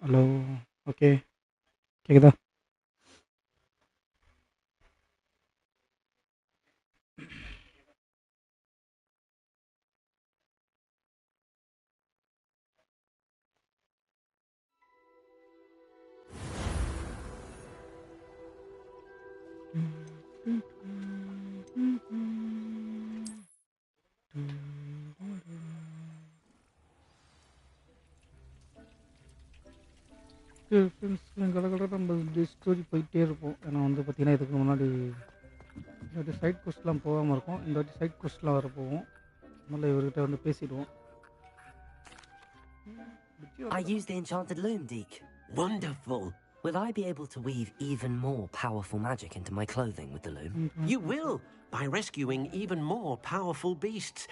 Hello. Okay. கேக்குதா? நம்ம story போயிட்டே இருப்போம். ஏன்னா வந்து பார்த்தீங்கன்னா இதுக்கு முன்னாடி இந்த வாட்டி சைட் கொஸ்ட்லாம் போகாமல் இருக்கும். இந்த வாட்டி சைட் கொஸ்ட்லாம் வர போவோம். முதல்ல இவர்கிட்ட வந்து பேசிடுவோம். I use the enchanted loom, Deke. Wonderful. Will I be able to weave even more powerful magic into my clothing with the loom? You will, by rescuing even more powerful beasts.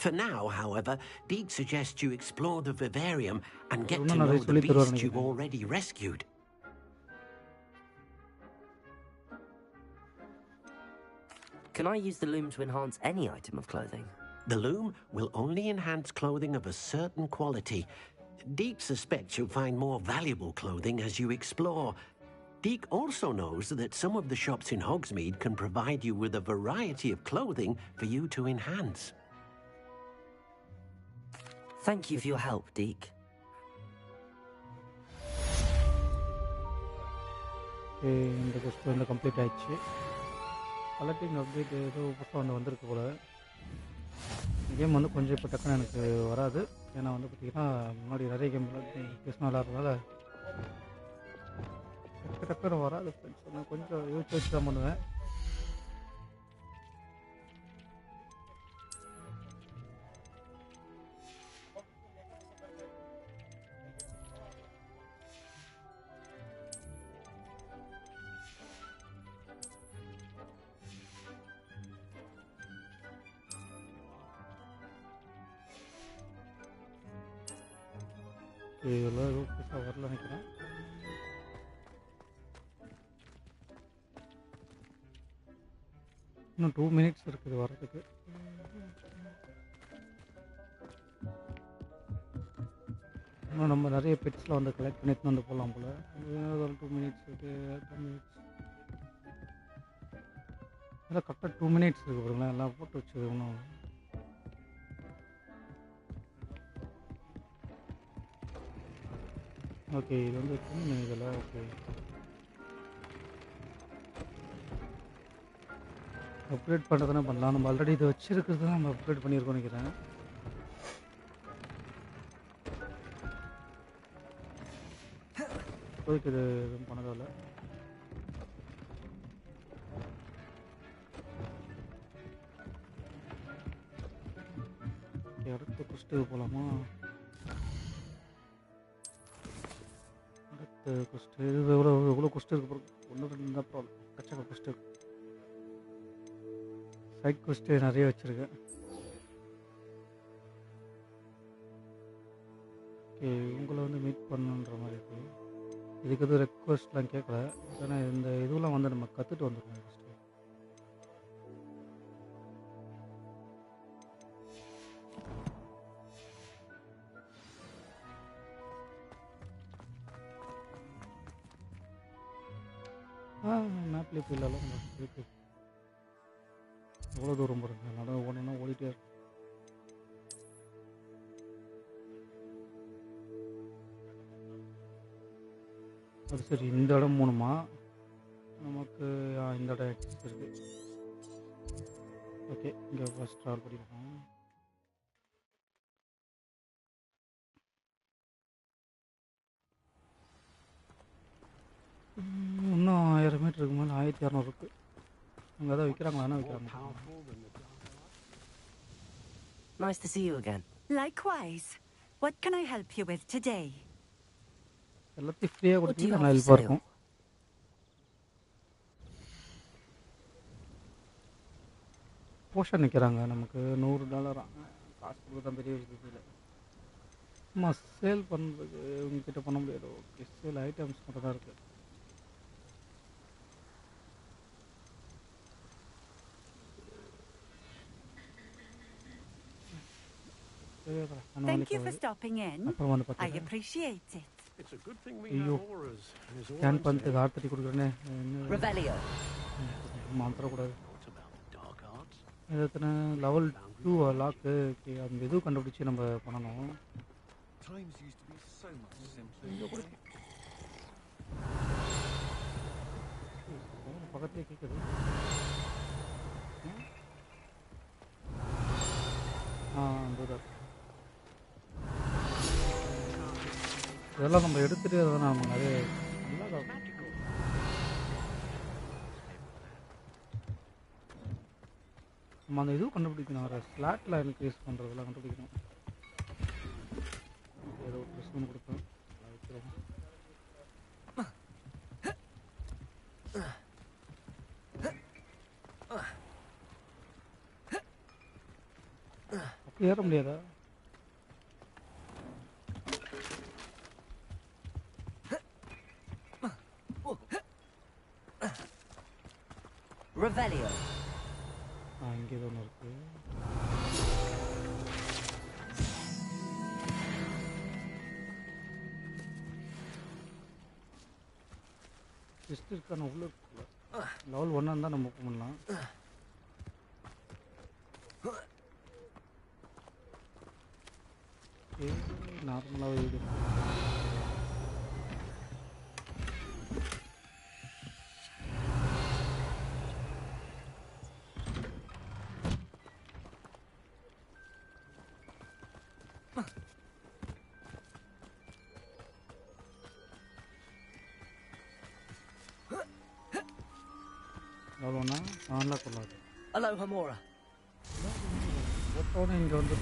For now, however, Deke suggests you explore the vivarium and get to know the beasts you've already rescued. Can I use the loom to enhance any item of clothing? The loom will only enhance clothing of a certain quality. Deke suspects you'll find more valuable clothing as you explore. Deke also knows that some of the shops in Hogsmeade can provide you with a variety of clothing for you to enhance. Thank you for your help, Deke. இந்த கொஸ்ட் வந்து complete ஆயிடுச்சு. Collecting update ஏதோ புத்தகம் வந்திருக்கு போல். Game வந்து கொஞ்சம் இப்போ டக்குன்னு எனக்கு வராது. ஏன்னா வந்து பார்த்திங்கன்னா முன்னாடி நிறைய கேம் பேசினா விளாட்றதுனால டக்குன்னு வராது ஃப்ரெண்ட்ஸ். நான் கொஞ்சம் யோசிச்சு வச்சு தான் பண்ணுவேன். இதெல்லாம் எதுவும் புதுசாக வரல நினைக்கிறேன். இன்னும் 2 மினிட்ஸ் இருக்குது வர்றதுக்கு. இன்னும் நம்ம நிறைய பெட்ஸ்லாம் வந்து கலெக்ட் பண்ணிட்டு வந்து போகலாம் போல். ஒரு 2 மினிட்ஸ் இருக்குது. 2 மினிட்ஸ் எல்லாம் கரெக்டாக 2 மினிட்ஸ் இருக்குது பாருங்களேன். எல்லாம் போட்டு வச்சு இன்னும் ஓகே. இது வந்து இதில் ஓகே அப்கிரேட் பண்ணுறதுனா பண்ணலாம். நம்ம ஆல்ரெடி இதை வச்சுருக்கிறது தான் நம்ம அப்கிரேட் பண்ணியிருக்கோம் நினைக்கிறேன். இப்போதைக்கு இது எதுவும் பண்ணதில்லை. அடுத்த குஸ்ட்டுக்கு போகலாமா? அடுத்த குஸ்ட்டு இது எவ்வளோ குஸ்ட்டு இருக்கு பாருங்க. 1 2 தான் ப்ராப்ளம். கச்சக்க குஸ்ட்டு இருக்கு. சைட் குஸ்ட்டு நிறைய வச்சுருக்கேன். ஓகே. உங்களை வந்து மீட் பண்ணுன்ற மாதிரி இருக்குது. இதுக்கு எதுவும் ரெக்வஸ்ட்லாம் கேட்கல. ஏன்னா இந்த இதுவெலாம் வந்து நம்ம கற்றுட்டு வந்துருக்கோம் ஃபஸ்ட்டு. மேப்லேயே போயிடலாம். இருக்கு எவ்வளோ தூரம் போகிறேங்க. நடந்து ஓடணுன்னா ஓடிட்டே இருக்கும். அது சரி. இந்த இடம் போகணுமா நமக்கு? இந்த இடம் ஆக்சஸ் இருக்குது. ஓகே. இங்கே ஃபஸ்ட் ட்ராவல் பண்ணியிருக்கோம். இன்னும் 1000 மீட்டருக்கு மேலே 1200 இருக்குது. அங்கே தான் விற்கிறாங்களா? என்ன விற்கிறாங்க? Nice to see you again. Likewise. What can I help you with today? எல்லாத்தையும் ஃப்ரீயாக கொடுத்தீங்கன்னா நல்லா ஹெல்ப்பாக இருக்கும். போஷன் நிற்கிறாங்க. நமக்கு $100 காசு கொடுக்க தான் பெரிய விஷயம். சும்மா சேல் பண்ணுறதுக்கு உங்ககிட்ட பண்ண முடியாது. ஓகே. சேல் ஐட்டம்ஸ் மட்டும் தான் இருக்குது. Thank you for stopping in. அப்புறம் வந்து I பார்த்தீங்கன்னா appreciate it. It's a good thing we ஐயோ have auras. Is all scan I'm பண்ணிட்டு saying. ஆர்த்தடி கொடுக்குறேனே என்ன Revelio. மாத்திரக்கூடாது What about the dark arts? இது எத்தனை லெவல் 2 லாக்கு ஓகே அந்த இது கண்டுபிடிச்சி நம்ம பண்ணணும் Times used to be so much simpler. பக்கத்துலேயே கேட்குது அந்த இதெல்லாம் நம்ம எடுத்துகிட்டே தான் நம்ம நிறைய நல்லா நம்ம அந்த இதுவும் கண்டுபிடிக்கணும் வர ஸ்லாட்டில் இன்க்ரீஸ் பண்ணுறதெல்லாம் கண்டுபிடிக்கணும் ஏதோ ப்ரெஸ் பண்ணி கொடுப்பேன் வைக்கிறோம் அப்படி ஏற முடியாதா Revelio. இங்கே ஏதோ ஒன்று இருக்கு ஜஸ்ட் இருக்கான உள்ள லெவல் 1 இருந்தால் நம்ம ஓப்பன் பண்ணலாம் நார்மலாக வீடு எவ்வளோண்ணா நல்லா கொள்ளாது Aloha Mora. போட்டோன்னு இங்கே வந்து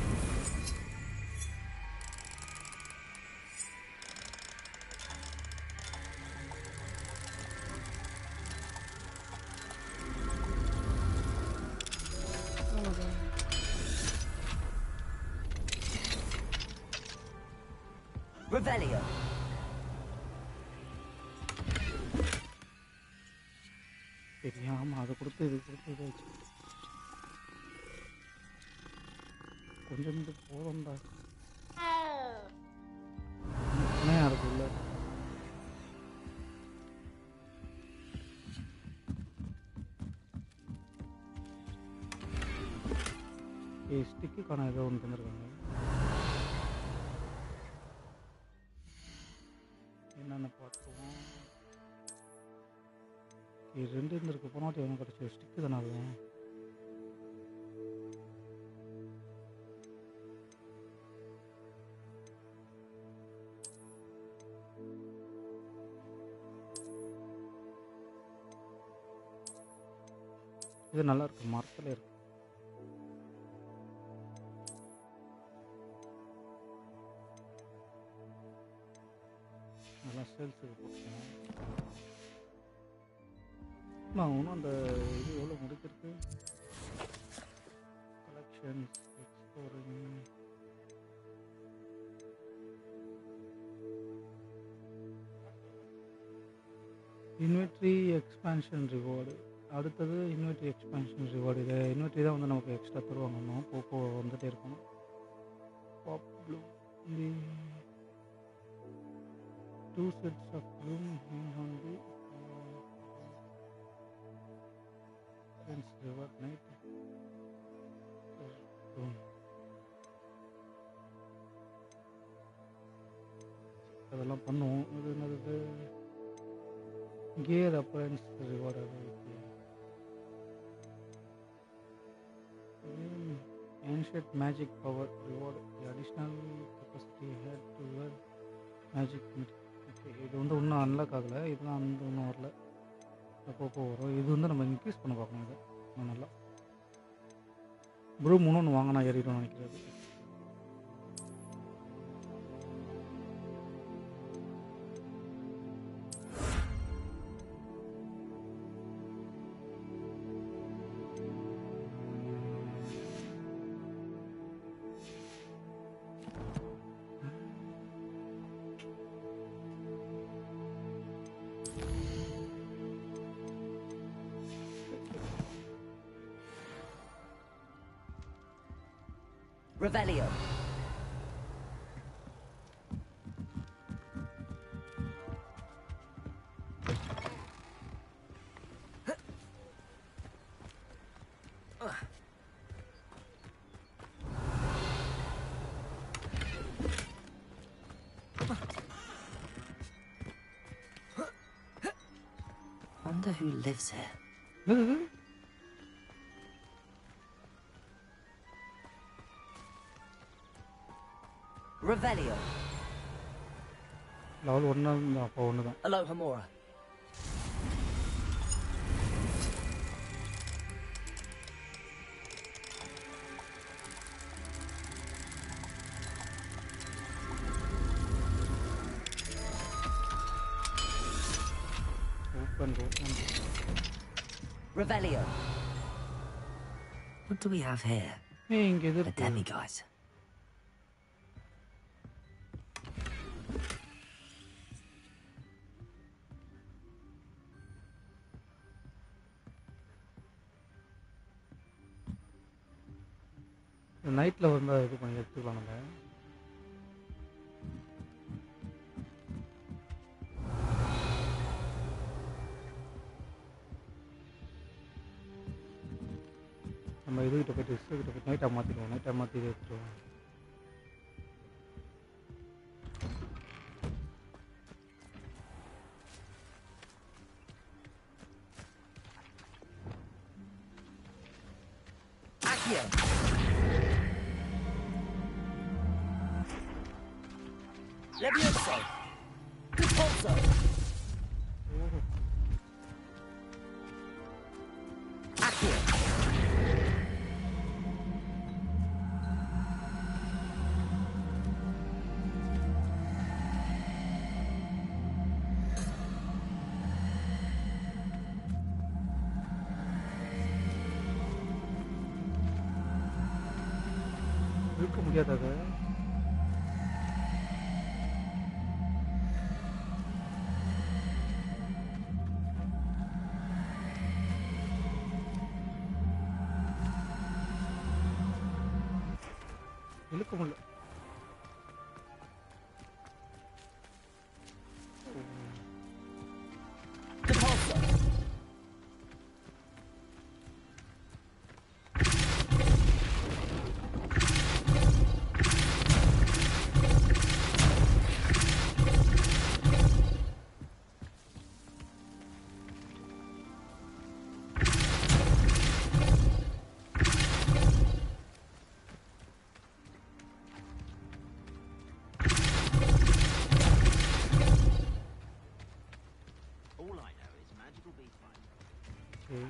Revelio. தெரியாமல் அதை கொடுத்து இது கொடுத்து இதை வச்சு கொஞ்சம் இது போதும்டா இருக்குல்ல ஸ்டிக்குக்கான ஏதோ ஒன்று தந்துருக்காங்க என்னென்ன பார்த்துவோம் இது ரெண்டு இருந்திருக்கு போனாட்டி எவனும் கிடச்சி ஸ்டிக்கு தானே அது இது நல்லா இருக்கு மரத்தில் இருக்கு நல்லா சேல்ஸுக்கு போட்டேன் இன்னும் அந்த இது எவ்வளோ முடிச்சிருக்கு collections exploring inventory expansion reward அடுத்தது இன்வென்ட்ரி எக்ஸ்பான்ஷன் ரிவார்டு இது இன்வென்ட்ரி தான் வந்து நமக்கு எக்ஸ்ட்ரா தருவாங்க இன்னும் போக்கோ வந்துகிட்டே இருக்கும் பாப் ப்ளூ the 2 sets of bloom on the friends reward night அதெல்லாம் பண்ணுவோம் இது என்னது கியர் அப்பரன்ஸ் ரிவார்டு அது ancient magic power reward the additional capacity had to wear magic okay இது வந்து இன்னும் அன்லாக் ஆகலை இதெல்லாம் வந்து இன்னும் வரல அப்போ வரும் இது வந்து நம்ம இன்க்ரீஸ் பண்ண பார்க்கணும் இதை இன்னும் நல்லா ப்ரூம் இன்னொன்று வாங்கினா ஏறிடும் நினைக்கிறது Revelio. wonder who lives here. Revelio. Level 1 அப்போ 1 தான். Aloha Mora. Open. Revelio. What do we have here? ஏய் இங்க எது The இருக்கு? demigods. நைட்ல வந்தா இது பண்ணி எடுத்துக்கலாம் நம்ம. நம்ம இதுகிட்ட போயிட்டு நைட்டா மாத்திடுவோம். நைட்டா மாத்தி எடுத்துருவோம். Accio. Levioso. Repulso. Accio. இழுக்க முடியாதது. இழுக்க முடியல. Repulso. All I know is magical beast fight. சரி.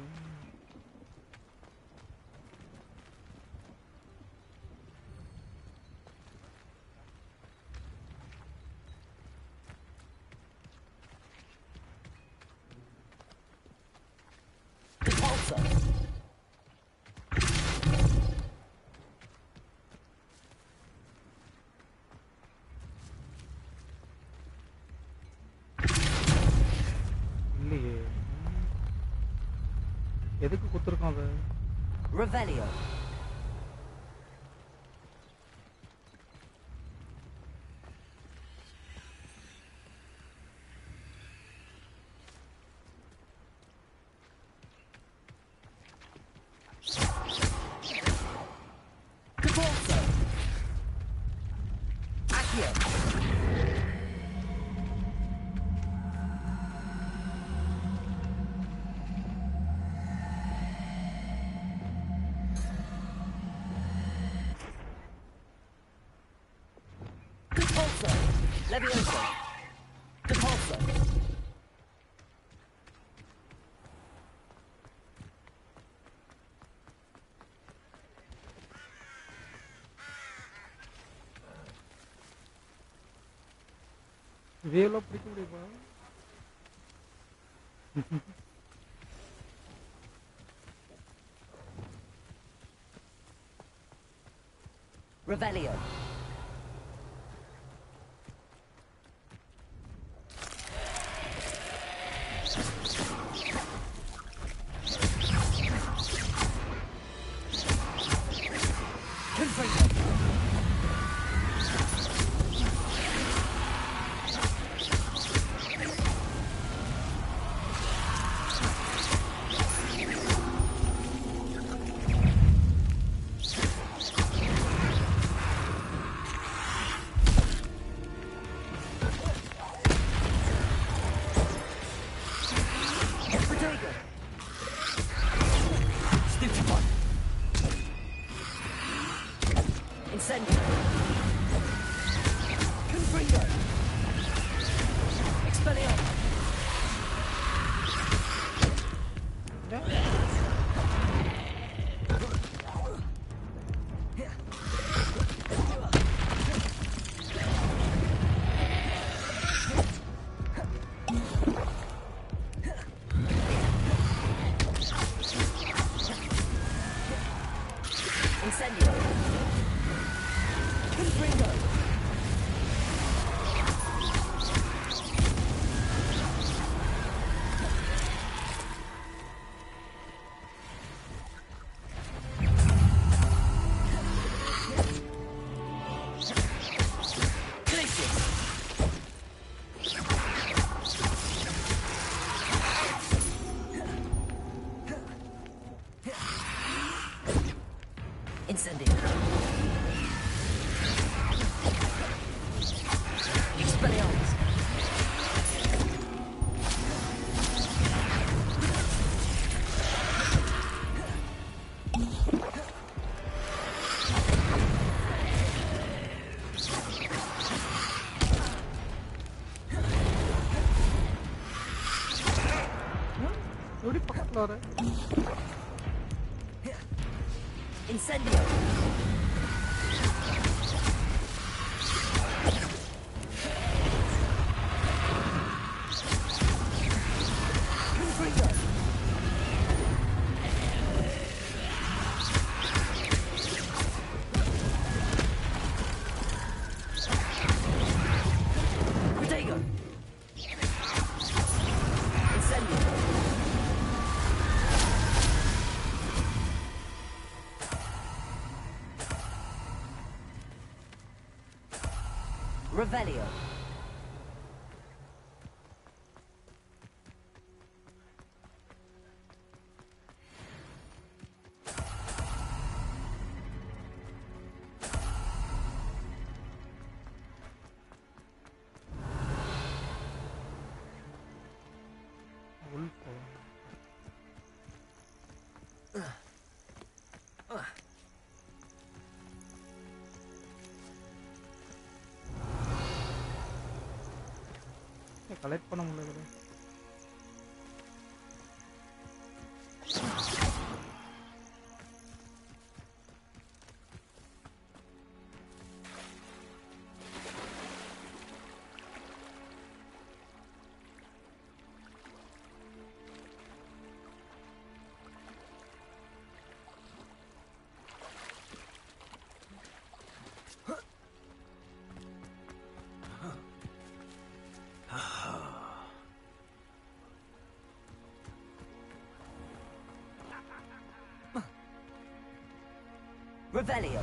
Repulso. இல்லையே. எதுக்கு குத்துருக்கோம் அது? Revelio. Repulso. Accio. Repulso. Levioso. Repulso. இதையெல்லாம் பிடிக்க முடியுமா? Revelio. Confringo. Infiltrate. Incendio. Confringo. Expelliarmus. Incendio. Confringo. Incendio. Expelliarmus. எப்படி பக்கத்தில் வர Incendio. Confringo. Protego. Incendio. Revelio. உள்போ கலெக்ட் பண்ண முடியல Revelio.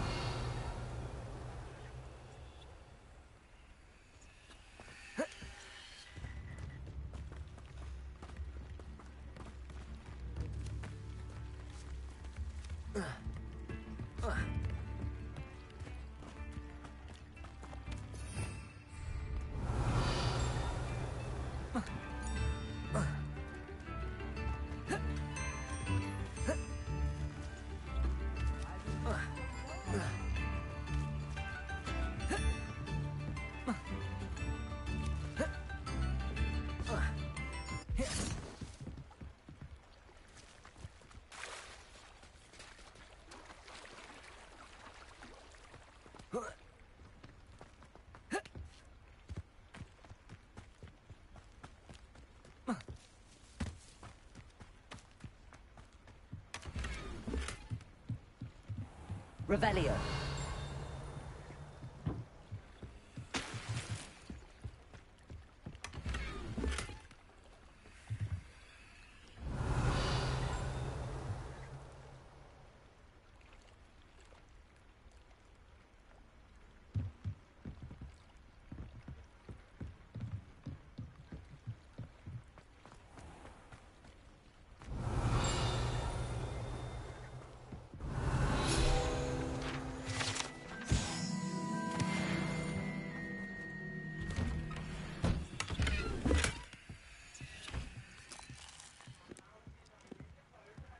Revelio.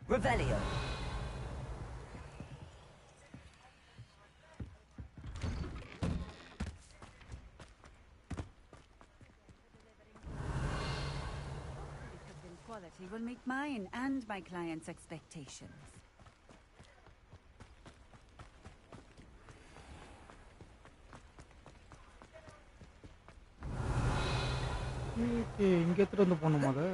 Revelio. quality will meet mine and my clients' expectations. Okay, இங்கே எடுத்துகிட்டு வந்து போகணுமா அதை?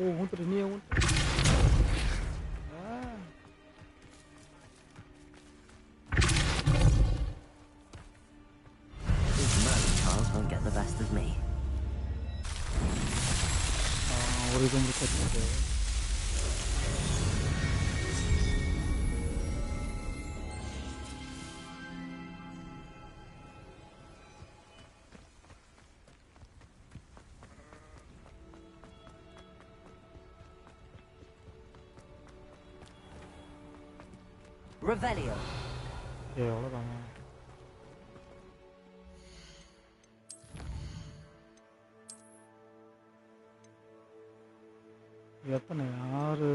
ஓ, ஊத்துரு, நீயே ஊத்து. These murder trials won't get the best of me. ஒரு இது முடிச்சிருக்கு. Revelio. அவ்வளோதான். எத்தனை? 6.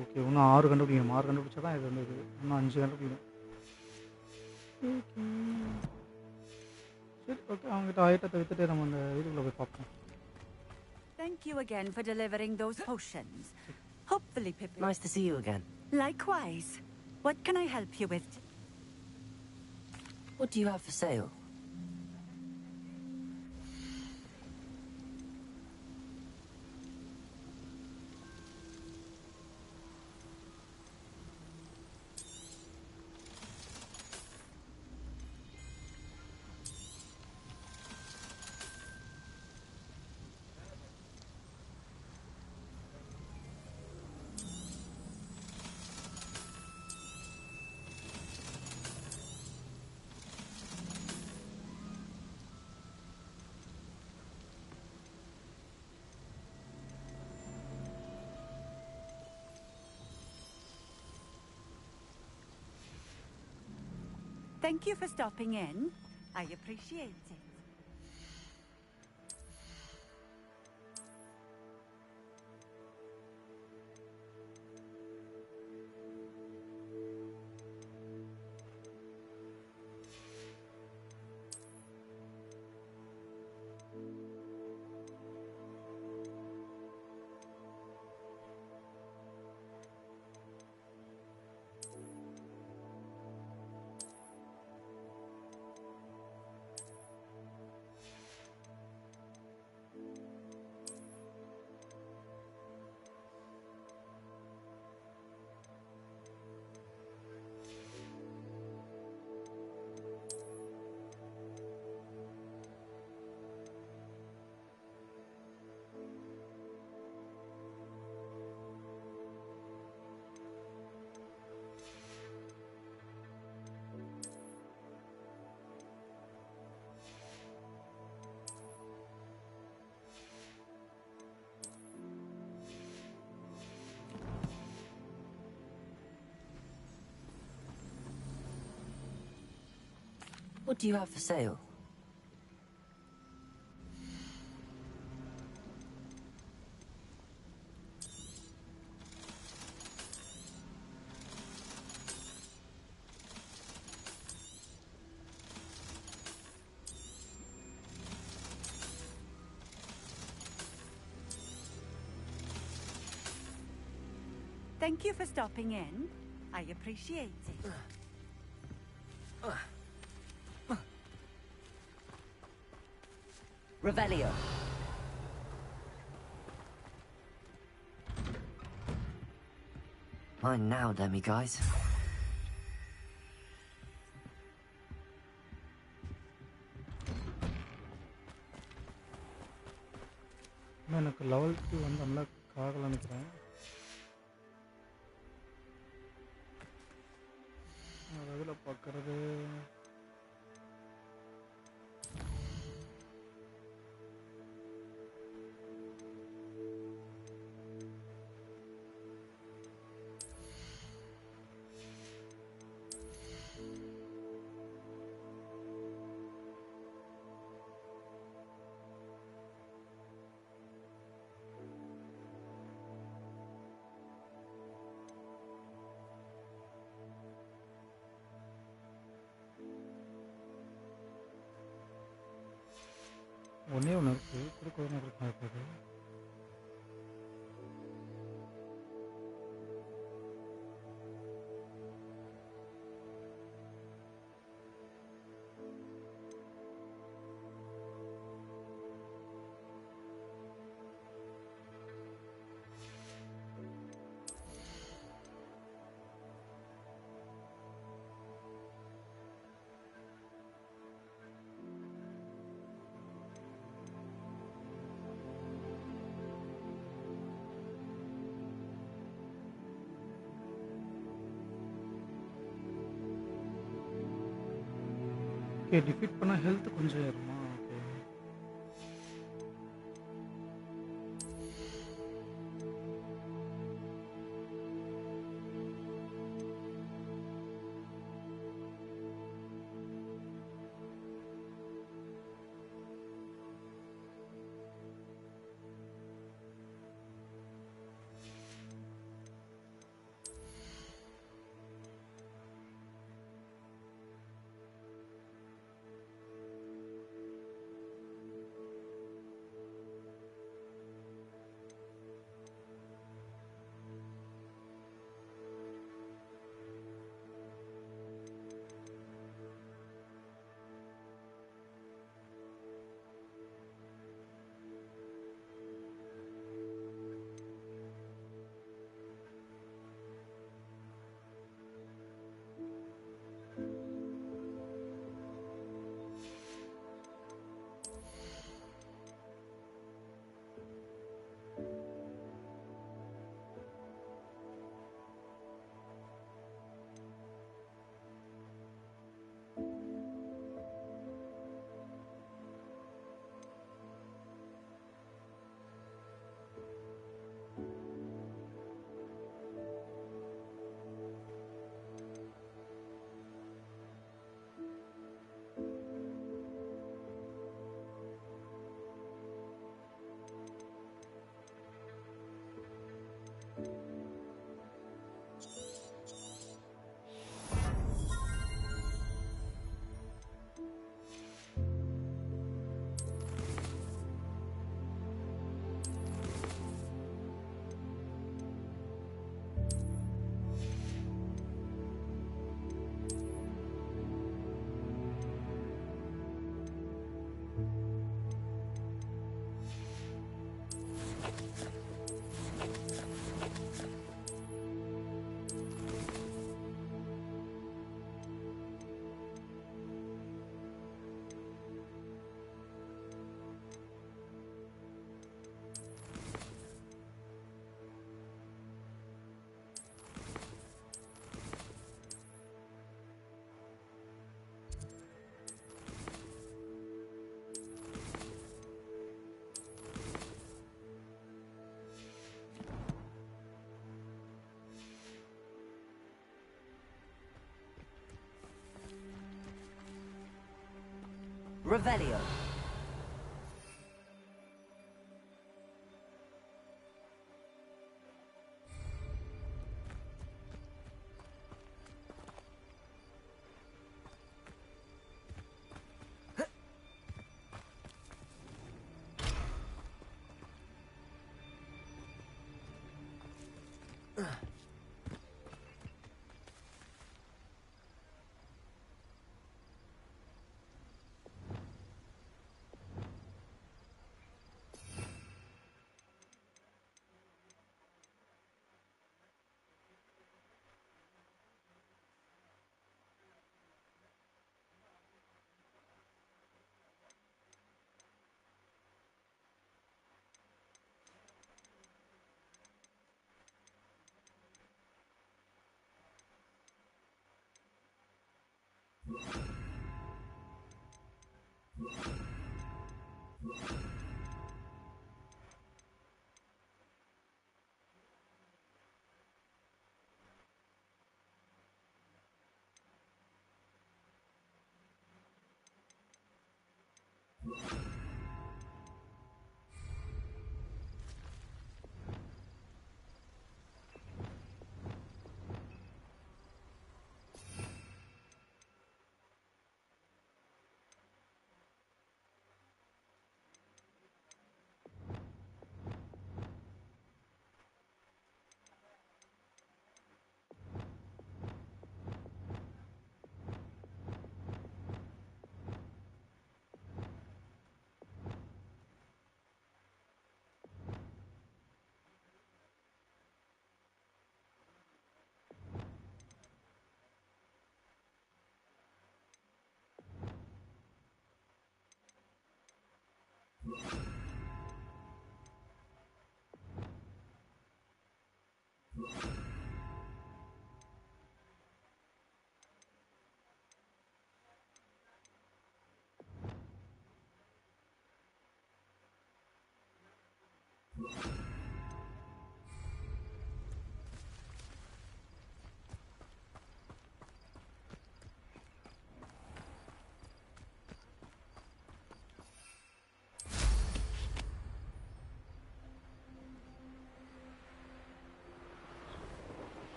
ஓகே, இன்னும் 6 கண்டுபிடிக்கணும். 6 கண்டுபிடிச்சா தான் இது வந்து இது. இன்னும் 5 கண்டுபிடிக்கணும். சரி, ஓகே, அவங்ககிட்ட ஐட்டத்தை வித்துட்டு நம்ம அந்த இதுக்குள்ளே போய் பார்ப்போம். Thank you again for delivering those potions. Hopefully, Pippi. Nice to see you again. Likewise. What can I help you with? What do you have for sale? Thank you for stopping in. I appreciate it. What do you have for sale? Thank you for stopping in. I appreciate it. Revelio. Mine now, demi-guys. எனக்கு level 2 வந்து unlock ஆகல நினைக்கிறேன். அதில் பார்க்கறது ஒன்றே ஒன்று இருக்குது. திருக்க ஒன்று இருக்குது. ஓகே, டிஃபீட் பண்ணால் ஹெல்த் கொஞ்சம் ஏறுமா? Okay. Revelio.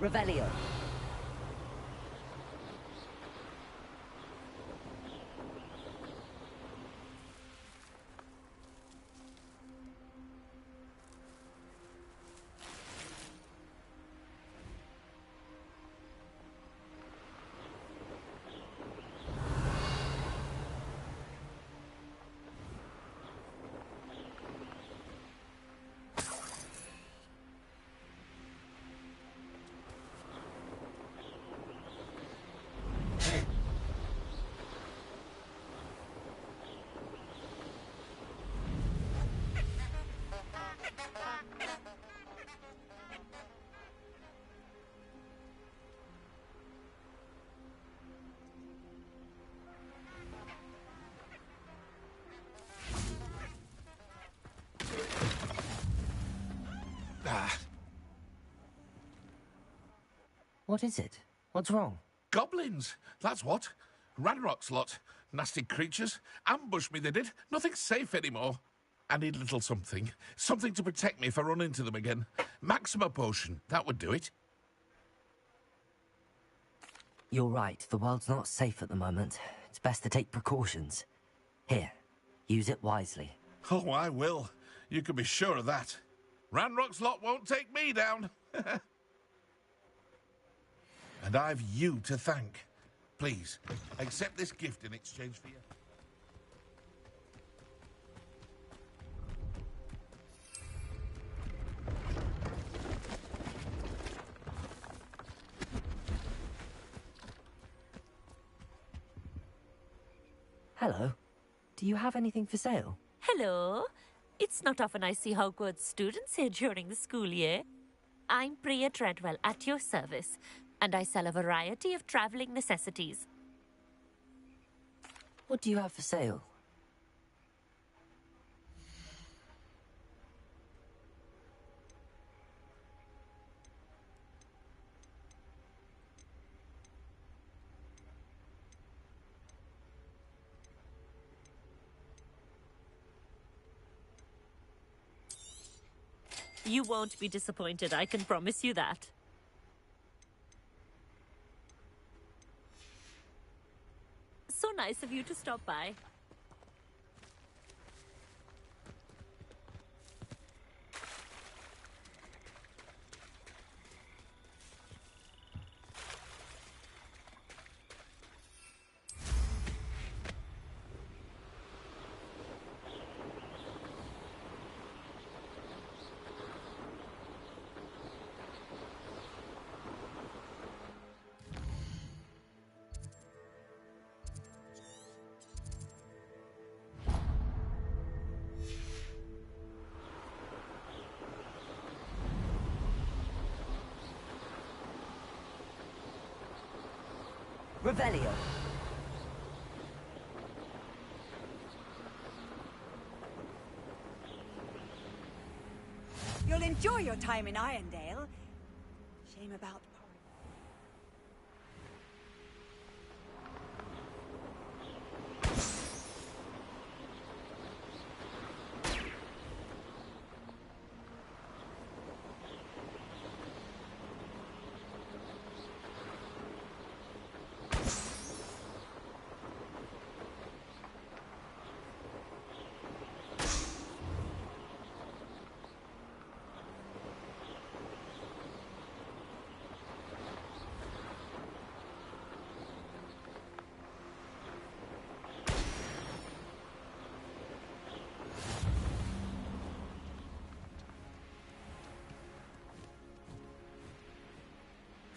Revelio. What is it? What's wrong? Goblins, that's what. Ranrock's lot. Nasty creatures. Ambush me, they did. Nothing's safe anymore. I need a little something. Something to protect me if I run into them again. Maxima potion, that would do it. You're right, the world's not safe at the moment. It's best to take precautions. Here, use it wisely. Oh, I will. You can be sure of that. Ranrock's lot won't take me down. And I've you to thank. Please, accept this gift in exchange for you. Hello. Do you have anything for sale? Hello. It's not often I see Hogwarts students here during the school year. I'm Priya Treadwell, at your service, and I sell a variety of traveling necessities. What do you have for sale? You won't be disappointed, I can promise you that. So nice of you to stop by. Revelio. You'll enjoy your time in Irondale. Shame about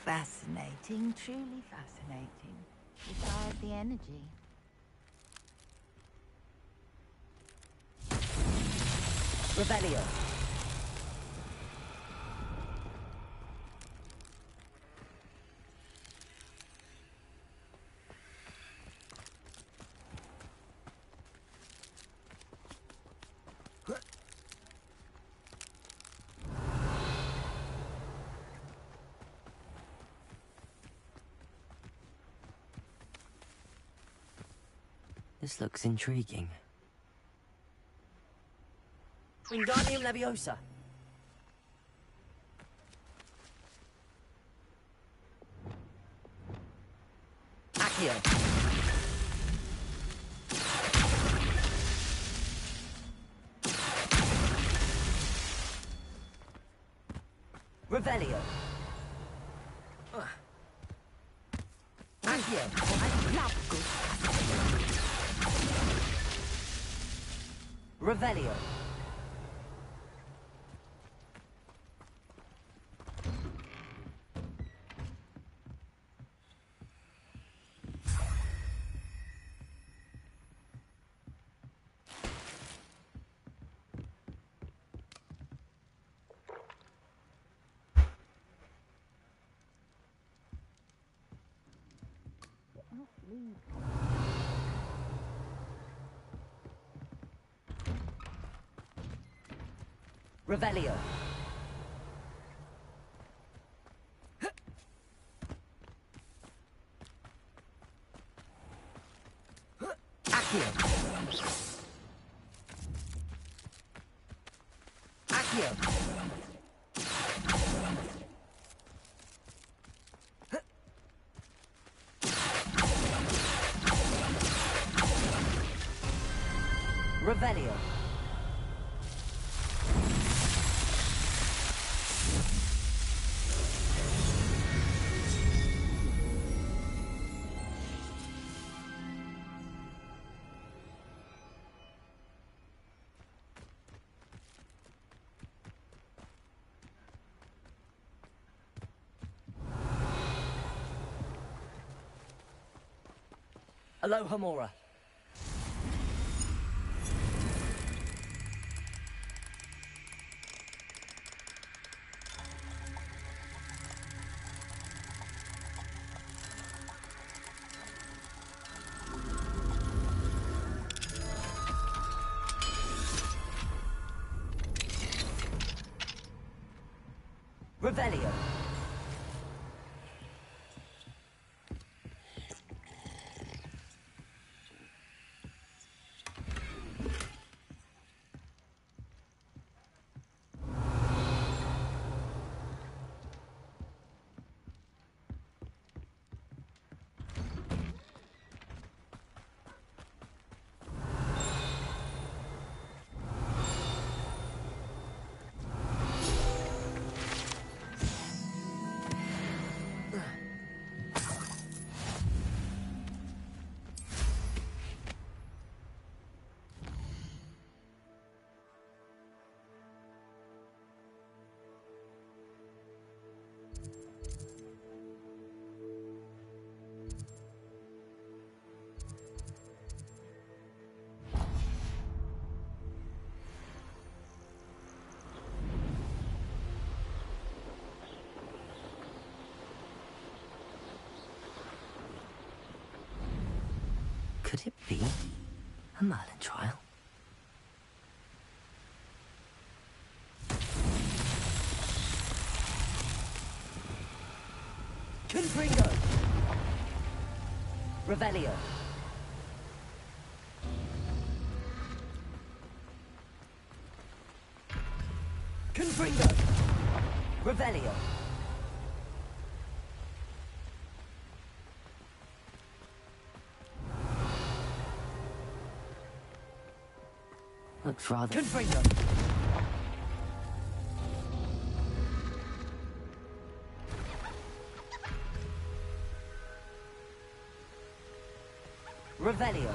Fascinating, truly fascinating. Besides the energy. Revelio. This looks intriguing. Wingardium Leviosa. Accio. Revelio. Accio. I love good. Revelio. Revelio. Accio. Accio. Revelio. Aloha Mora. Revelio. Could it be a Merlin trial? Confringo! Revelio! Confringo! Revelio! Looks rather... Confringo! Revelio.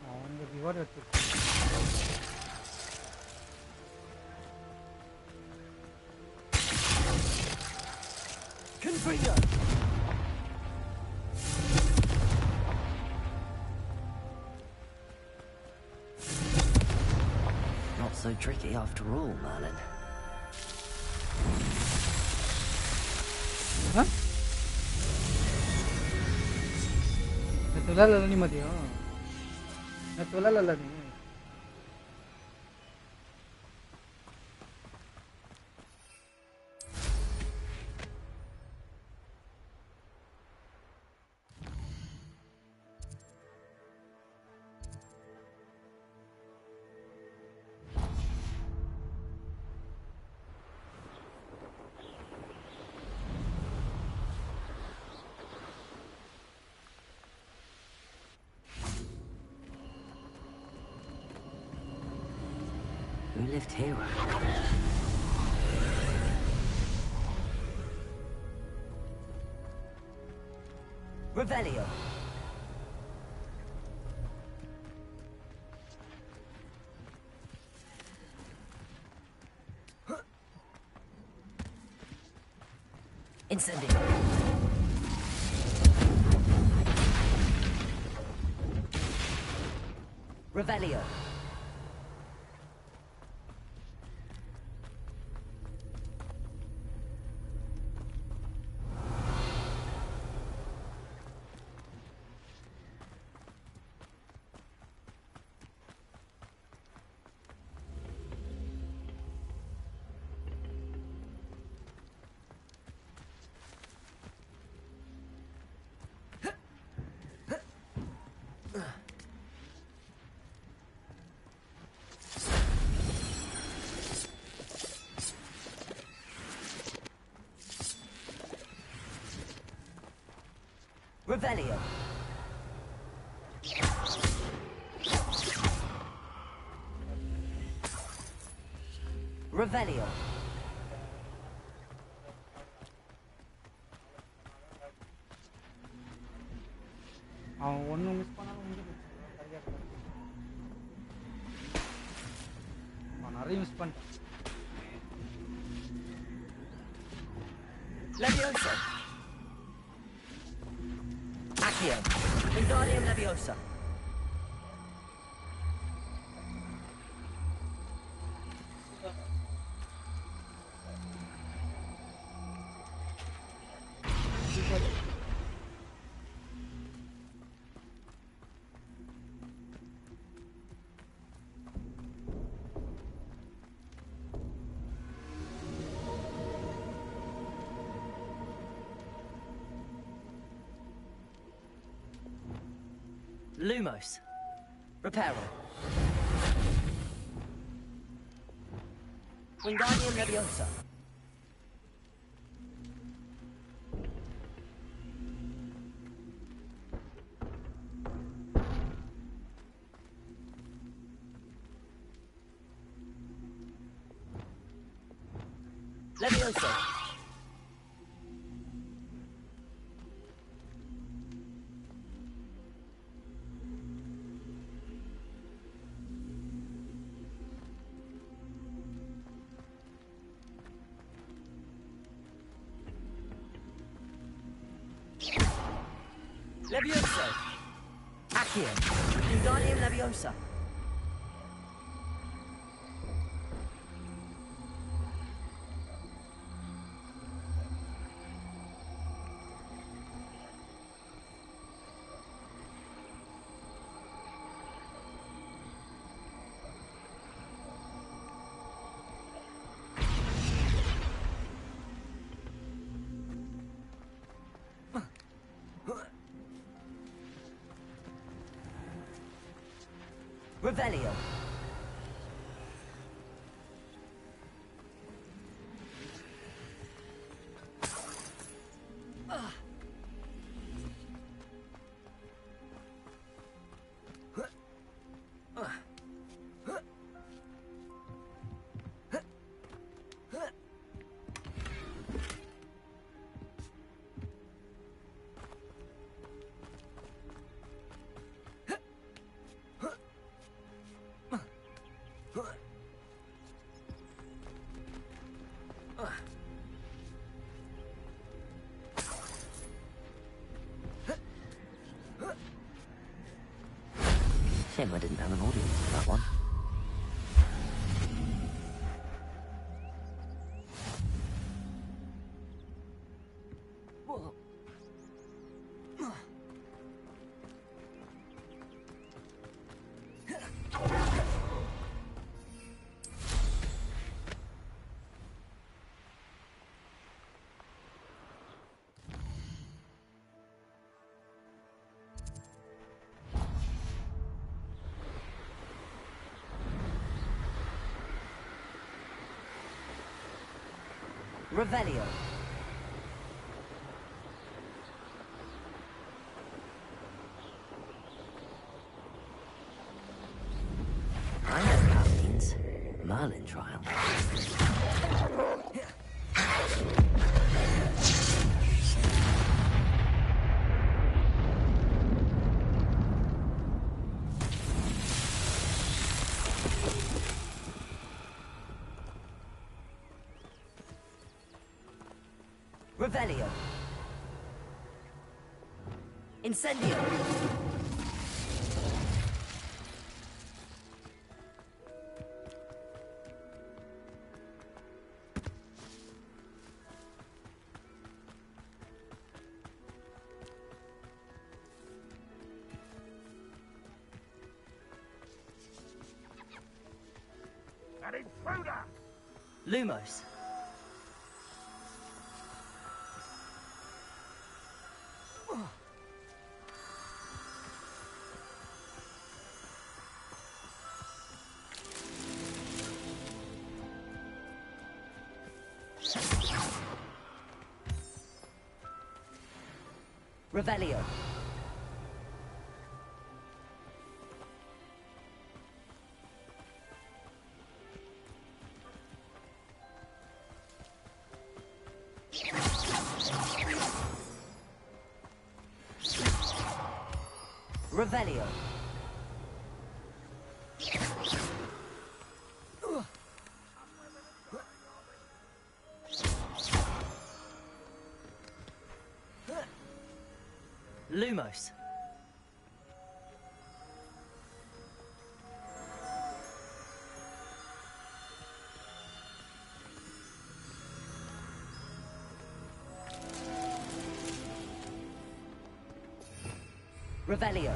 அவன் reward எடுத்து Confringo! Not so tricky after all, Merlin. Huh? Natulala ni Madio. Natulala ni. Who lived here? Revelio. Incendio. Revelio. Revelio. Revelio. அவன் ஒன்று miss பண்ணாலும் முடிஞ்சு சரியாக அவன் நிறைய miss பண்ணிட்டான். Leviosa. Accio. Wingardium Leviosa. Lumos. Reparo. Wingardium Leviosa. Levioso. Levioso. Accio. Wingardium Leviosa. Revelio. Shame I didn't have an audience for that one. Revelio. I know what that means. Merlin trial. Revelio. Incendio. An intruder! Lumos. Revelio. Revelio. Lumos. Revelio.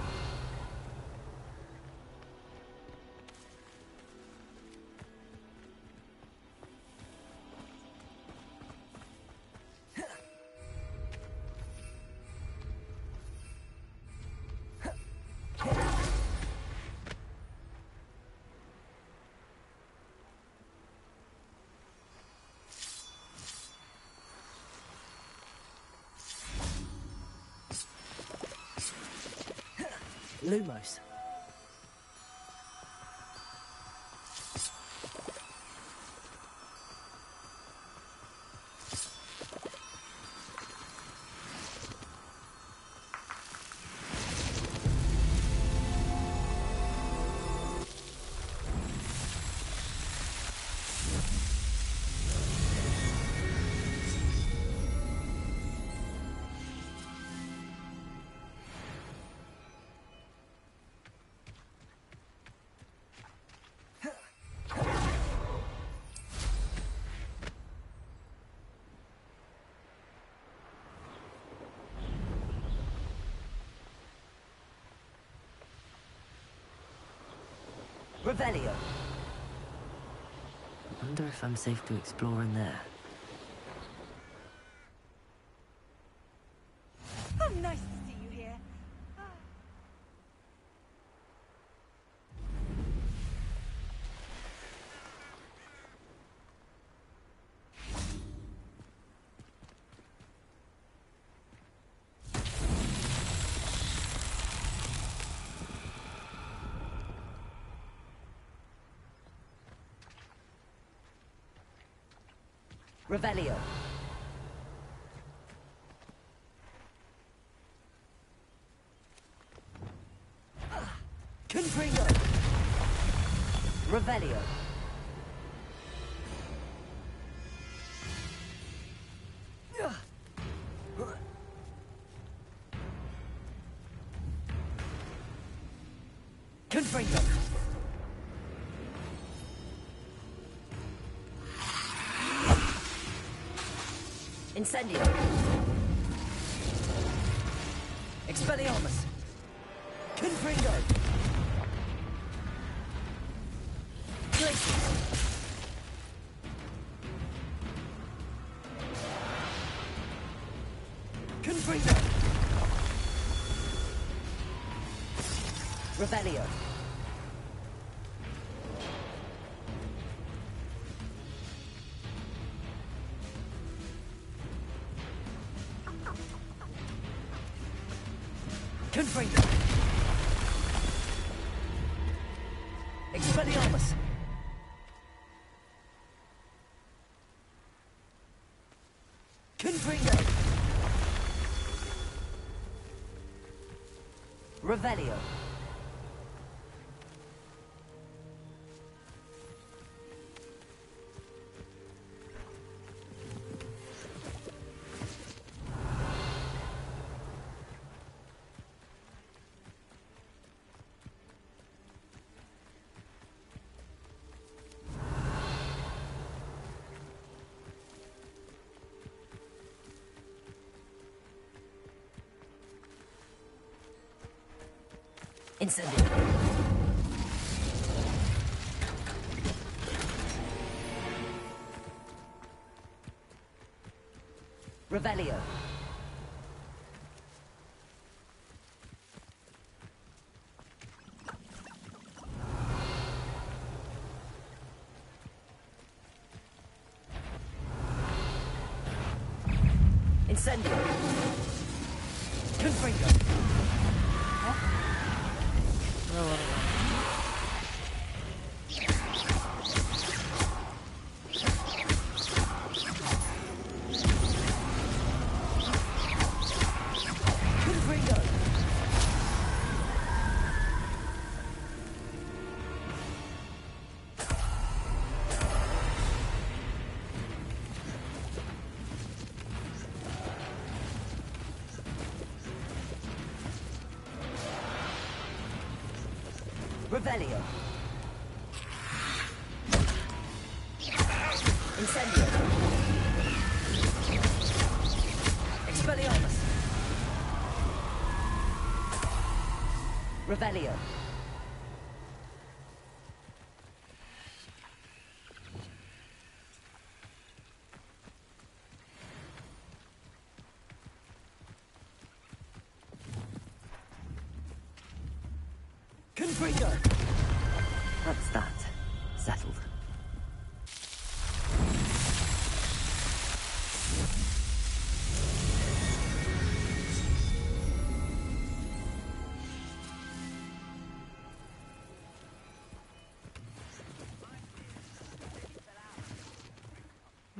Lumos. Revelio. Wonder if I'm safe to explore in there. Oh, nice to see you here. Revelio. Confringo. Revelio. Confringo. Incendio. Expelliarmus. Confringo. Glacius. Confringo. Revelio. Confringo. Expelliarmus. Confringo. Revelio. Incendio. Revelio. Incendio. Confringo. Confringo. Revelio. Incendio. Expelliarmus. Revelio. Confringo. That's that. Settled.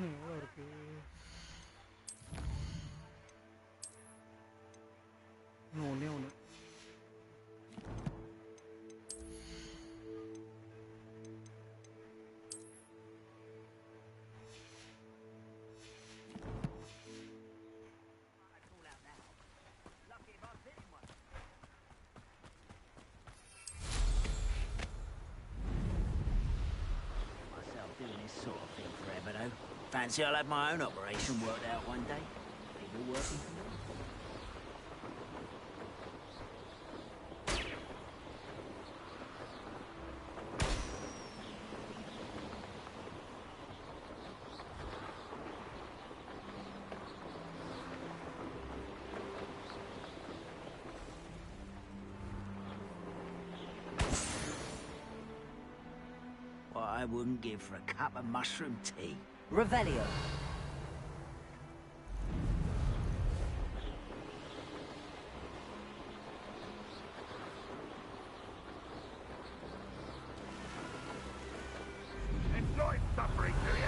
எவ்வளோ இருக்கு? இன்னும் ஒன்றே ஒன்று. Fancy I'll have my own operation worked out one day. People working for me. I wouldn't give for a cup of mushroom tea. Revelio. Enjoy suffering, do you?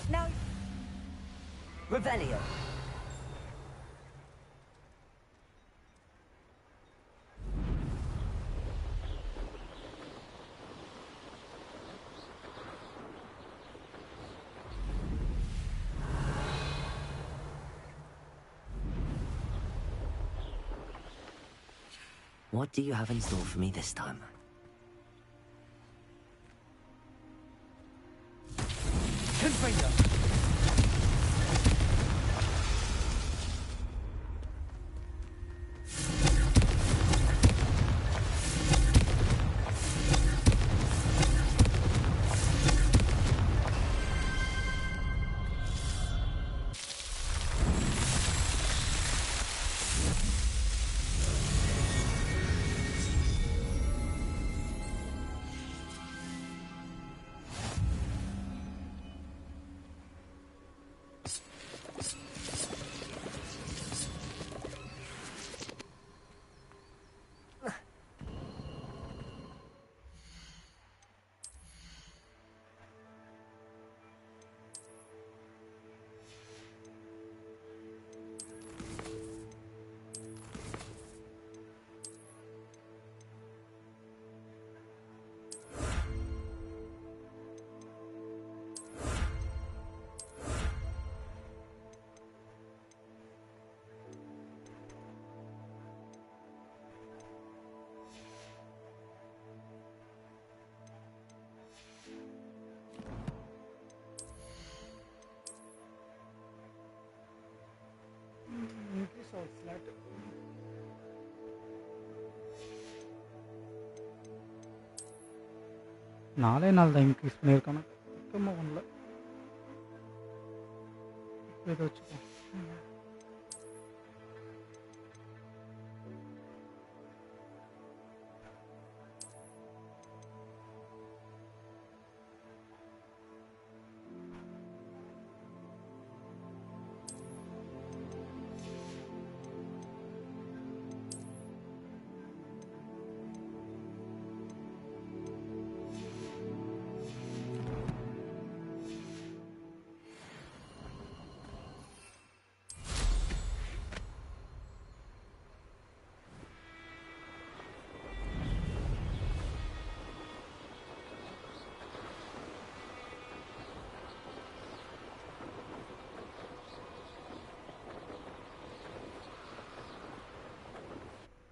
Now. Revelio. What do you have in store for me this time? Confringo. Increase our flat. நாலே நாள் தான் increase பண்ணியிருக்கானு சுத்தமாக பண்ணல. இதை வச்சுப்போம்.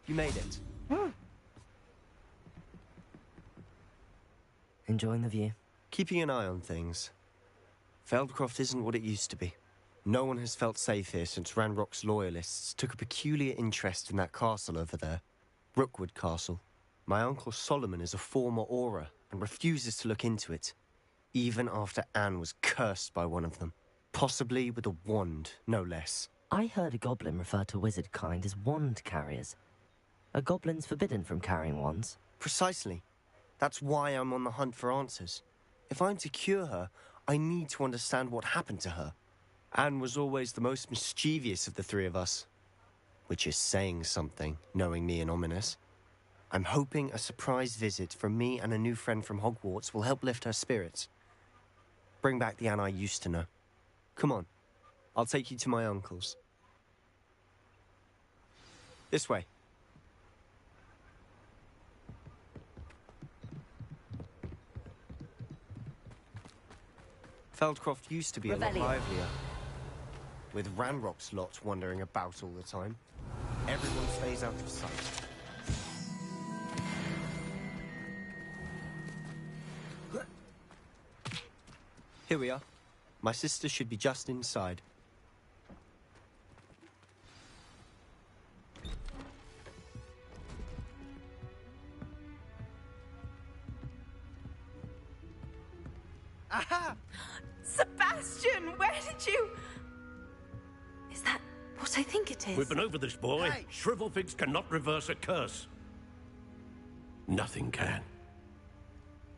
You made it. Enjoying the view? Keeping an eye on things. Feldcroft isn't what it used to be. No one has felt safe here since Ranrock's loyalists took a peculiar interest in that castle over there. Rookwood Castle. My uncle Solomon is a former Auror and refuses to look into it, even after Anne was cursed by one of them. Possibly with a wand, no less. I heard a goblin refer to wizard kind as wand carriers. Are goblins forbidden from carrying wands? Precisely. That's why I'm on the hunt for answers. If I'm to cure her, I need to understand what happened to her. Anne was always the most mischievous of the three of us. Which is saying something, knowing me and Ominous. I'm hoping a surprise visit from me and a new friend from Hogwarts will help lift her spirits. Bring back the Anne I used to know. Come on. I'll take you to my uncle's. This way. Feldcroft used to be a lot livelier, with Ranrock's lot wandering about all the time. Everyone stays out of sight. Here we are. My sister should be just inside. Aha! what I think it is. We've been over this, boy. Hey. Shrivelfigs cannot reverse a curse. Nothing can.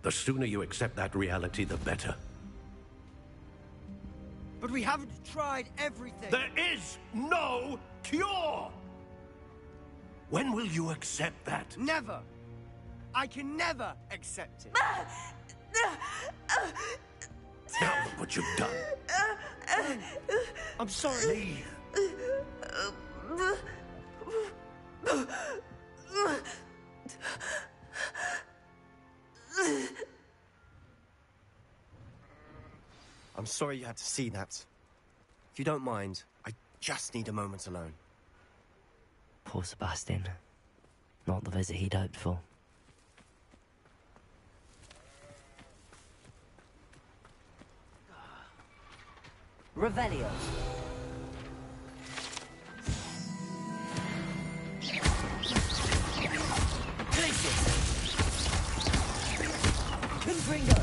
The sooner you accept that reality, the better. But we haven't tried everything. There is no cure! When will you accept that? Never. I can never accept it. Now look what you've done. I'm sorry. Leave. I'm sorry you had to see that. If you don't mind, I just need a moment alone. Poor Sebastian. Not the visit he'd hoped for. Revelio. Confringo.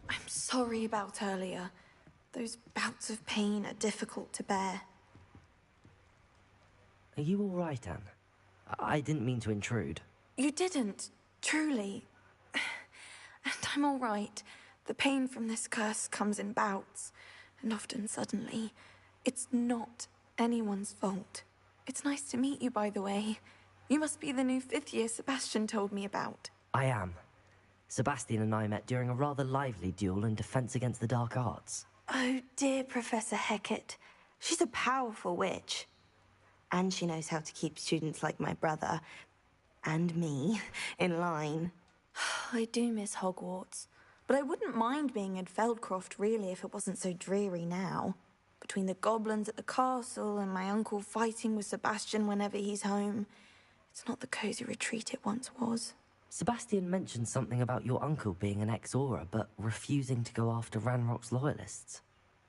I'm sorry about earlier. Those bouts of pain are difficult to bear. Are you all right, Anne? I didn't mean to intrude. You didn't, truly. And I'm all right. The pain from this curse comes in bouts, and often suddenly. It's not anyone's fault. It's nice to meet you, by the way. You must be the new 5th year Sebastian told me about. I am. Sebastian and I met during a rather lively duel in Defense Against the Dark Arts. Oh, dear Professor Hecat. She's a powerful witch. And she knows how to keep students like my brother, and me, in line. I do miss Hogwarts, but I wouldn't mind being in Feldcroft, really, if it wasn't so dreary now. Between the goblins at the castle and my uncle fighting with Sebastian whenever he's home, it's not the cozy retreat it once was. Sebastian mentioned something about your uncle being an ex-Auror, but refusing to go after Ranrock's loyalists.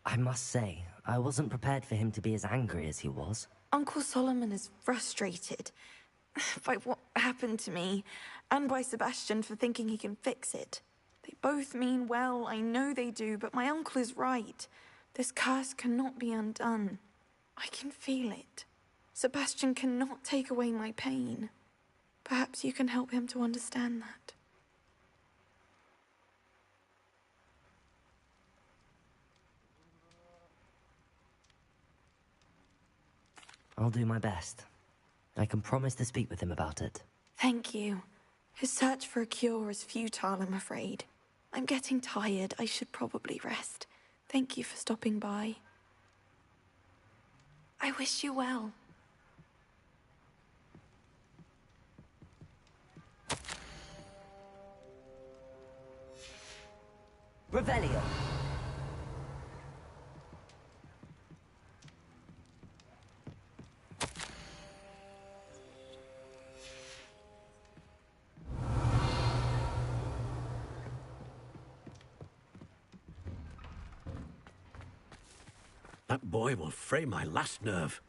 I must say, I wasn't prepared for him to be as angry as he was. Uncle Solomon is frustrated by what happened to me, and by Sebastian for thinking he can fix it. They both mean well, I know they do, but my uncle is right. This curse cannot be undone. I can feel it. Sebastian cannot take away my pain. Perhaps you can help him to understand that. I'll do my best. I can promise to speak with him about it. Thank you. His search for a cure is futile, I'm afraid. I'm getting tired. I should probably rest. Thank you for stopping by. I wish you well. Revelio. That boy will fray my last nerve.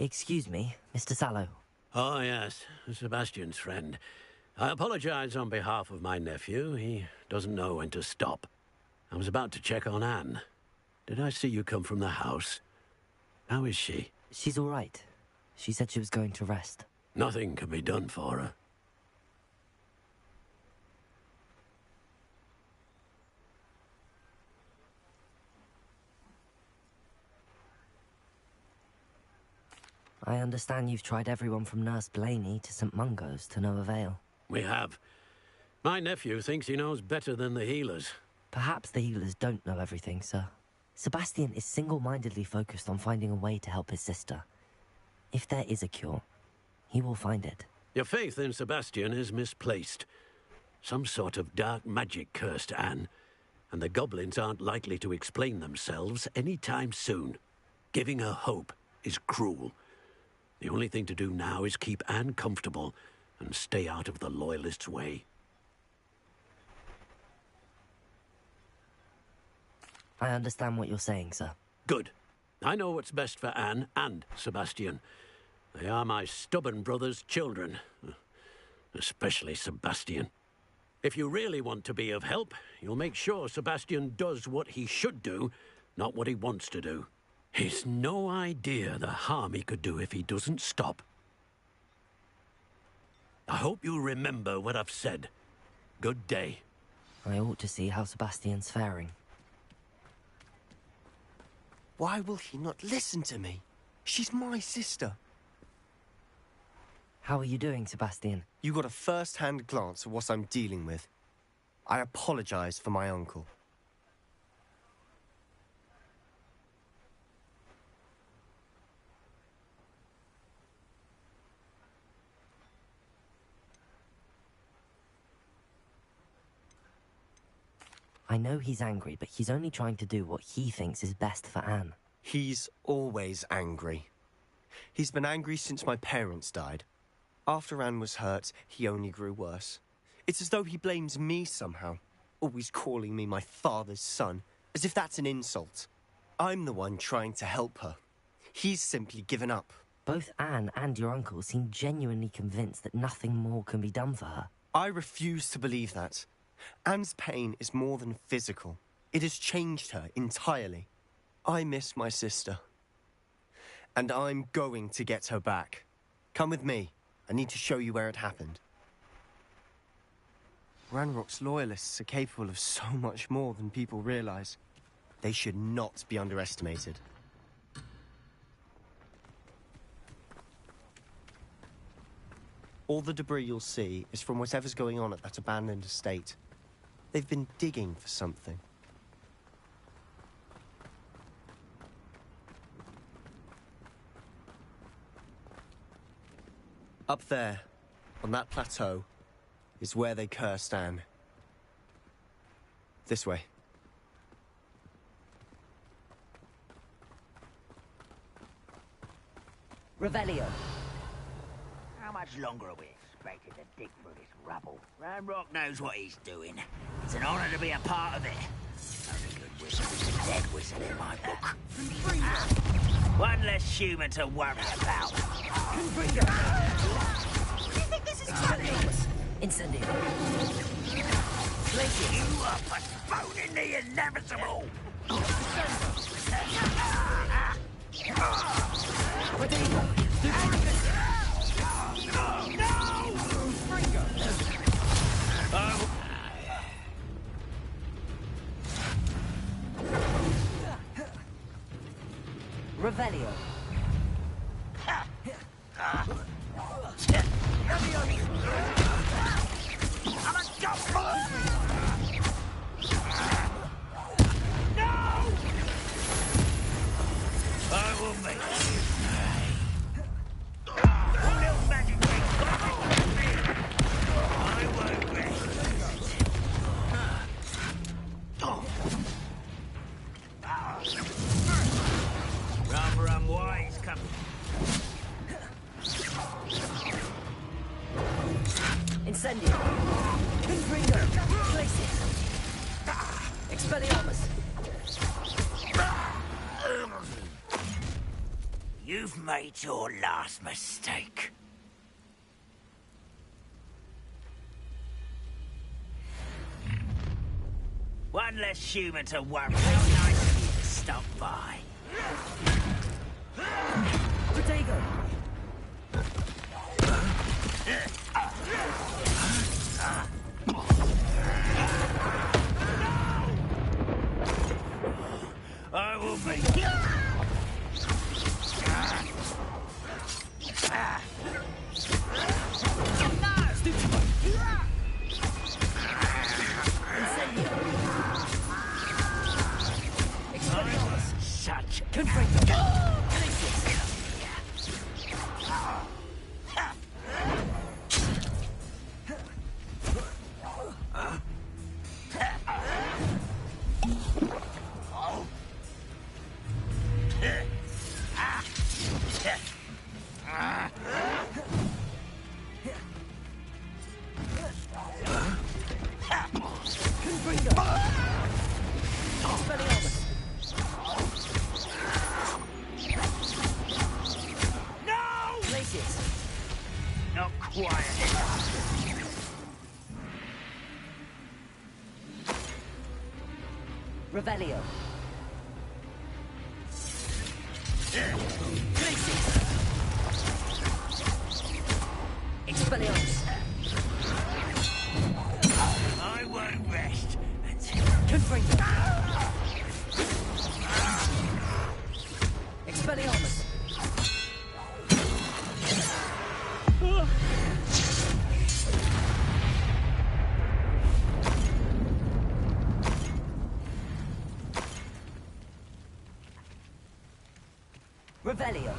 Excuse me, Mr. Sallow. Oh, yes, Sebastian's friend. I apologize on behalf of my nephew. He doesn't know when to stop. I was about to check on Anne. Did I see you come from the house? How is she? She's all right. She said she was going to rest. Nothing can be done for her. I understand you've tried everyone from Nurse Blaney to St. Mungo's to no avail. We have. My nephew thinks he knows better than the healers. Perhaps the healers don't know everything, sir. Sebastian is single-mindedly focused on finding a way to help his sister. If there is a cure, he will find it. Your faith in Sebastian is misplaced. Some sort of dark magic cursed Anne, and the goblins aren't likely to explain themselves any time soon. Giving her hope is cruel. The only thing to do now is keep Anne comfortable and stay out of the Loyalists' way. I understand what you're saying, sir. Good. I know what's best for Anne and Sebastian. They are my stubborn brother's children, especially Sebastian. If you really want to be of help, you'll make sure Sebastian does what he should do, not what he wants to do. He's no idea the harm he could do if he doesn't stop. I hope you'll remember what I've said. Good day. I ought to see how Sebastian's faring. Why will he not listen to me? She's my sister. How are you doing, Sebastian? You got a first-hand glance at what I'm dealing with. I apologize for my uncle. I know he's angry, but he's only trying to do what he thinks is best for Anne. He's always angry. He's been angry since my parents died. After Anne was hurt, he only grew worse. It's as though he blames me somehow, always calling me my father's son, as if that's an insult. I'm the one trying to help her. He's simply given up. Both Anne and your uncle seem genuinely convinced that nothing more can be done for her. I refuse to believe that. Anne's pain is more than physical. It has changed her entirely. I miss my sister. And I'm going to get her back. Come with me. I need to show you where it happened. Ranrock's loyalists are capable of so much more than people realize. They should not be underestimated. All the debris you'll see is from whatever's going on at that abandoned estate. They've been digging for something. Up there, on that plateau, is where they cursed Anne. This way. Revelio. How much longer are we expected to dig through this rubble? Ranrock knows what he's doing. It's an honor to be a part of it. Only good whistle is a dead whistle in my book. One less human to worry about. Do you think this is funny? Incendio. You are postponing the inevitable. Revelio. I will make you pay. One little magic ring. I won't rest. Rum wise coming. Incendio. Confringo. Places. Expelliarmus. You've made your last mistake. One less human to worry. How nice of you to stop by. Protego. I will make you. Such quiet. Revelio. Expelliarmus. I won't rest until... Confringo. Expelliarmus. Revelio.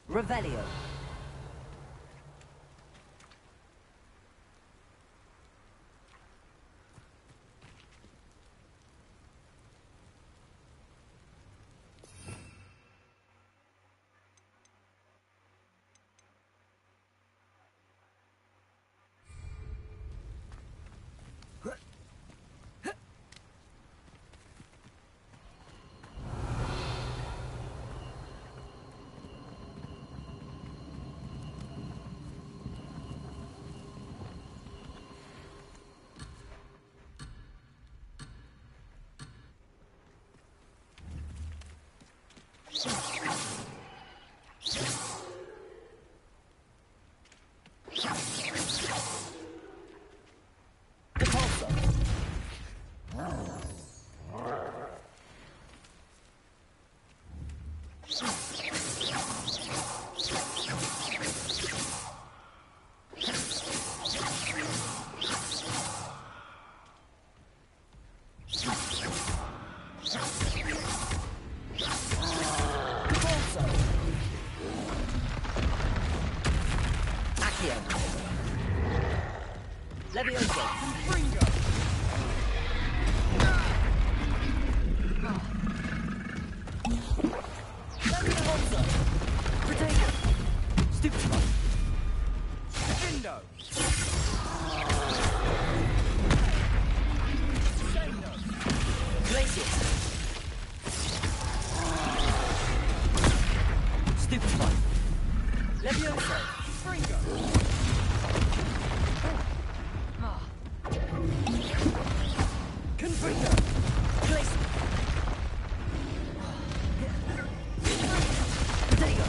Revelio. Levioso. Confringo. Levioso. Protego. Stupefy. Vindo. Glacius. Stupefy. Levioso. Confringo. Confringo. Glacius. Protego.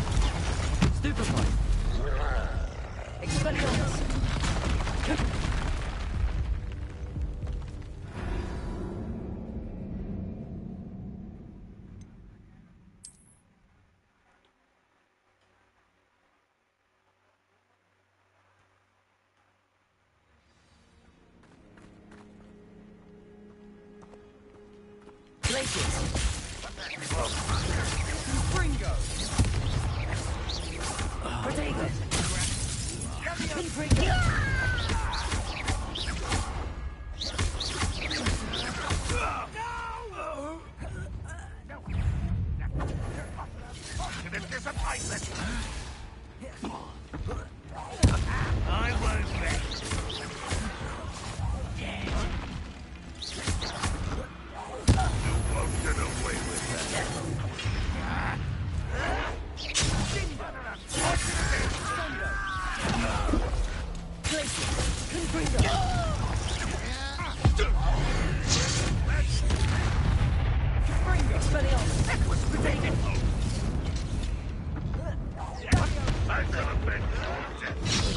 Stupefy. Expelliarmus. Glacius. Confringo. Protego. Confringo. Fortunate disappointment. I won't rest. You won't get away with that. Confringo. Expelliarmus. Protego.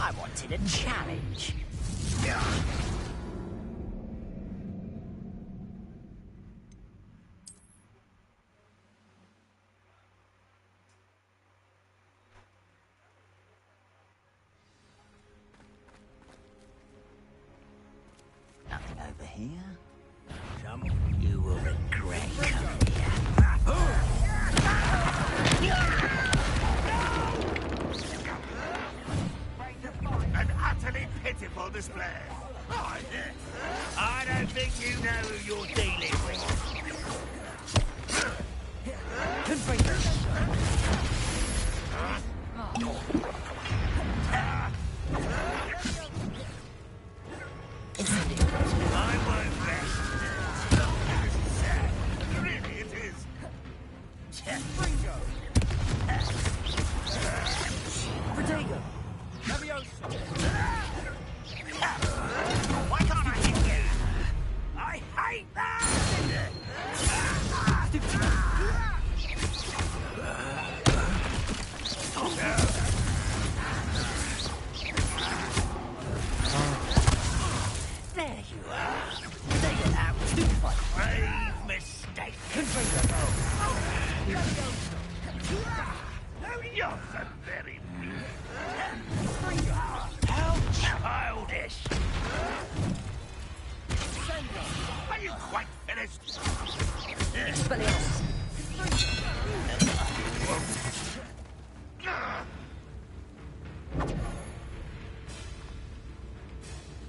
I wanted a challenge. Nothing over here. Some you will regret coming here. And I display. I don't think you know who you're dealing with. I won't rest. Really, it is. Protego! Why can't I hit you? I hate that! There you are. Take it out. Grave mistake. You're so very mean. How childish! Are you quite finished? Expelliarmus!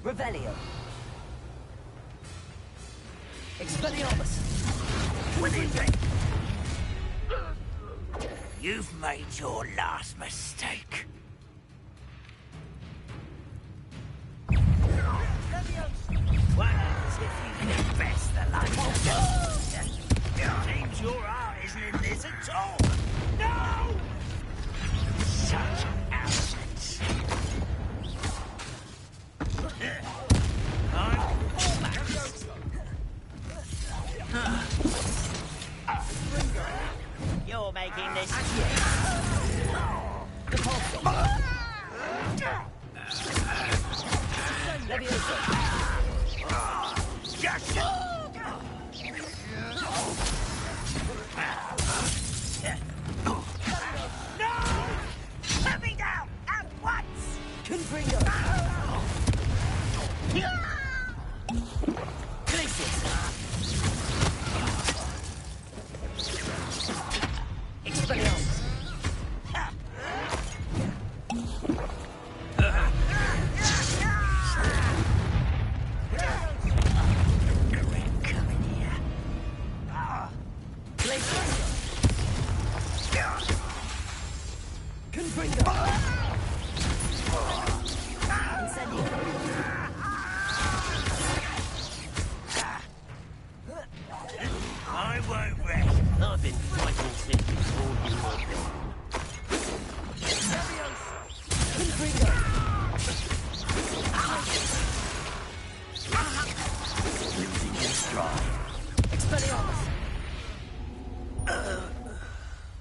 Revelio! Expelliarmus! What do you think? You've made your last mistake. Wonders if you confess the life. Seems your heart isn't in this at all. No! Such arrogance. You're making this. Just. No! Put me down at once! Confringo! Expelliarmus! I won't rest. I've been fighting since before you were born. Losing your stride. Expelliarmus!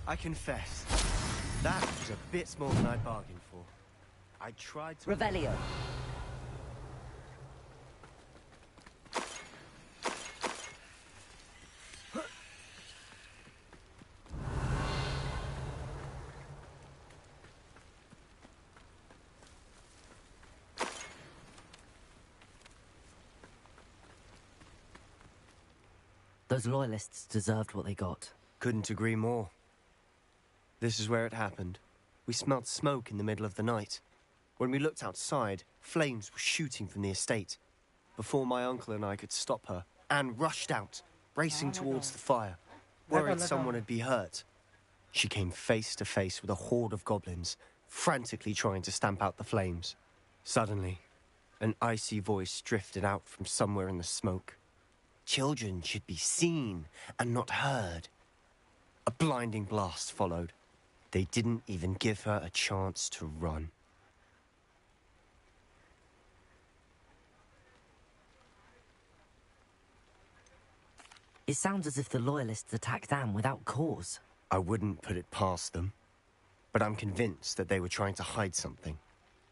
I confess, that was a bit more than I bargained for. I tried to... Revelio! Those loyalists deserved what they got. Couldn't agree more. This is where it happened. We smelled smoke in the middle of the night. When we looked outside, flames were shooting from the estate. Before my uncle and I could stop her, Anne rushed out, racing towards the fire, worried someone had been hurt. She came face to face with a horde of goblins, frantically trying to stamp out the flames. Suddenly, an icy voice drifted out from somewhere in the smoke. Children should be seen and not heard. A blinding blast followed. They didn't even give her a chance to run. It sounds as if the loyalists attacked Anne without cause. I wouldn't put it past them, but I'm convinced that they were trying to hide something.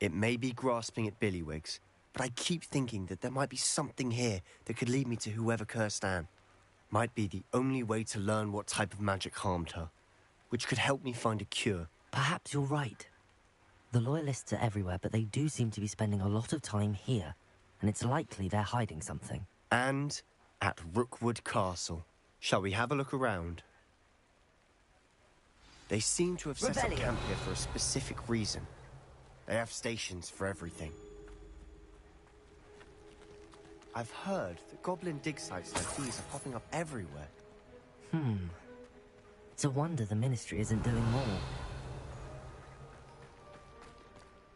It may be grasping at Billywigs, but I keep thinking that there might be something here that could lead me to whoever cursed Anne. Might be the only way to learn what type of magic harmed her, which could help me find a cure. Perhaps you're right. The loyalists are everywhere, but they do seem to be spending a lot of time here, and it's likely they're hiding something. And at Rookwood Castle. Shall we have a look around? They seem to have set up camp here for a specific reason. They have stations for everything. I've heard that goblin dig sites like these are popping up everywhere. It's a wonder the Ministry isn't doing more.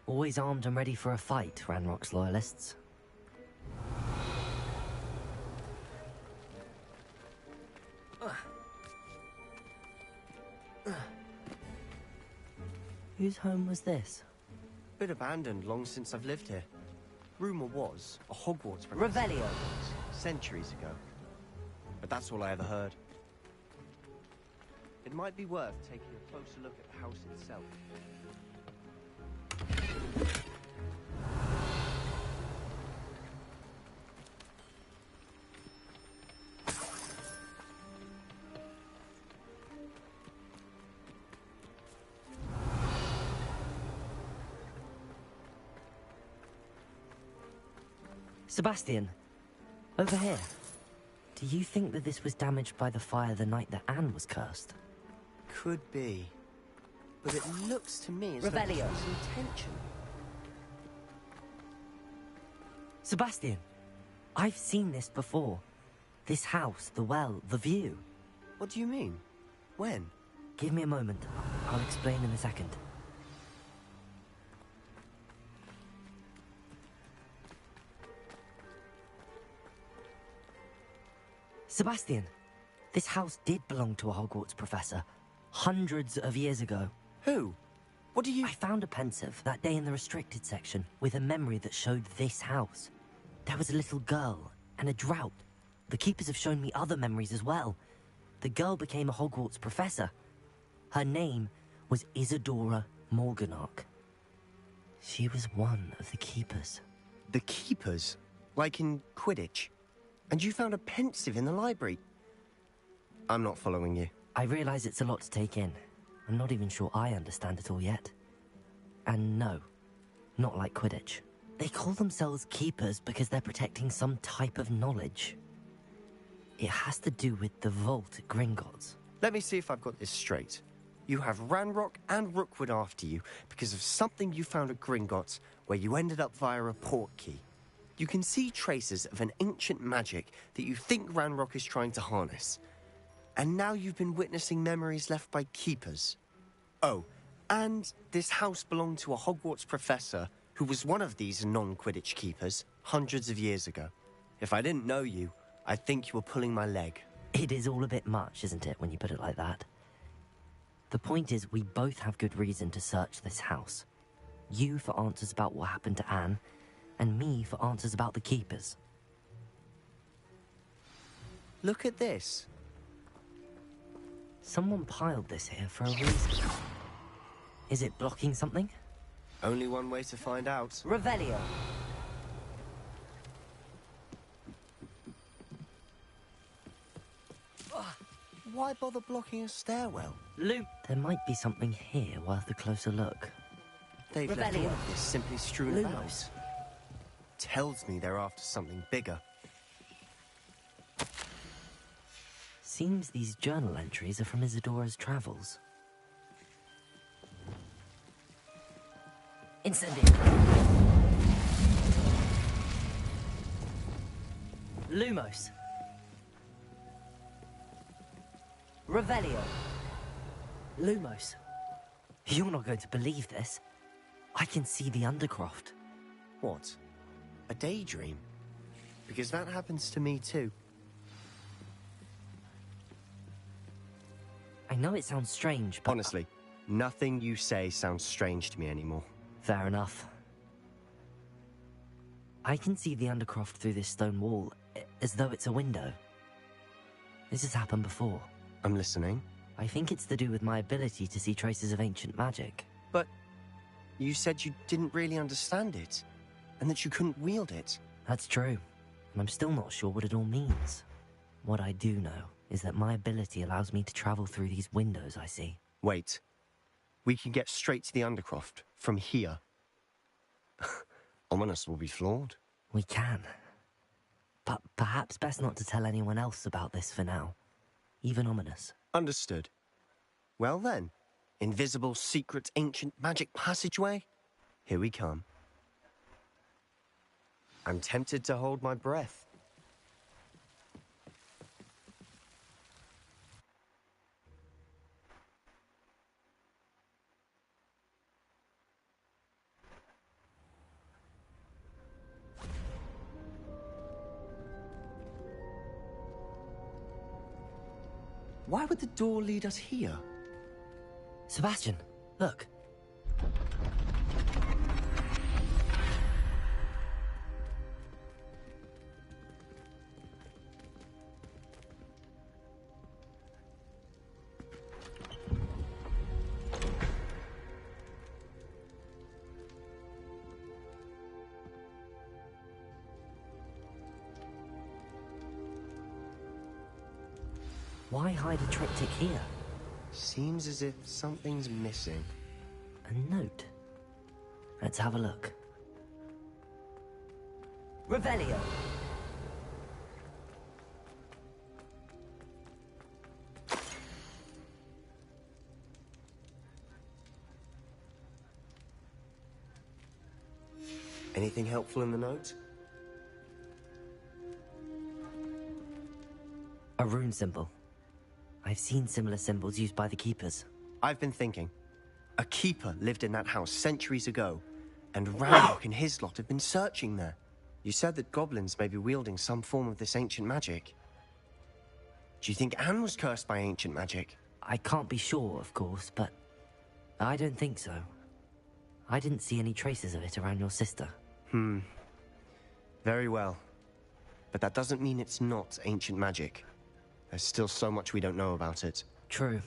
Always armed and ready for a fight, Ranrock's loyalists. Whose home was this? Bit abandoned long since I've lived here. Rumor was a Hogwarts professor Revelio. centuries ago. But that's all I ever heard. It might be worth taking a closer look at the house itself. Sebastian, over here. Do you think that this was damaged by the fire the night that Anne was cursed? Could be. But it looks to me as though this Revelio. was intention. Sebastian, I've seen this before. This house, the well, the view. What do you mean? When? Give me a moment. I'll explain in a second. Sebastian, this house did belong to a Hogwarts professor, hundreds of years ago. Who? What do you... I found a pensive that day in the restricted section with a memory that showed this house. There was a little girl and a drought. The keepers have shown me other memories as well. The girl became a Hogwarts professor. Her name was Isadora Morganach. She was one of the keepers. The keepers? Like in Quidditch? And you found a pensive in the library? I'm not following you. I realize it's a lot to take in. I'm not even sure I understand it all yet. And no, not like Quidditch. They call themselves keepers because they're protecting some type of knowledge. It has to do with the vault at Gringotts. Let me see if I've got this straight. You have Ranrock and Rookwood after you because of something you found at Gringotts where you ended up via a port key. You can see traces of an ancient magic that you think Ranrock is trying to harness. And now you've been witnessing memories left by keepers. Oh, and this house belonged to a Hogwarts professor who was one of these non-Quidditch keepers hundreds of years ago. If I didn't know you, I'd think you were pulling my leg. It is all a bit much, isn't it, when you put it like that? The point is, we both have good reason to search this house. You for answers about what happened to Anne, and me for answers about the keepers. Look at this. Someone piled this here for a reason. Is it blocking something? Only one way to find out. Revelio. Why bother blocking a stairwell? Luke, there might be something here worth a closer look. They've left all of this simply strewn Lumos. about. Tells me they're after something bigger. Seems these journal entries are from Isadora's travels. Incendio. Lumos. Revelio. Lumos. You're not going to believe this. I can see the Undercroft. What? A daydream? Because that happens to me too. I know it sounds strange, but... Honestly, nothing you say sounds strange to me anymore. Fair enough. I can see the Undercroft through this stone wall, as though it's a window. This has happened before. I'm listening. I think it's to do with my ability to see traces of ancient magic. But you said you didn't really understand it, and that you couldn't wield it. That's true, and I'm still not sure what it all means. What I do know is that my ability allows me to travel through these windows I see. Wait. We can get straight to the Undercroft from here. Ominous will be flawed. We can. But perhaps best not to tell anyone else about this for now. Even Ominous. Understood. Well then, invisible, secret, ancient magic passageway? Here we come. I'm tempted to hold my breath. Why would the door lead us here? Sebastian, look. Why hide a triptych here? Seems as if something's missing. A note. Let's have a look. Revelio. Anything helpful in the note? A rune symbol. I've seen similar symbols used by the keepers. I've been thinking. A keeper lived in that house centuries ago, and Ranrock and his lot have been searching there. You said that goblins may be wielding some form of this ancient magic. Do you think Anne was cursed by ancient magic? I can't be sure, of course, but I don't think so. I didn't see any traces of it around your sister. Very well. But that doesn't mean it's not ancient magic. There's still so much we don't know about it. True.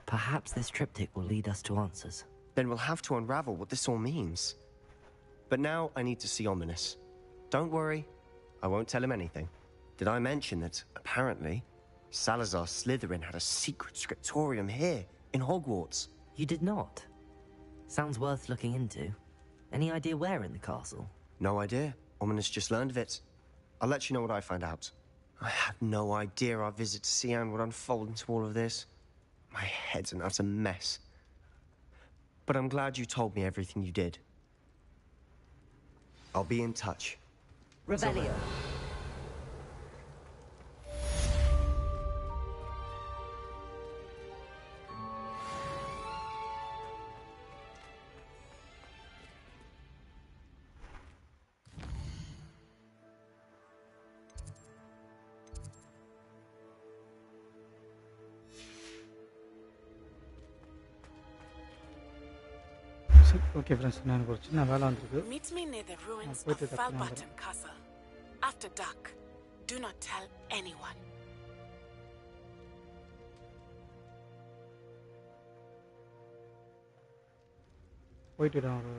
Perhaps this triptych will lead us to answers. Then we'll have to unravel what this all means. But now I need to see Ominous. Don't worry, I won't tell him anything. Did I mention that, apparently, Salazar Slytherin had a secret scriptorium here, in Hogwarts? You did not? Sounds worth looking into. Any idea where in the castle? No idea. Ominous just learned of it. I'll let you know what I find out. I had no idea our visit to Sian would unfold into all of this. My head's an utter mess. But I'm glad you told me everything you did. I'll be in touch. Revelio. Okay friends, எனக்கு ஒரு சின்ன வேலை வந்திருக்கு. Meet me near the ruins of போயிட்டு டக்குனு Falbutton வந்துடுறேன். Castle. After dark. Do not tell anyone. போயிட்டு நான் ஒரு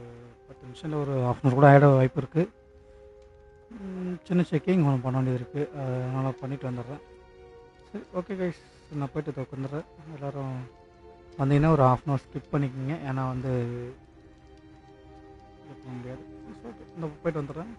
10 நிமிஷத்தில் ஒரு ஹாஃப் அன் கூட ஆகிட வாய்ப்பு இருக்குது. சின்ன செக்கிங் ஒன்று பண்ண வேண்டியது இருக்குது, அதனால் பண்ணிவிட்டு வந்துடுறேன். சரி, ஓகே கைஸ், நான் போயிட்டு உட்காந்துடுறேன். எல்லோரும் வந்தீங்கன்னா ஒரு ஹாஃப் அன் ஹவர் ஸ்கிப் பண்ணிக்கோங்க, ஏன்னா வந்து பண்ண முடியாது. ஓகே, இந்த போயிட்டு வந்துடுறேன்.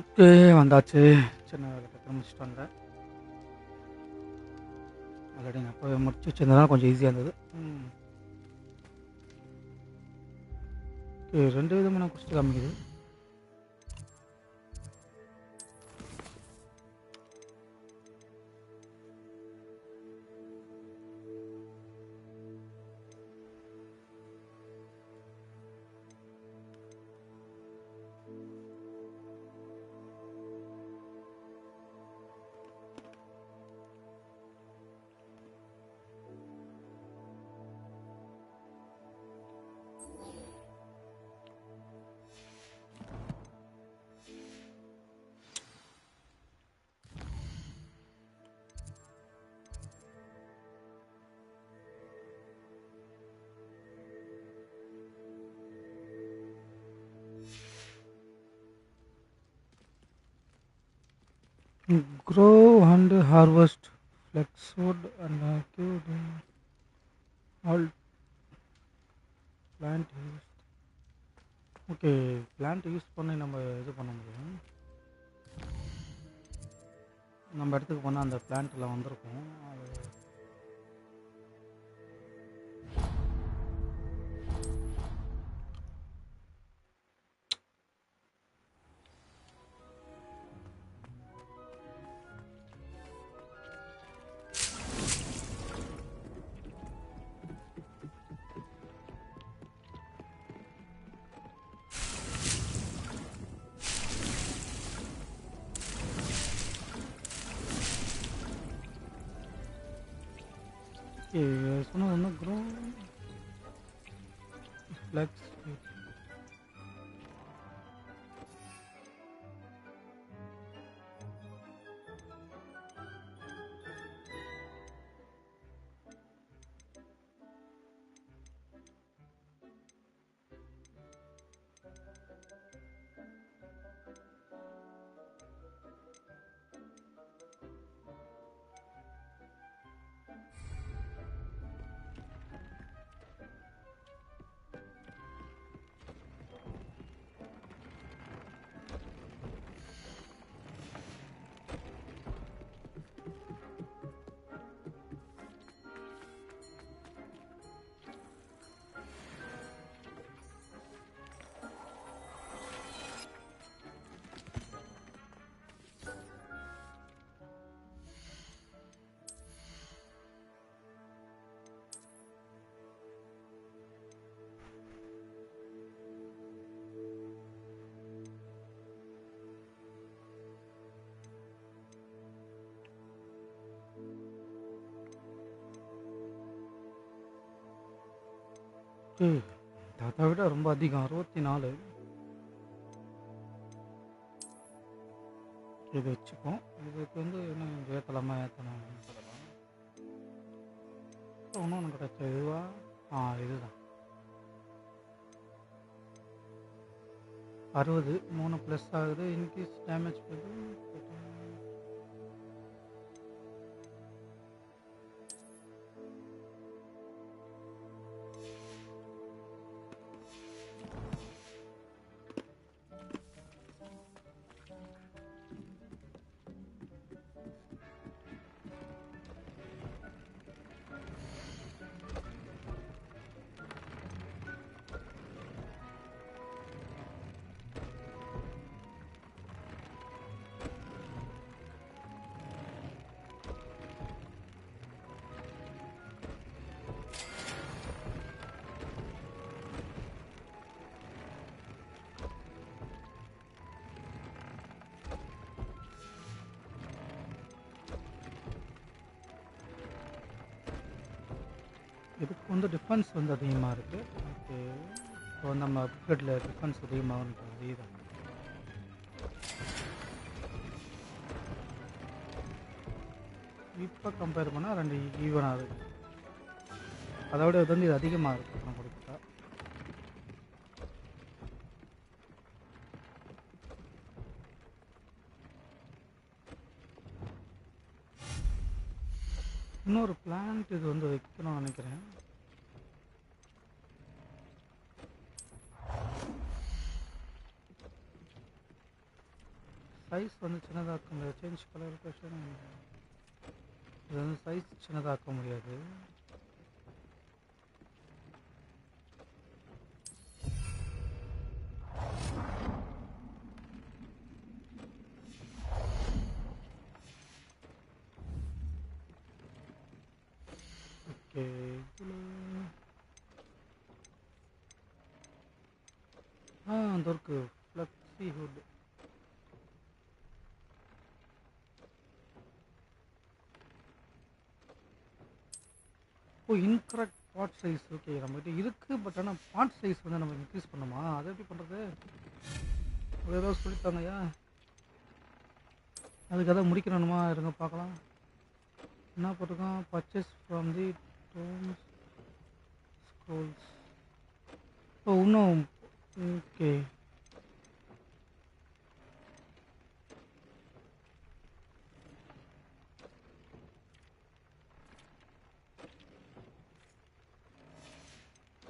ஓகே வந்தாச்சு. சின்ன வேலை டக்குனு முடிச்சுட்டு வந்தேன். ஆல்ரெடி நான் போய் முடிச்சு வச்சிருந்ததுனால கொஞ்சம் ஈஸியாக இருந்தது. ஓகே 2 விதமான குஸ்ட் காமிக்குது. Grow and harvest flexwood and acute all plant use. Okay plant use பண்ணி நம்ம இது பண்ண முடியும். நம்ம இடத்துக்கு போனால் அந்த பிளான்ட்லாம் வந்திருக்கும். அது சொன்னது வந்து க்ரோ ஃப்ளெக்ஸ் அதை விட ரொம்ப அதிகம் 64. இது வச்சுப்போம். இதுக்கு வந்து இன்னும் ஏற்றலாமா ஏற்றலாம் சொல்லலாம். ஒன்று கிடைச்ச இதுவா இதுதான் 60 3 ப்ளஸ் ஆகுது. இன்கேஸ் டேமேஜ் போகுது. இதுக்கு வந்து டிஃபென்ஸ் வந்து அதிகமாக இருக்குது. ஓகே இப்போ நம்ம அப்கிரேடில் டிஃபென்ஸ் அதிகமாகன்றது இதுதான். இப்போ கம்பேர் பண்ணால் 2 ஈவனாக இருக்குது. அதோட இது வந்து இது அதிகமாக இருக்குது நான் கொடுத்தா. இன்னொரு பிளான்ட் இது வந்து வைக்கணும்னு நினைக்கிறேன். சைஸ் வந்து சின்னதாக்க முடியாது. Change colour question. இது வந்து சைஸ் சின்னதாக்க முடியாது. ஓகே. அந்த இருக்கு ஃப்ளெக்ஸி ஹுட். ஓ இன்கரெக்ட் பாட் சைஸ். ஓகே நம்மகிட்ட இருக்கு, பட் ஆனால் பாட் சைஸ் வந்து நம்ம இன்க்ரீஸ் பண்ணுமா? அதை எப்படி பண்ணுறது? அது ஏதாவது சொல்லித்தாங்கய்யா. அதுக்கு எதாவது முடிக்கணுமா? இருங்க பார்க்கலாம். என்ன போட்டிருக்கோம்? Purchase from the tomes scrolls. ஓ இன்னும் ஓகே.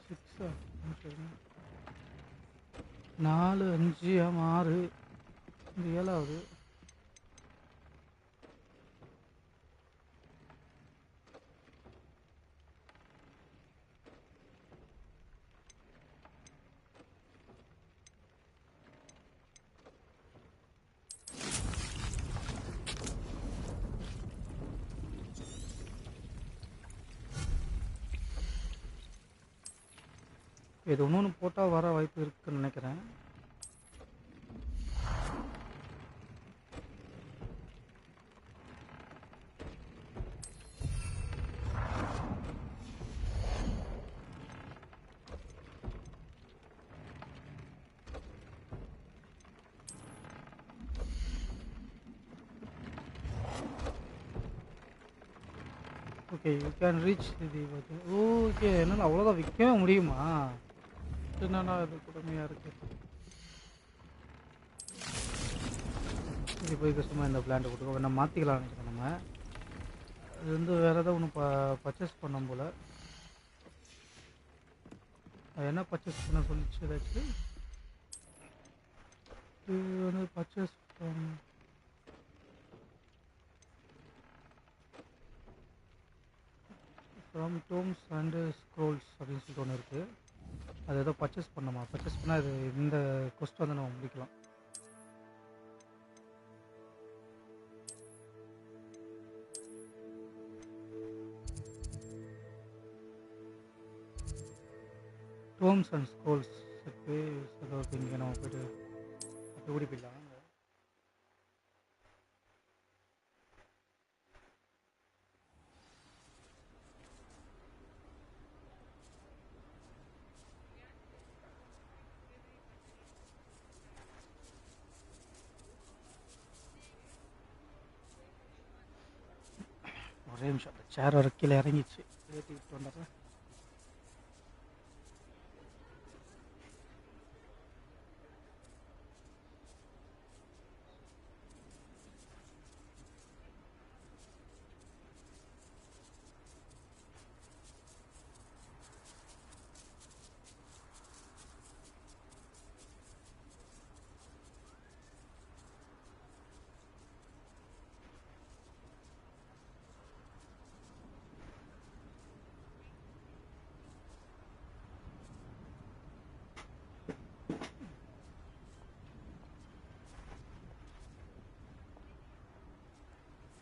சிக்ஸா? 4 5 6 இது 7வது. இது இன்னொன்று போட்டால் வர வாய்ப்பு இருக்குன்னு நினைக்கிறேன். Okay you can reach the. Okay என்னால் அவ்வளோதான் விற்கவே முடியுமா? என்னன்னா இது கொடுமையாக இருக்குது. இது போய் கஷ்டமாக இந்த பிளான்ட்டை கொடுக்க வேணா மாற்றிக்கலாம் நினைக்கிறேன். நம்ம இது வந்து வேறு ஏதாவது ஒன்று பர்ச்சேஸ் பண்ணோம் போல். என்ன பர்ச்சேஸ் பண்ண சொல்லிச்சு ஏதாச்சும்? இது வந்து purchase from Doms and scrolls அப்படின்னு சொல்லிட்டு ஒன்று இருக்குது. அது ஏதோ பர்ச்சேஸ் பண்ணோமா? பர்ச்சேஸ் பண்ணால் இது இந்த கொஸ்ட் வந்து நம்ம முடிக்கலாம். டோம்ஸ் அண்ட் ஸ்க்ரோல்ஸ் ஏதோ இங்கே நம்ம போய்ட்டு அப்படி ஓடி போயிடலாம். ஒரே நிமிஷம், சேர் வர கீழே இறங்கிச்சு. ஏற்றிக்கிட்டு வந்துடுறேன்.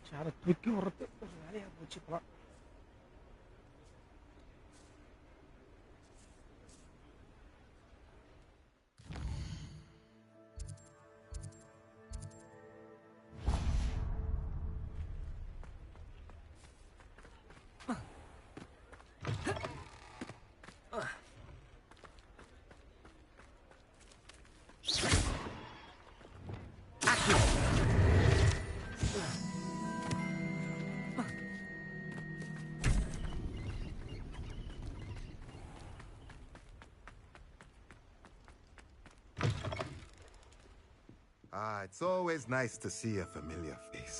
சேரை தூக்கி விடுறது ஒரு வேலையாக போச்சு இப்போலாம். It's always nice to see a familiar face.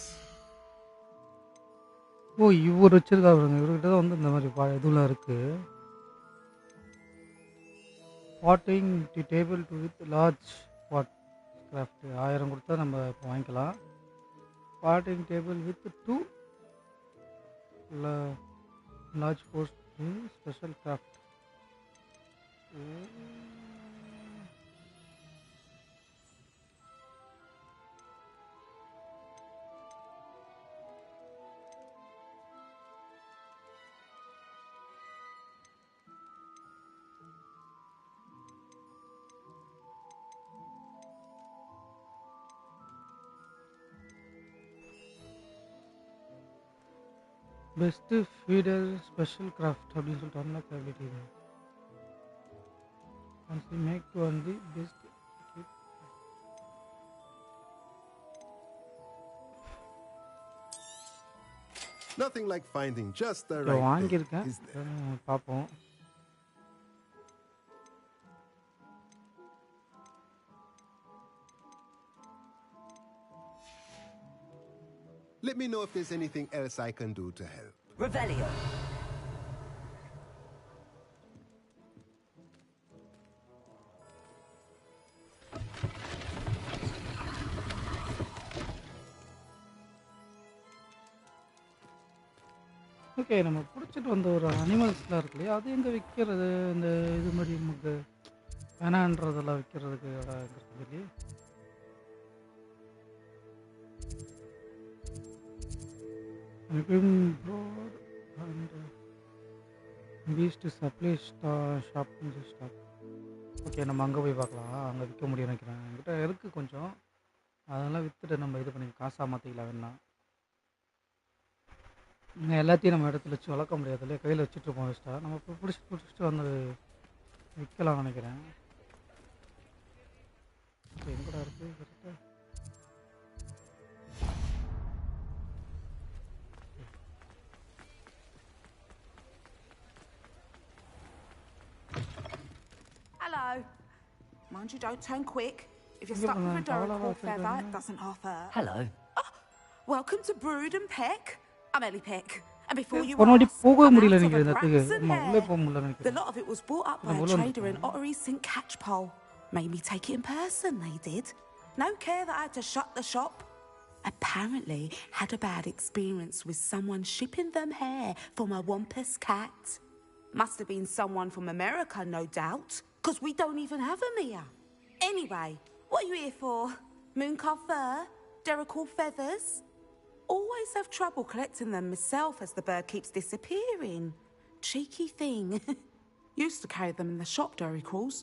ஓ இவர் வச்சிருக்காரு. இவர்கிட்ட தான் வந்து இந்த மாதிரி இதெல்லாம் இருக்கு. Potting the table two with large pot craft 1000 கொடுத்தா நம்ம இப்போ வாங்கிக்கலாம். பார்ட்டிங் டேபிள் வித் 2 லார்ஜ் போஸ்ட் special craft. Best feeder special craft அப்படின்னு சொல்லிட்டு அன்லாக் அபிலிட்டி இது. Once we make to earn the best. Nothing like finding just the இப்போ right thing. வாங்கியிருக்கேன், Is there? பார்ப்போம். Let me know if there's anything else I can do to help. Revelio. Okay, நம்ம பிடிச்சிட்டு வந்த ஒரு அனிமல்ஸ்லாம் இருக்கு இல்லையா, அது எங்கே விற்கிறது? இந்த இது மாதிரி நமக்கு வேணான்றதெல்லாம் விற்கிறதுக்கு இடம் எங்கே இருக்குது இல்லையா? Beast supply shop stop. Okay, நம்ம அங்கே போய் பார்க்கலாம். அங்கே விற்க முடியும் நினைக்கிறேன். என்கிட்ட இருக்குது கொஞ்சம், அதெல்லாம் விற்றுட்டு நம்ம இது பண்ணி காசாக மாற்றிக்கலாம் வேணா. எல்லாத்தையும் நம்ம இடத்துல வச்சு வளர்க்க முடியாது இல்லையா, கையில் வச்சுட்ருப்போம் வேஸ்ட்டாக. நம்ம இப்போ பிடிச்சிட்டு வந்து விற்கலாம் நினைக்கிறேன். ஓகே, எங்கடா இருக்குது கரெக்டாக? Hello. Mind you, don't turn quick. If you're stuck with a Duracell feather, it doesn't half hurt. Hello. Welcome to Brood and Peck. I'm Ellie Peck. And before you போனோடி ask, போகவே I'm முடியல out of நினைக்கிறேன் a இந்த இடத்துக்கு. Branson ஆமா, உள்ளே hair. போக முடியல The நினைக்கிறேன். lot of it was brought up by நம்ம a உள்ள trader in வந்துட்டோம். Ottery St Catchpole. Made me take it in person, they did. No care that I had to shut the shop. Apparently had a bad experience with someone shipping them hair from a Wampus cat. Must have been someone from America, no doubt, because we don't even have them here. Anyway, what are you here for? Mooncar fur? Derrickle feathers? Always have trouble collecting them myself as the bird keeps disappearing. Cheeky thing. Used to carry them in the shop, Derricles.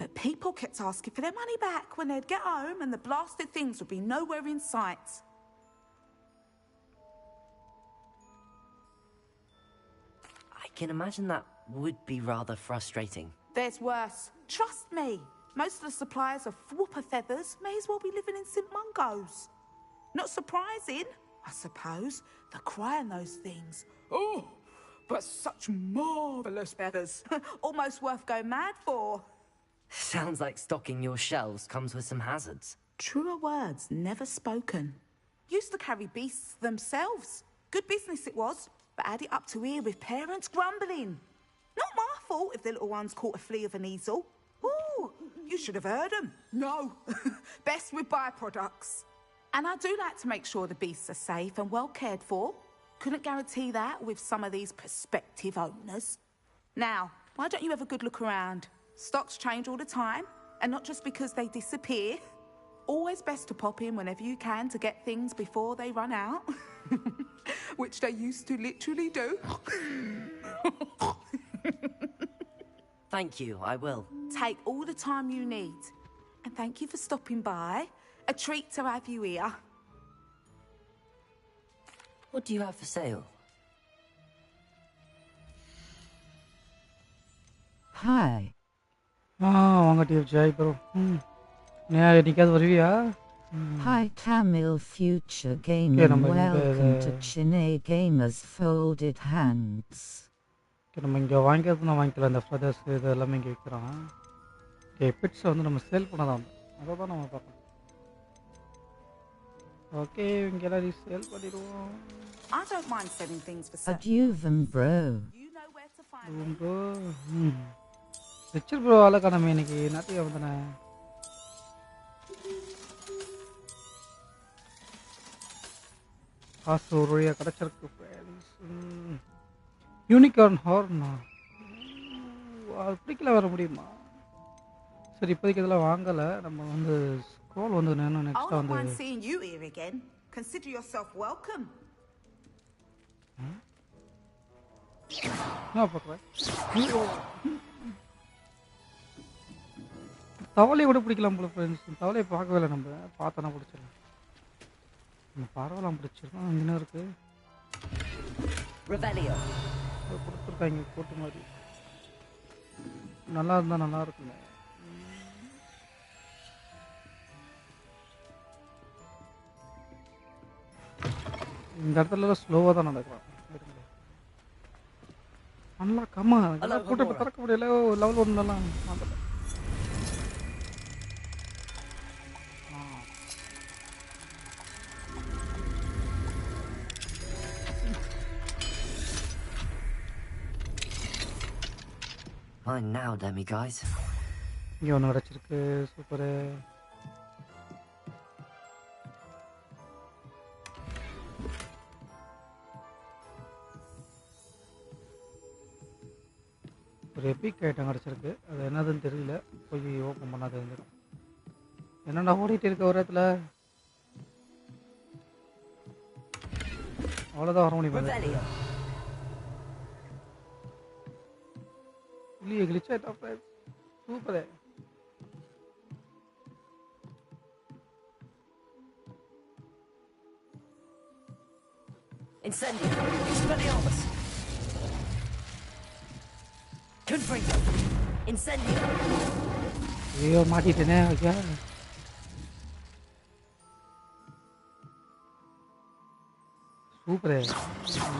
But people kept asking for their money back when they'd get home and the blasted things would be nowhere in sight. I can imagine that would be rather frustrating. There's worse. Trust me. Most of the suppliers of whooper feathers may as well be living in St Mungo's. Not surprising, I suppose, the cry in those things. Oh, but such marvellous feathers. Almost worth going mad for. Sounds like stocking your shelves comes with some hazards. Truer words never spoken. Used to carry beasts themselves. Good business it was, but had it up to here with parents grumbling. Not my fault if the little ones caught a flea of an easel. Ooh, you should have heard them. No, best with byproducts. And I do like to make sure the beasts are safe and well cared for. Couldn't guarantee that with some of these prospective owners. Now, why don't you have a good look around? Stocks change all the time, and not just because they disappear. Always best to pop in whenever you can to get things before they run out. Which they used to literally do. Thank you, I will. Take all the time you need. And thank you for stopping by. A treat to have you here. What do you have for sale? Hi. வாங்க DFG bro. என்னைக்காவது வருவியா? Hi Tamil Future Okay, Gaming, நம்ம welcome இங்க to Chennai Gamers Folded Hands. நம்ம இங்கே வாங்கிக்கிறது நான் வாங்கிக்கலாம். இந்த ஃபெதர்ஸ் இது எல்லாமே இங்கே விற்கிறோம். ஓகே, பெட்ஸை வந்து நம்ம சேல் பண்ண தான் அதை தான் நம்ம பார்க்கணும். ஓகே, இங்கே எல்லாரையும் சேல் பண்ணிடுவோம். I don't mind selling things for sale. Adjuvan bro. Bro ரிச்சர் ப்ரோ ஆளை காணாமே இன்னைக்கு. நாட்டியா வந்தனே. காசு ஒரு வழியாக கிடச்சிருக்கு ஃப்ரெண்ட்ஸ். யூனிகார்ன் ஹார்னா அது பிடிக்கல வர முடியுமா? சரி இப்போதைக்கு இதெல்லாம் வாங்கலை. நம்ம வந்து ஸ்க்ரோல் வந்து I'll நெக்ஸ்ட்டாக not வந்து mind seeing you here again. Consider yourself welcome. என்ன பார்க்குறேன்? தவளையை கூட பிடிக்கலாம் போல ஃப்ரெண்ட்ஸ். தவளையை பார்க்கவே இல்லை, நம்ம பார்த்தோன்னா பிடிச்சிடலாம். நம்ம பரவாயில்லாம் பிடிச்சிருக்கோம். அங்கே என்ன இருக்குது? கொடுத்துருக்காங்க கூட்டு மாதிரி. நல்லா இருந்தால் நல்லா இருக்குங்க. இந்த இடத்துல ஸ்லோவாக தான் நடக்கலாம். நல்லா கம்மா கூட்டத்தை திறக்க முடியல. லெவல் ஒன்றுலாம் மாட்டல. Mine now, dummy guys. இங்கே ஒன்று கிடச்சிருக்கு. சூப்பரு. ஒரு எபிக் ஐட்டம் கிடச்சிருக்கு. அது என்னதுன்னு தெரியல. போய் ஓப்பன் பண்ணாது இருந்துடும். என்னடா ஓடிட்டு இருக்க ஒரு இடத்துல? அவ்வளோதான் வர முடியுமா? இல்லையே கிளிச் ஆகிட்டா friends. Super. Incendio! Expelliarmus! Confringo! Incendio! ஐயோ மாட்டிட்டேனே. ஐயா சூப்பரு.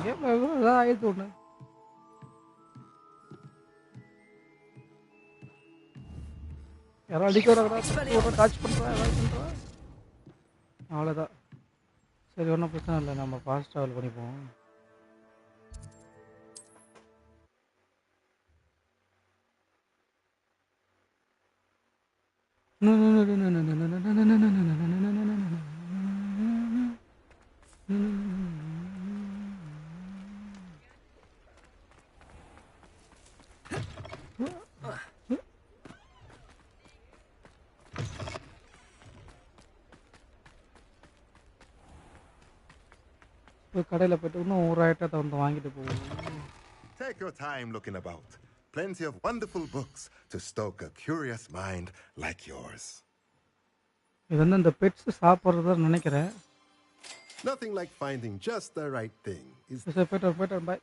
இதான் ஆயிடுச்சு ஒன்று. யாரும் அடிக்க வராங்க. டாச் பண்ணுறா ஏதாவது பண்ணுறா. அவ்வளோதான். சரி ஒன்றும் பிரச்சனை இல்லை. நம்ம ஃபாஸ்ட் ட்ராவல் பண்ணிப்போம். கடையில் போய்ட்டு இன்னும் ஒரு ஐட்டத்தை வந்து வாங்கிட்டு போவோம். Take your time looking about. Plenty of wonderful books to stoke a curious mind like yours. இது வந்து இந்த பெட்ஸ் சாப்பிட்றதா நினைக்கிறேன். Nothing like finding just the right thing. Better, bye.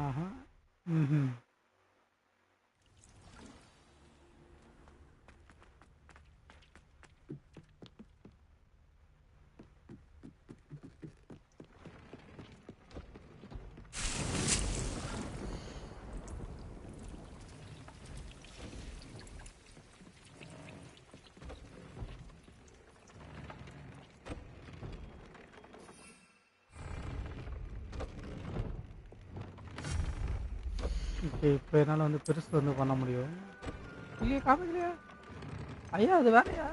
ஆஹா. ம். ஓகே இப்போ என்னால் வந்து பெருசு வந்து பண்ண முடியும். இல்லையா காமிக்கலையா? ஐயா அது வேலையா?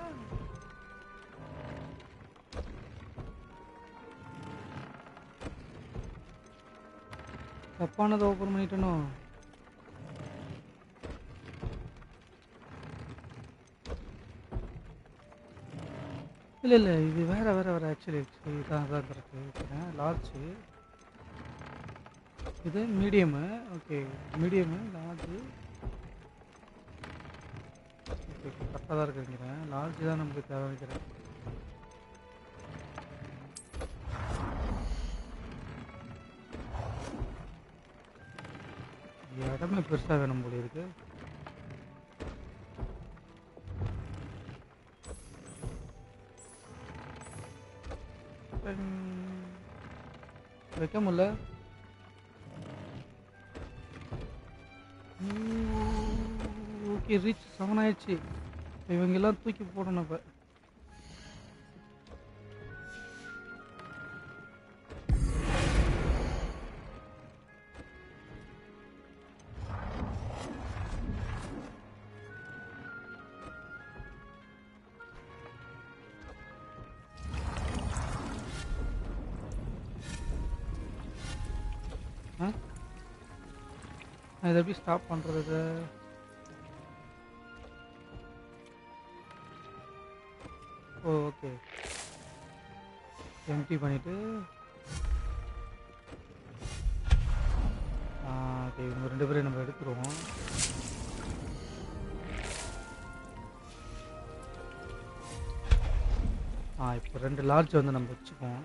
தப்பானதை ஓப்பன் பண்ணிட்டேனோ? இல்லை இது வேற ஆக்சுவலி இதான் கரெக்டு. லார்ஜு இது medium. Okay medium large. Okay கரெக்டாக தான் இருக்குங்கிறேன். லார்ஜு தான் நமக்கு தேவை வைக்கிறேன். இடமே பெருசாக வேணும் போல இருக்கு. வைக்க முடியல. ஓகே ரீச் 7 ஆயிடுச்சு. இவங்கெல்லாம் தூக்கி போடணும் இப்போ. நான் இதை எப்படி ஸ்டாப் பண்ணுறது? ஓகே, எம்டி பண்ணிவிட்டு ஓகே, இவங்க 2 பேரையும் நம்ம எடுத்துருவோம். இப்போ 2 லார்ஜ் வந்து நம்ம வச்சுக்குவோம்.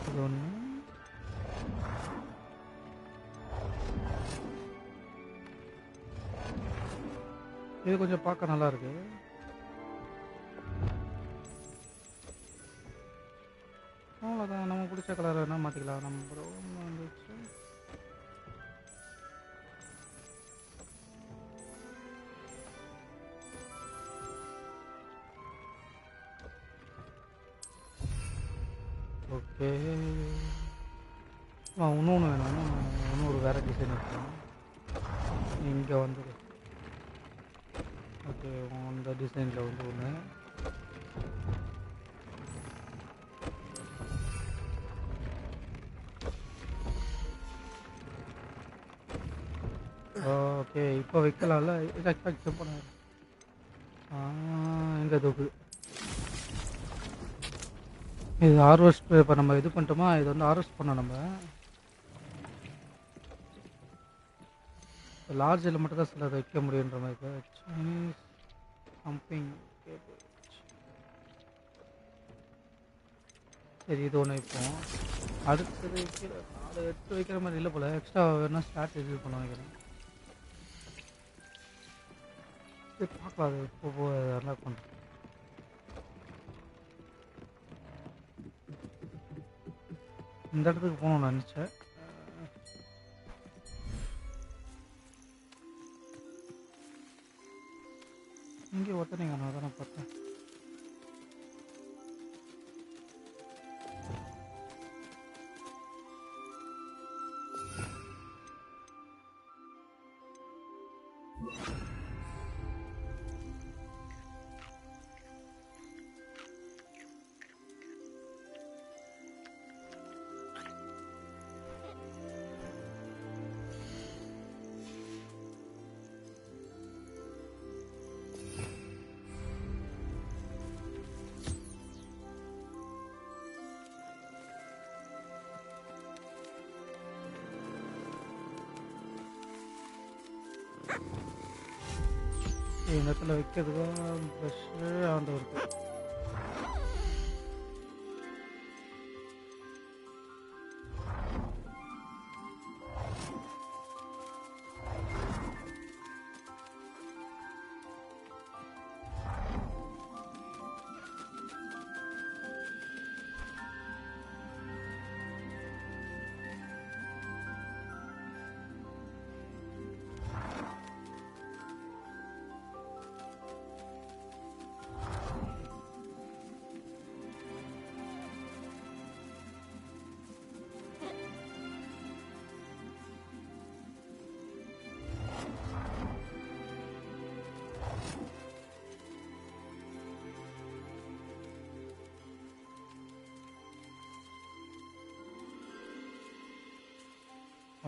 இது ஒன்று, இது கொஞ்சம் பார்க்க நல்லா இருக்கு. அவ்வளோதான், நம்ம பிடிச்ச கலர் வேணா மாற்றிக்கலாம். நம்ம வந்துச்சு. ஓகே, இன்னொன்று வேணும். இன்னொரு வேறு டிசைன் இருக்கும். இங்கே வந்து ஓகே, அந்த டிசைனில் வந்து ஒன்று. ஓகே, இப்போ வைக்கலாம்ல. ஜம்ப் பண்ண எங்கே தூக்கு. இது ஹார்வெஸ்ட். இப்போ நம்ம இது பண்ணிட்டோமா, இது வந்து ஹார்வெஸ்ட் பண்ணோம். நம்ம லார்ஜில் மட்டும் தான் சில அதை வைக்க முடியுன்ற மாதிரி. Chinese something. சரி, இது ஒன்று வைப்போம். அடுத்தது வைக்கிற 4 8 வைக்கிற மாதிரி இல்லை போல். எக்ஸ்ட்ரா வேணால் ஸ்டார்ட் இது பண்ண வைக்கிறேன். சரி, பார்க்கலாம். அது இப்போ அன்லாக் பண்ணுறேன். இந்த இடத்துக்கு போகணும்னு நினச்சேன். இங்கே ஒருத்தனைங்க நான் தானே பார்த்தேன். இந்த இடத்துல வைக்கிறதுக்கு ப்ரஷ்ஷு ஆண்டு இருக்கு.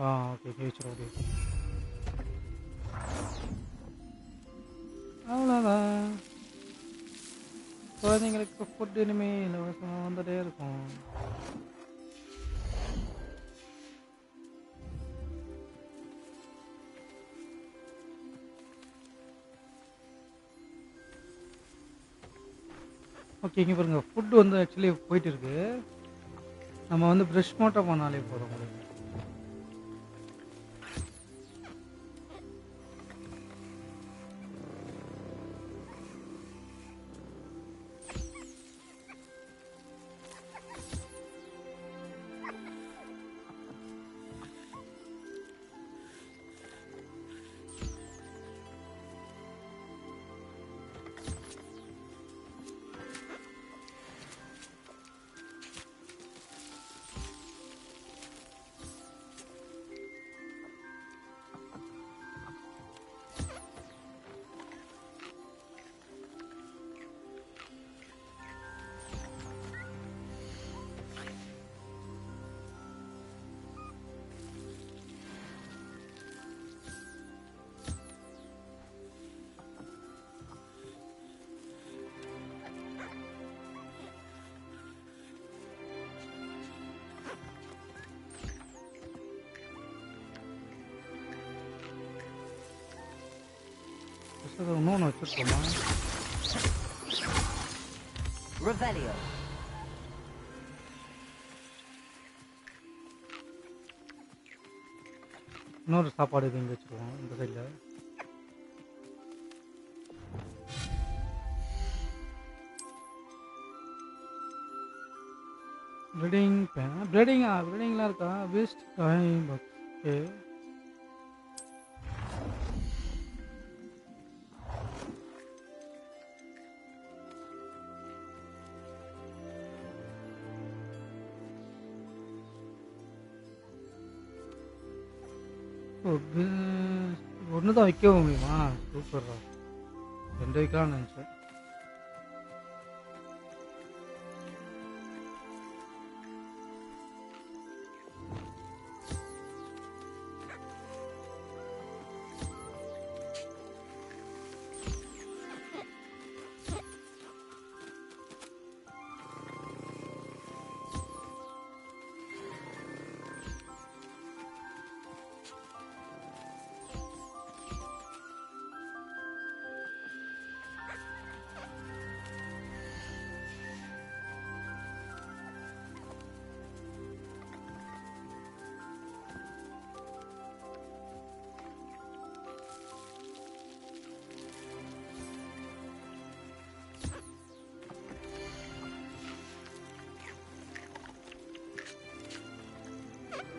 Okay, future okay. அவ்வளோதான். குழந்தைங்களுக்கு ஃபுட் இனிமேல் இலவசமாக வந்துட்டே இருக்கும். ஓகே, இங்கே பாருங்க, ஃபுட்டு வந்து ஆக்சுவலி போயிட்டு இருக்கு. நம்ம வந்து ப்ரஷ் மட்டும் பண்ணாலே போதும் உங்களுக்கு. புஸ்தகம் இன்னொன்று வச்சுருக்கோமா? Revelio. இன்னொரு சாப்பாடு இது இங்கே வச்சுருவோம் இந்த சைடில். ப்ளீடிங் பேன் ப்ளீடிங்லாம் இருக்கா? Waste time. ஓகே. ஒன்று தான் வைக்க முடியுமா? சூப்பர்ரா. 2 வைக்கலாம்னு நினச்சேன்.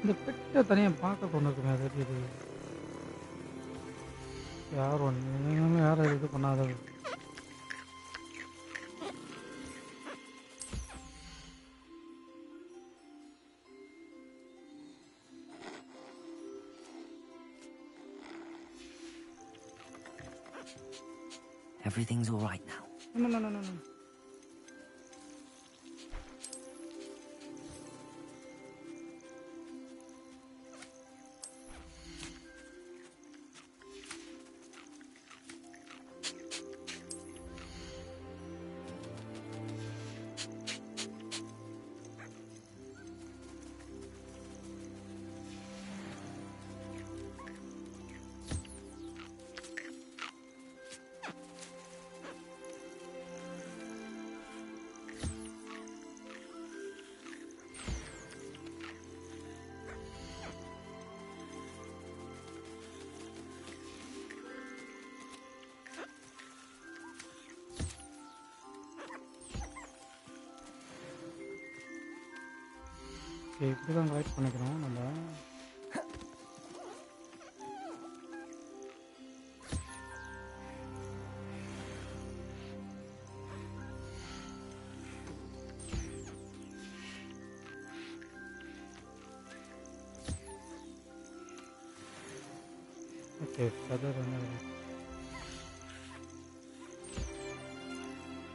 இந்த பெட்டை தனியாக பார்க்க தோணுக்குமே. அது இது யாரும் இது பண்ணாத. Everything's all right now. No. Okay, இப்படி தான் ரைட் பண்ணிக்கிறோம் நம்ம. ஓகே, ஃபெதர்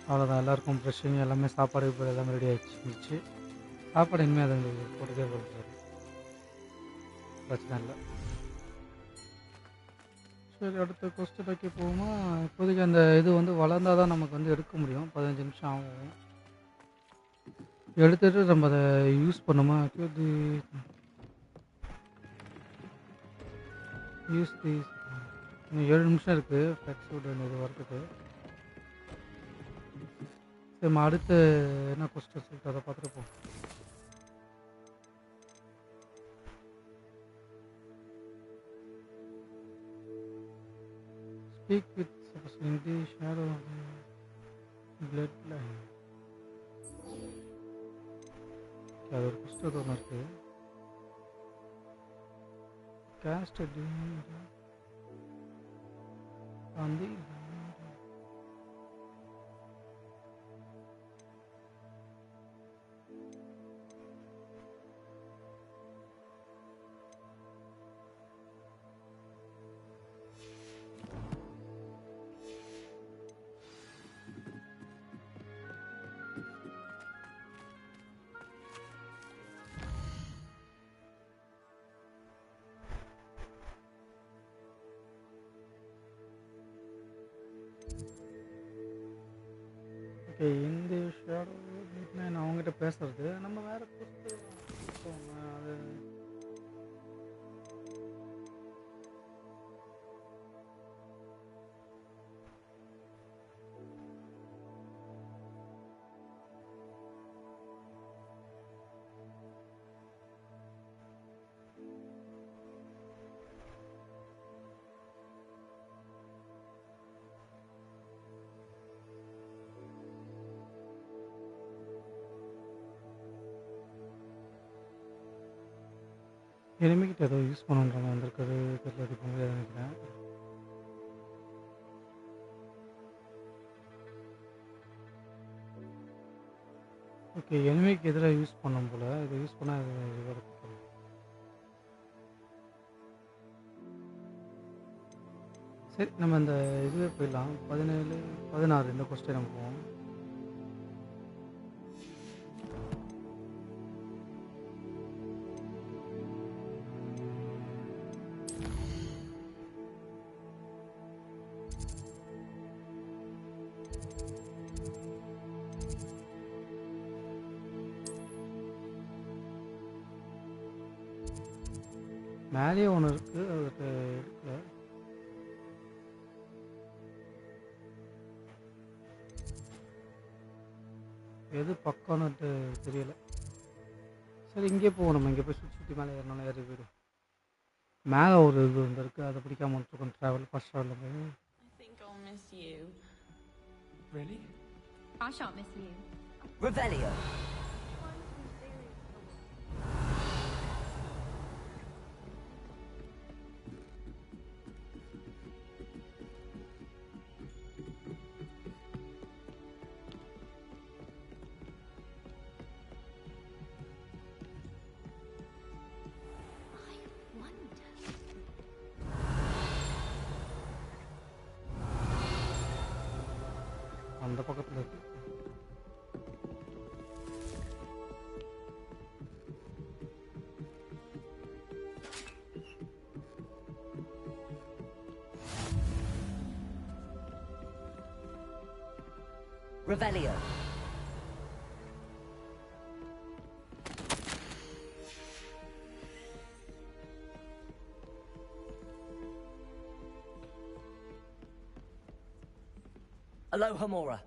அவ்வளோதான். எல்லாருக்கும் ப்ரெஷ்ஷிங் எல்லாமே சாப்பாடு இப்போ எல்லாமே ரெடி ஆகிடுச்சு. சாப்பாடு இனிமேல் அது போட்டுக்கே போடுறாரு, பிரச்சனை இல்லை. சரி, அடுத்த கொஸ்டின் வைக்க போகுமா? இப்போதைக்கு அந்த இது வந்து வளர்ந்தால் தான் நமக்கு வந்து எடுக்க முடியும். 15 நிமிஷம் ஆகும். எடுத்துட்டு நம்ம அதை யூஸ் பண்ணுமா? இது யூஸ் தீஸ். இன்னும் 7 நிமிஷம் இருக்குது ஃப்ளெக்ஸுட் இது வரத்துக்கு. சரி, நம்ம அடுத்து என்ன கொஸ்டின் சொல்லிட்டு அதை பார்த்துட்டு போ. Speak with in the shadow of the bloodline. அது ஒரு புஸ்தகம் ஒன்று இருக்கு. Cast a demon on the okay. இந்த ஷேடோ நான் அவங்ககிட்ட பேசுறது நம்ம வேற புஸ்தகம் அது எனிமிக்கிட்ட ஏதோ யூஸ் பண்ணுன்ற மாதிரி வந்திருக்குது தெரியல எடுக்க முடியாது நினைக்கிறேன். ஓகே எனிமிக்கு எதிராக யூஸ் பண்ணும் போல் இதை யூஸ் பண்ணால் இது சரி நம்ம இந்த இதுவே போயிடலாம் 17 16 இந்த கொஸ்டின் நம்ம போவோம். மேலேயே ஒன்று இருக்குது அதுக்கு எடுக்கல. எது பக்கம்னுட்டு தெரியல. சரி இங்கே போவோம், நம்ம இங்கே போய் சுற்றி சுற்றி மேலே ஏறணும் ஏறி போயிடும். மேலே ஒரு இது வந்து இருக்குது அதை பிடிக்காம வந்துருக்கோம் ட்ராவல் ஃபர்ஸ்ட் ட்ராவலில் போய். I think I'll miss you. Really? I shan't miss you. Revelio. அந்த பக்கத்தில் இருக்கு. Revelio. Aloha Mora.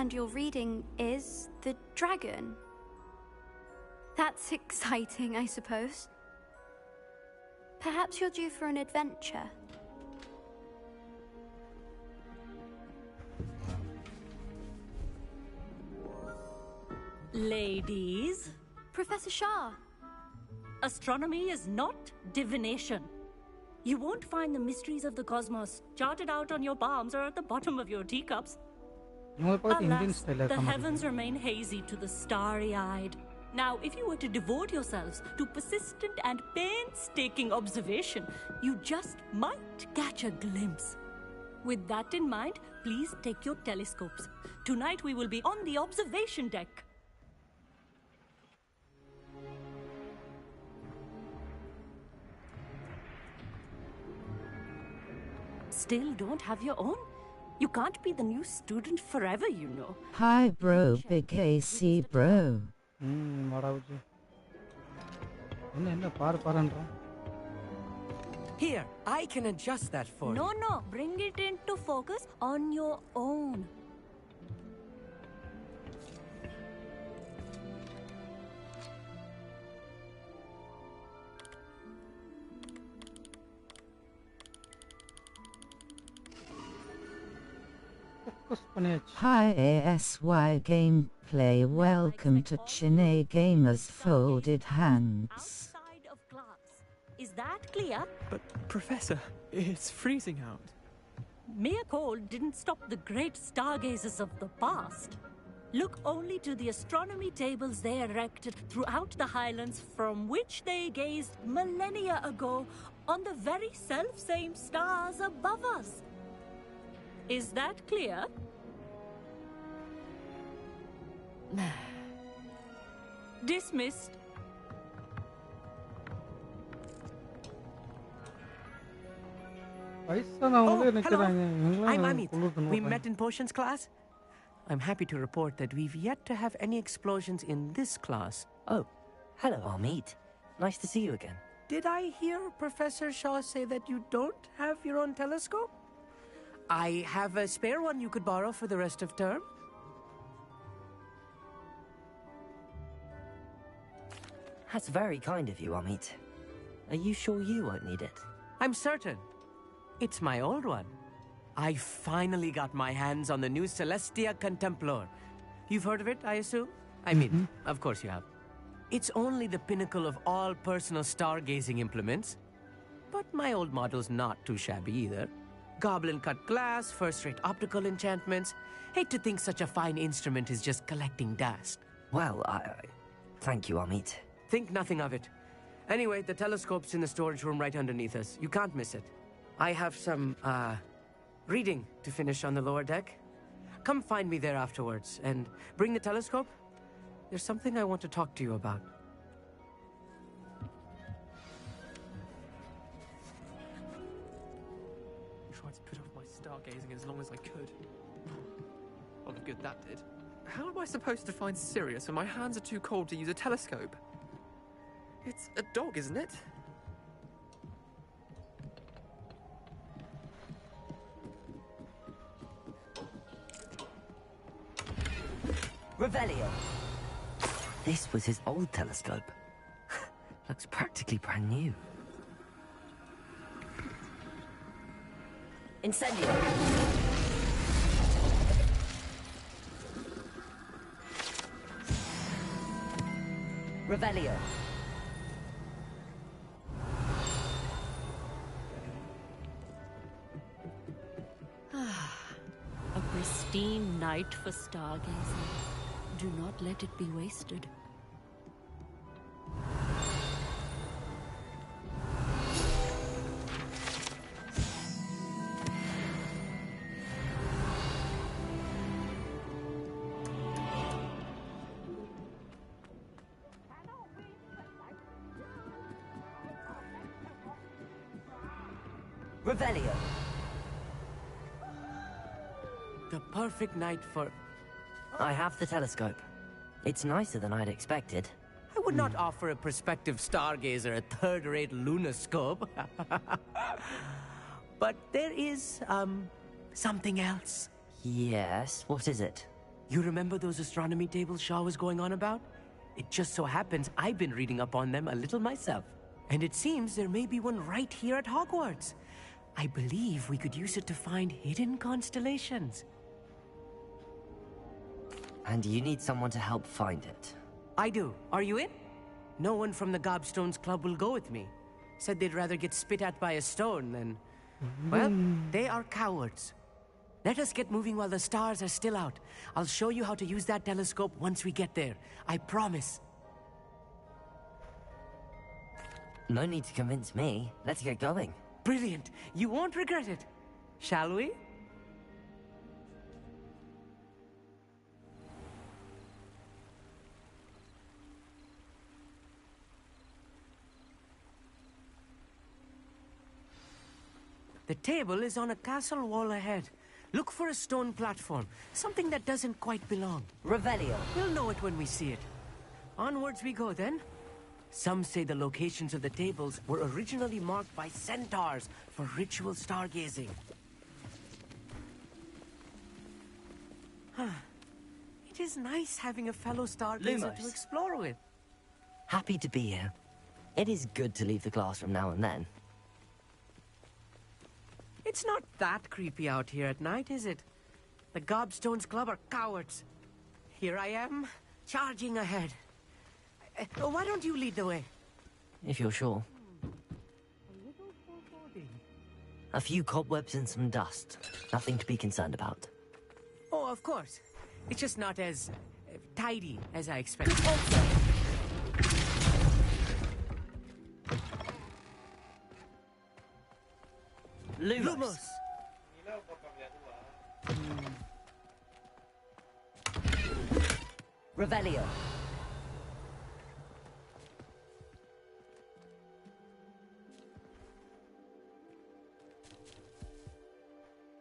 And your reading is The Dragon. That's exciting, I suppose. Perhaps you're due for an adventure. Ladies. Professor Shah. Astronomy is not divination. You won't find the mysteries of the cosmos charted out on your palms or at the bottom of your teacups. Alas, the heavens remain hazy to the starry-eyed. Now, if you were to devote yourselves to persistent and painstaking observation, you just might catch a glimpse. With that in mind, please take your telescopes. Tonight we will be on the observation deck. Still don't have your own? You can't be the new student forever, you know. Hi bro, big AC bro. வாடாவுச்சு என்ன பாரு பாருன்றான். Here, I can adjust that for you. No, bring it into focus on your own. Hi ASY gameplay, welcome to Chennai Gamers Folded Hands. Outside of class. Is that clear? But, Professor, it's freezing out. Mere cold didn't stop the great stargazers of the past. Look only to the astronomy tables they erected throughout the highlands from which they gazed millennia ago on the very self-same stars above us. Is that clear? Dismissed. வயசானவங்களே நிக்கிறாங்க. I'm இவங்களாம் Amit. குளிர்துன்னு We ஓடுறாங்க. met in potions class. I'm happy to report that we've yet to have any explosions in this class. Oh, hello, Amit. Nice to see you again. Did I hear Professor Shaw say that you don't have your own telescope? I have a spare one you could borrow for the rest of term. That's very kind of you, Amit. Are you sure you won't need it? I'm certain. It's my old one. I finally got my hands on the new Celestia Contemplar. You've heard of it, I assume? I mean, of course you have. It's only the pinnacle of all personal stargazing implements. But my old model's not too shabby either. Goblin-cut glass, first-rate optical enchantments. Hate to think such a fine instrument is just collecting dust. Well, thank you, Amit. Think nothing of it. Anyway, the telescope's in the storage room right underneath us. You can't miss it. I have some, reading to finish on the lower deck. Come find me there afterwards, and bring the telescope. There's something I want to talk to you about. I tried to put off my stargazing as long as I could. Well, the good that did. How am I supposed to find Sirius when my hands are too cold to use a telescope? It's a dog, isn't it? Revelio. This was his old telescope. Looks practically brand new. Incendio. Revelio. A pristine night for stargazing. Do not let it be wasted. Revelio. The perfect night for... I have the telescope. It's nicer than I'd expected. I would not offer a prospective stargazer a third-rate lunoscope. But there is, something else. Yes, what is it? You remember those astronomy tables Shaw was going on about? It just so happens I've been reading up on them a little myself. And it seems there may be one right here at Hogwarts. I believe we could use it to find hidden constellations. And you need someone to help find it. I do. Are you in? No one from the Gobstones Club will go with me. Said they'd rather get spit at by a stone than... Well, they are cowards. Let us get moving while the stars are still out. I'll show you how to use that telescope once we get there. I promise. No need to convince me. Let's get going. Brilliant. You won't regret it. Shall we? The table is on a castle wall ahead. Look for a stone platform, something that doesn't quite belong. Revelio. We'll know it when we see it. Onwards we go then. Some say the locations of the tables were originally marked by centaurs for ritual stargazing. It is nice having a fellow stargazer Lumos. to explore with. Happy to be here. It is good to leave the classroom now and then. It's not that creepy out here at night, is it? The Gobstones Club are cowards. Here I am, charging ahead. Why don't you lead the way? If you're sure. A few cobwebs and some dust. Nothing to be concerned about. Oh, of course. It's just not as tidy as I expected. Lumos. Revelio.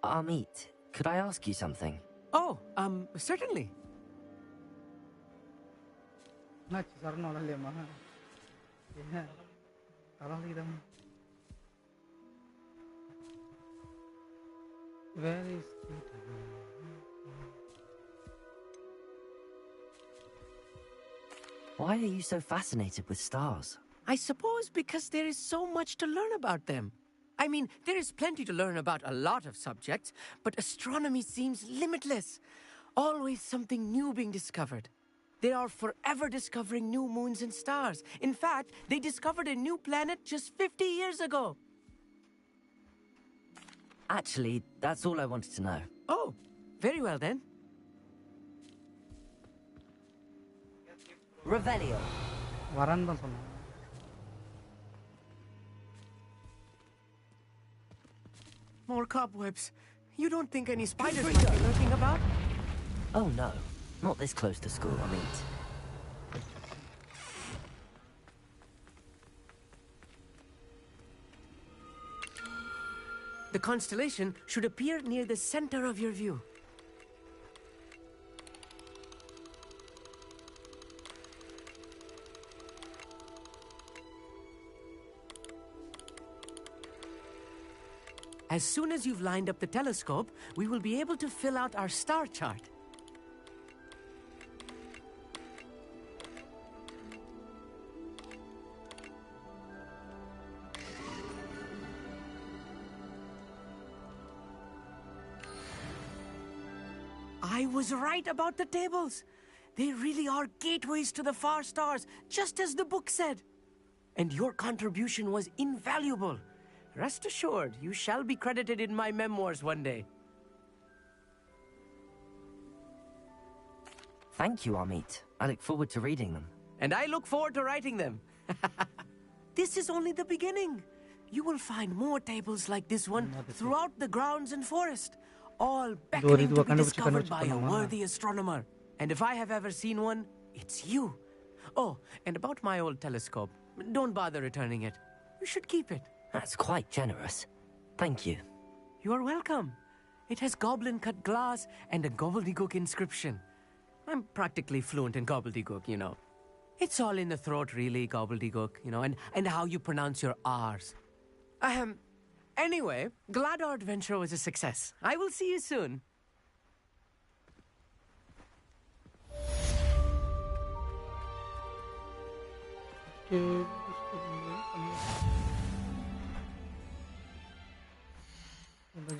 Amit, could I ask you something? Oh, certainly. என்னாச்சு சரணம் வரலையம்மா என்ன தலைவலிக்குதம் where is Why are you so fascinated with stars? I suppose because there is so much to learn about them. I mean, there is plenty to learn about a lot of subjects, but astronomy seems limitless. Always something new being discovered. They are forever discovering new moons and stars. In fact, they discovered a new planet just 50 years ago. Actually, that's all I wanted to know. Oh, very well then. Revelio. வரேன்னு தான் சொன்னேன். More cobwebs. You don't think any spiders might be lurking about? Oh no, not this close to school, Amit. The constellation should appear near the center of your view. As soon as you've lined up the telescope, we will be able to fill out our star chart. I was right about the tables. They really are gateways to the far stars, just as the book said. And your contribution was invaluable. Rest assured, you shall be credited in my memoirs one day. Thank you, Amit. I look forward to reading them. And I look forward to writing them. This is only the beginning. You will find more tables like this one throughout the grounds and forest, all beckoning to be discovered by a worthy astronomer. And if I have ever seen one, it's you. Oh, and about my old telescope, don't bother returning it. You should keep it. That's quite generous. Thank you. You are welcome. It has goblin-cut glass and a gobbledygook inscription. I'm practically fluent in gobbledygook, you know. It's all in the throat, really, gobbledygook, you know, and how you pronounce your R's. Anyway, glad our adventure was a success. I will see you soon.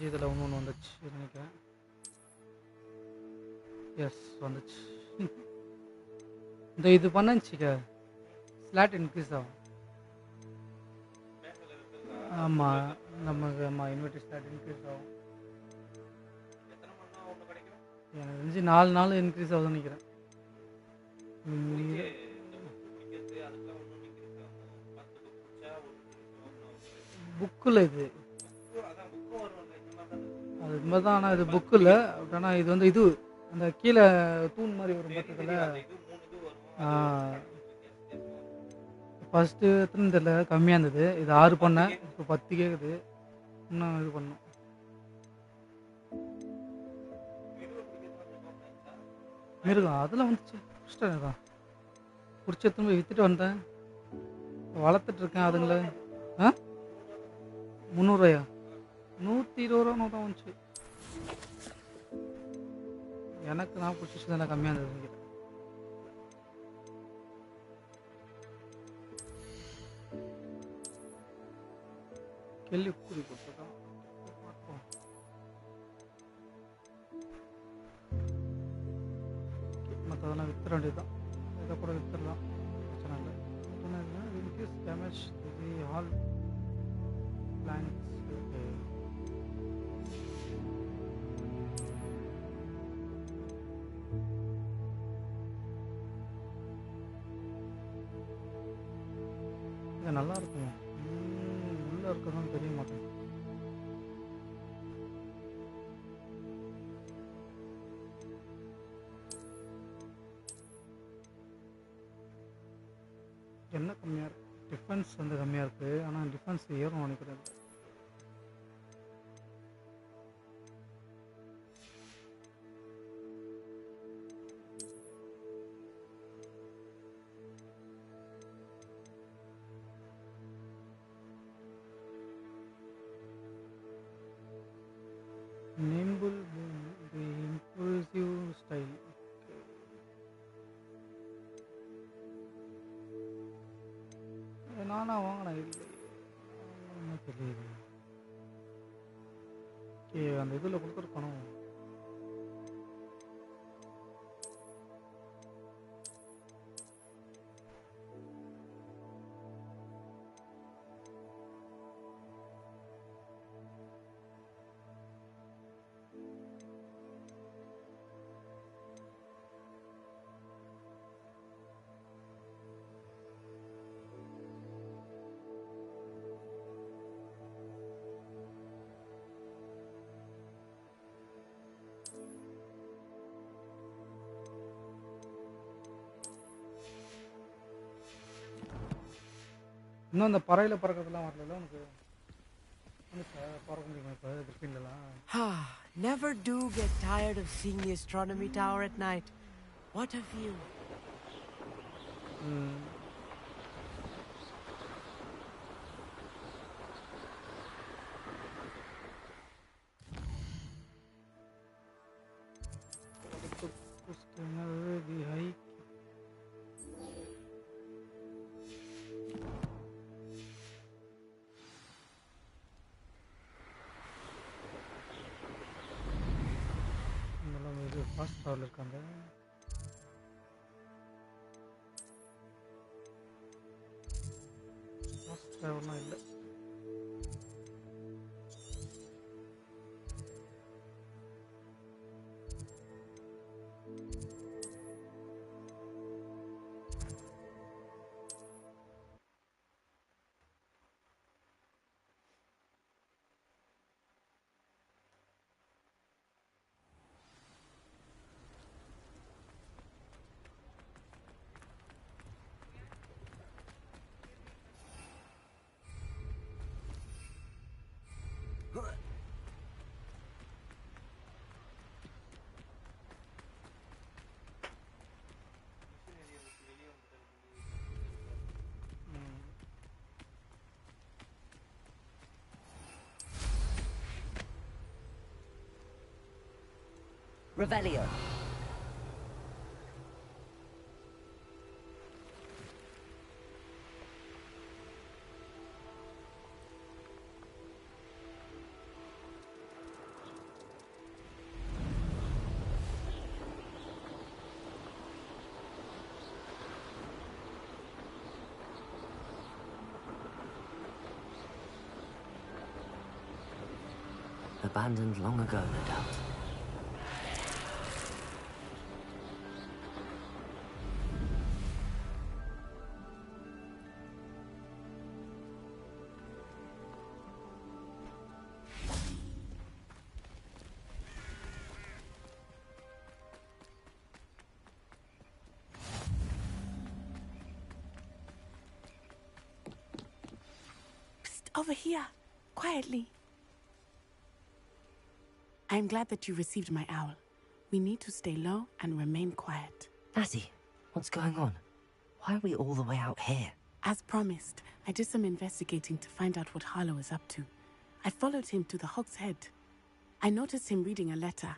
இதில் ஒன்று வந்துச்சு நினைக்கிறேன். S வந்துச்சு. இந்த இது பண்ணச்சுக்க slot increase ஆகும். ஆமாம் நமக்கு இன்வெர்டர் ஸ்லாட் இன்க்ரீஸ் ஆகும். எனக்கு தெரிஞ்சு 4 நாள் இன்க்ரீஸ் ஆகுதுன்னு நினைக்கிறேன். புக்கில் இது அது மாதிரி தான். ஆனால் இது புக்கில் ஆனால் இது வந்து இது அந்த கீழே தூண் மாதிரி வரும் பக்கத்தில். ஃபஸ்ட்டு எத்தனை தெரியல கம்மியாக இருந்தது. இது 6 பண்ணேன், இப்போ 10 கேட்குது. இன்னும் இது பண்ணும். மிருகம் அதில் வந்துச்சு பிடிச்சிட்டேன் தான். பிடிச்ச திரும்ப விற்றுட்டு வந்தேன். வளர்த்துட்ருக்கேன் அதுங்கள. 300 ரூபாயா? 120 ரூபா தான் வந்துச்சு. எனக்கு நான் பிடிச்சிச்சு தானே கம்மியாக இருந்தது. கேள்வி கூறி கொடுத்துருக்கான். மற்றதெல்லாம் வித்துற வேண்டியதுதான். இதை கூட வித்துடலாம், பிரச்சனை இல்லை. Increase damage all plants. இது நல்லா இருக்குங்க. உள்ள இருக்கதான் தெரிய மாட்டேங்குது. என்ன கம்மியாக இருக்கு? டிஃபென்ஸ் வந்து கம்மியாக இருக்குது. ஆனால் டிஃபென்ஸ் ஏறும் நினைக்கிறேன். nimble, the impulsive style. நானா வாங்கினேன் இல்லை தெரியுது. ஓகே அந்த இதில் கொடுத்துருக்கணும். இன்னும் அந்த பறையில் பறக்கிறதுலாம் வரல உனக்கு? பறக்க முடியுமா இப்போ கிரிப்பின்லாம்? Never do get tired of seeing the astronomy tower at night. What a view. Fast travel இருக்காங்க. ஃபாஸ்ட் ட்ராவல்லாம் இல்லை. Revelio. Abandoned long ago, no doubt. Over here, quietly. I am glad that you received my owl. We need to stay low and remain quiet. Natty, what's going on? Why are we all the way out here? As promised, I did some investigating to find out what Harlow is up to. I followed him to the Hog's Head. I noticed him reading a letter.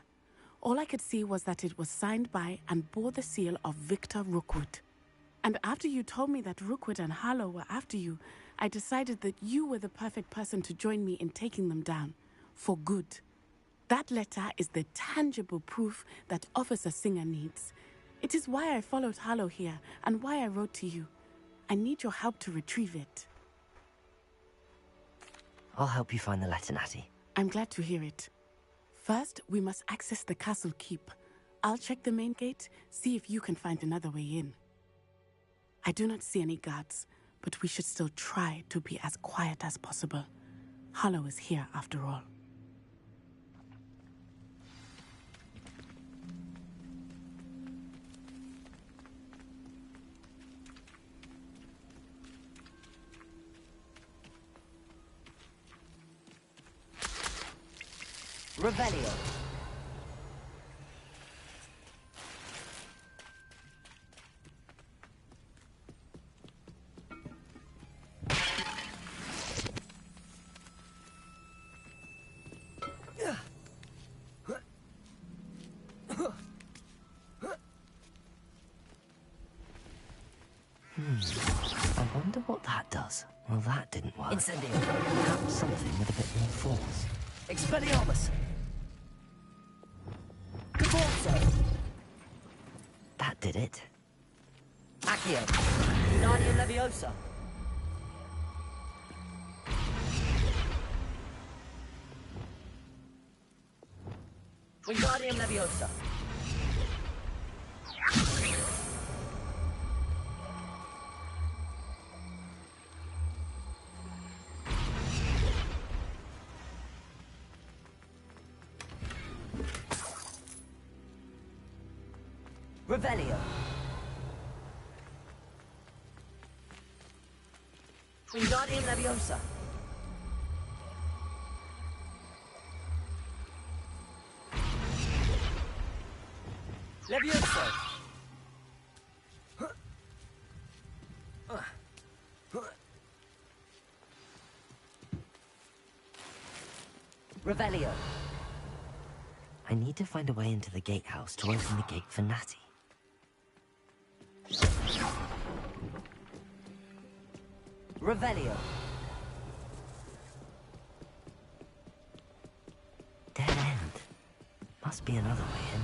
All I could see was that it was signed by and bore the seal of Victor Rookwood. And after you told me that Rookwood and Harlow were after you, I decided that you were the perfect person to join me in taking them down. For good. That letter is the tangible proof that Officer Singer needs. It is why I followed Harlow here and why I wrote to you. I need your help to retrieve it. I'll help you find the letter, Natty. I'm glad to hear it. First, we must access the castle keep. I'll check the main gate, see if you can find another way in. I do not see any guards, but we should still try to be as quiet as possible. Harlow is here after all. Revelio. Incendio. Perhaps something with a bit more force. Expelliarmus! Cavorzo! That did it. Accio! Wingardium Leviosa! Wingardium Leviosa! Revelio. Wingardium Leviosa. Leviosa. Revelio. I need to find a way into the gatehouse to open the gate for Natty. Revelio. Dead end. Must be another way in.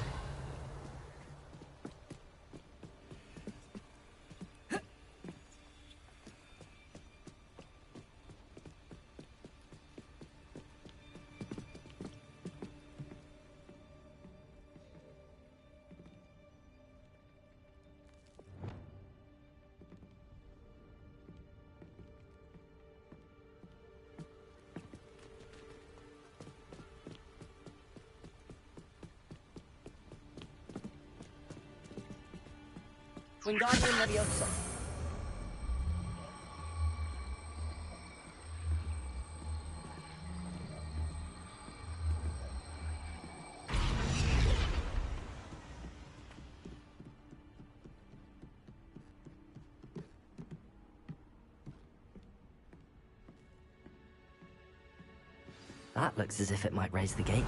Wingardium Leviosa. That looks as if it might raise the gate.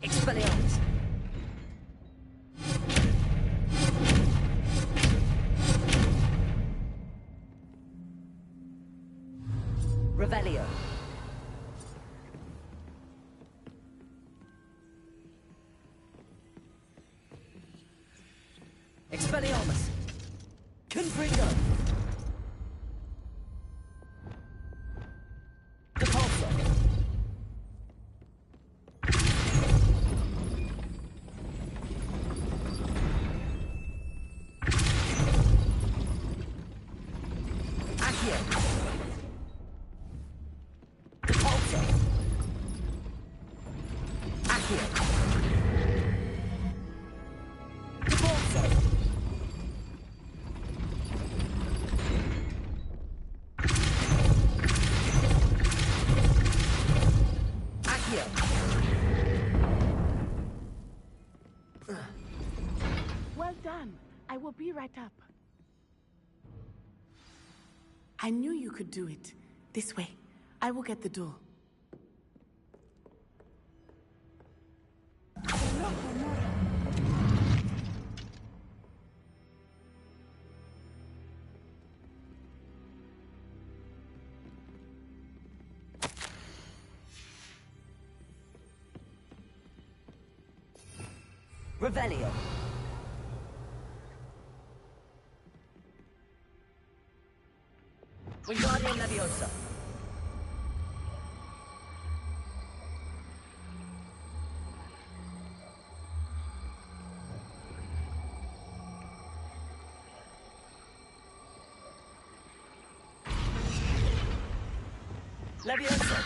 Expelliarmus. Revelio. Expelliarmus. Confringo. Depulso. Accio. Depulso. Accio. Depulso. Accio. Well done. I will be right up. I knew you could do it. This way. I will get the door. Revelio. Wingardium Leviosa. Leviosa.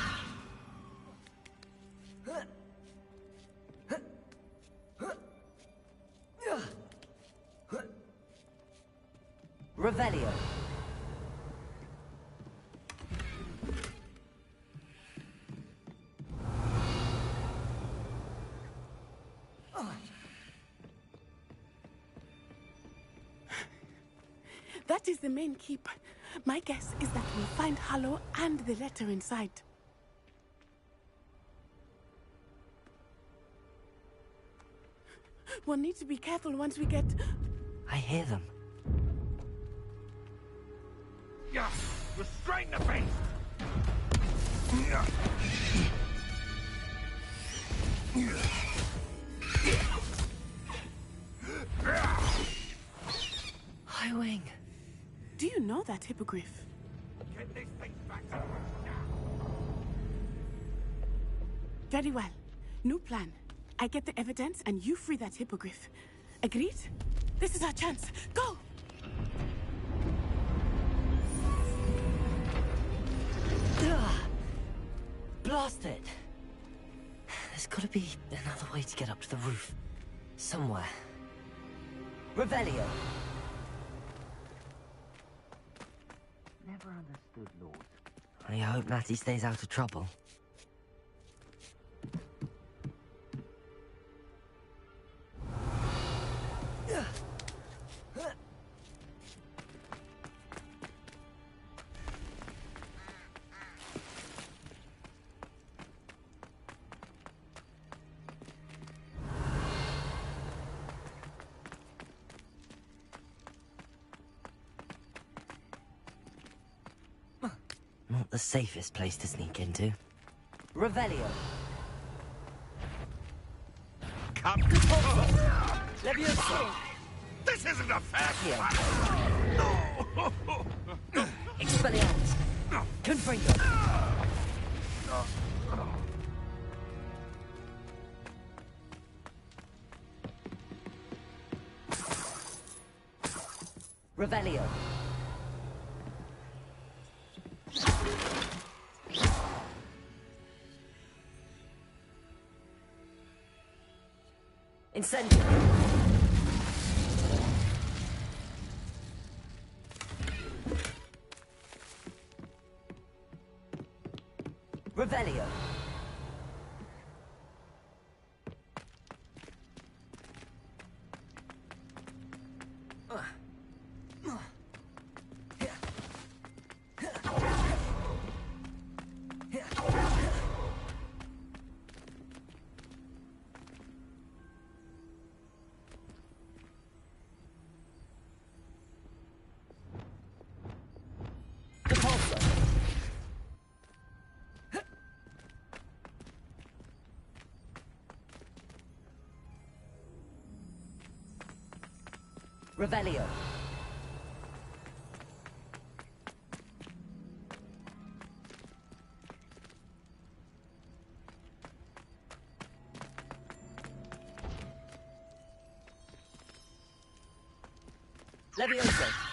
Revelio. That is the main keep. My guess is that we'll find Hollow and the letter inside. We'll need to be careful once we get... I hear them. Yeah, restrain the beast! Highwing. Do you know that hippogriff? Get this thing back to Very well. New plan. I get the evidence and you free that hippogriff. Agreed? This is our chance. Go! Blast it! There's gotta be another way to get up to the roof. Somewhere. Revelio! Never understood Lord. I hope Natty stays out of trouble. Not the safest place to sneak into. Revelio! Come! Levioso! This isn't a fair Accio. No! Expelliarmus! Confringo! Revelio! Incendio! Revelio! Revelio. Levioso.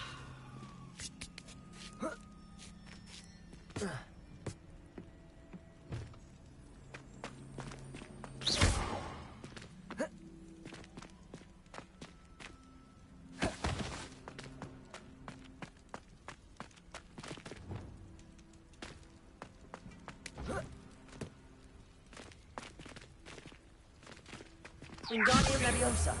Wingardium Leviosa.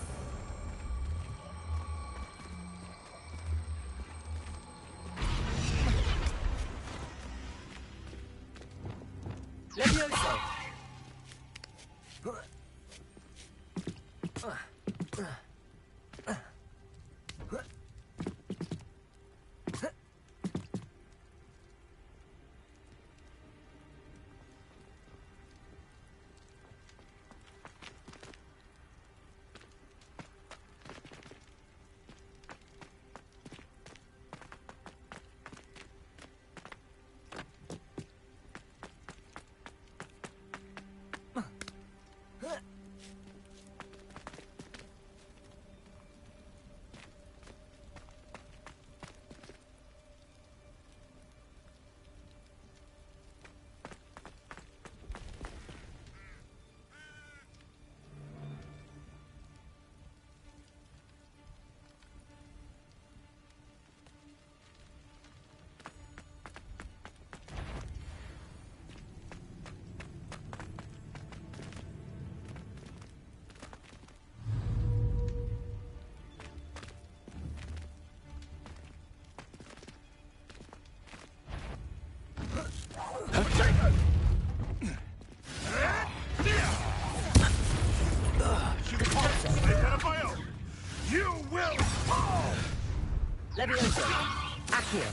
Levioso. Accio.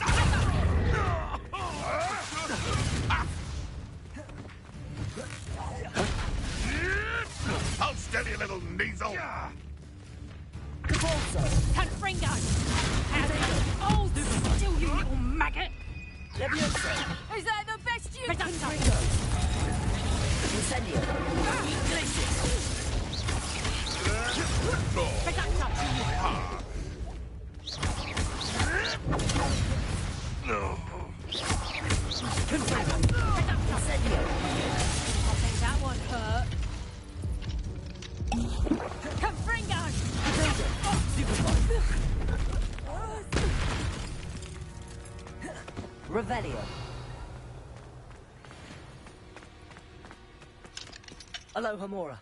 I'll steady, little nasal. Confringo! Oh, still, you little maggot! Leviosa. Is that the best you can do? Incendio. Incendio. I think that one hurt. Confringo! Revelio. Alohomora.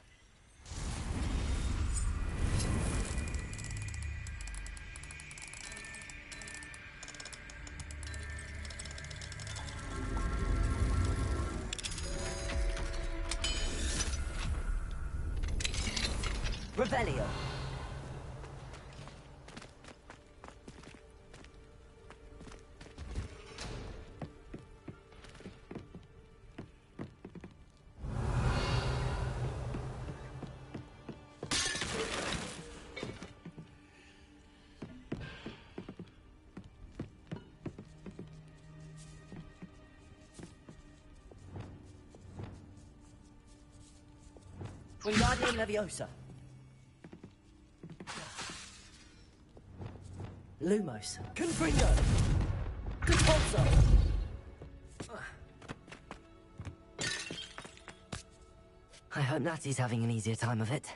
Revelio. Wingardium Leviosa. Lumos. Confringo. Repulso. I hope Natty's having an easier time of it.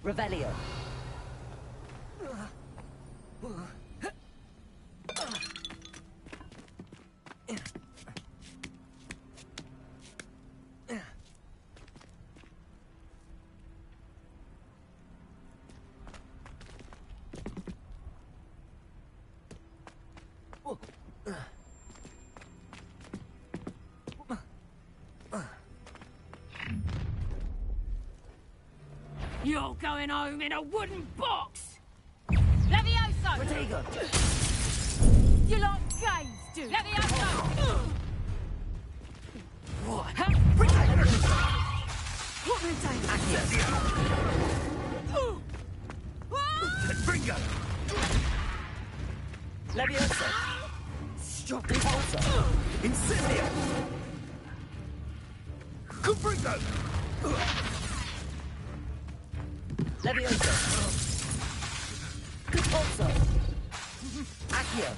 Revelio. You're going home in a wooden box! Levioso! Protego. You like games, dude? Levioso! What? Huh? Confringo. Leviosa. Stop Repulso. Incendio. Confringo. Leviosa. Repulso. Accio.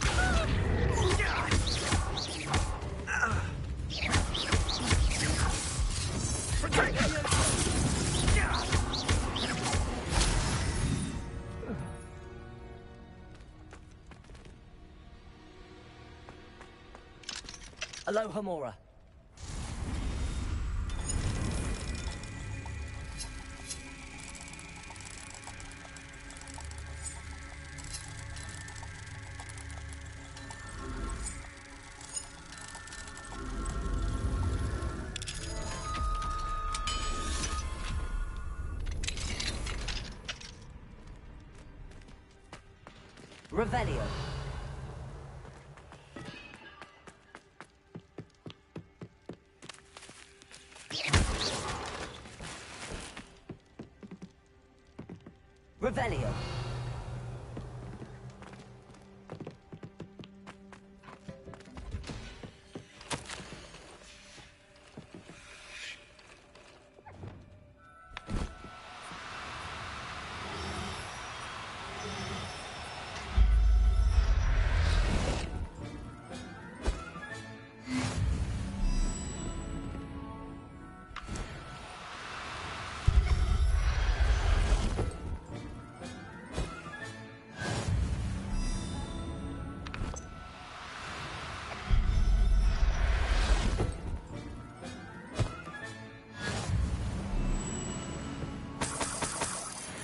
Alohomora. Revelio. Revelio.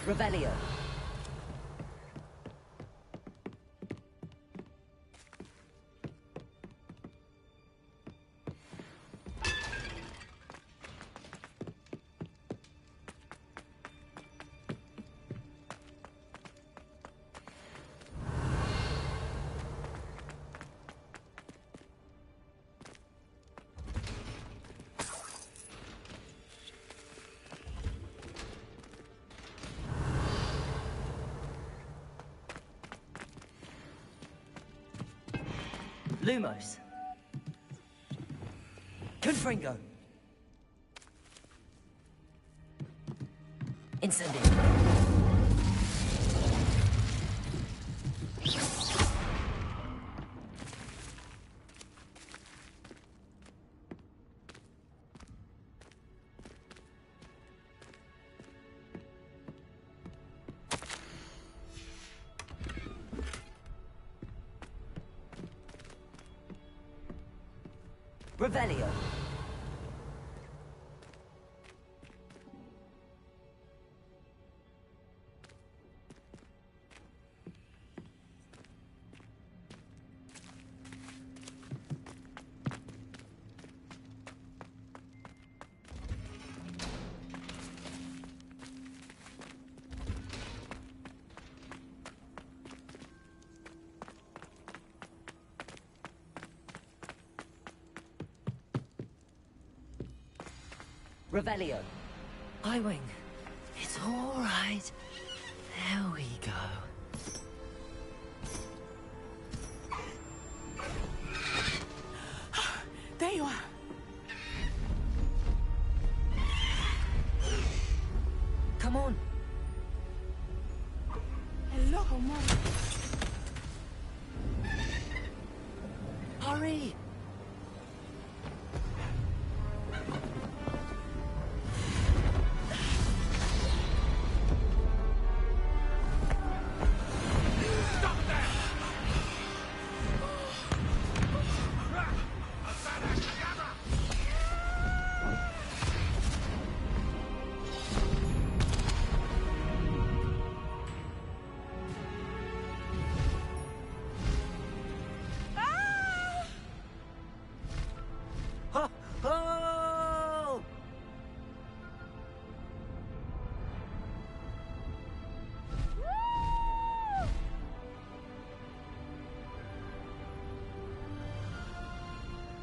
Revelio. Lumos. Confringo. Incendio. Revelio. Revelio. I-Wing. It's all right. There we go. There you are. Come on. Hello, Mom. Hurry.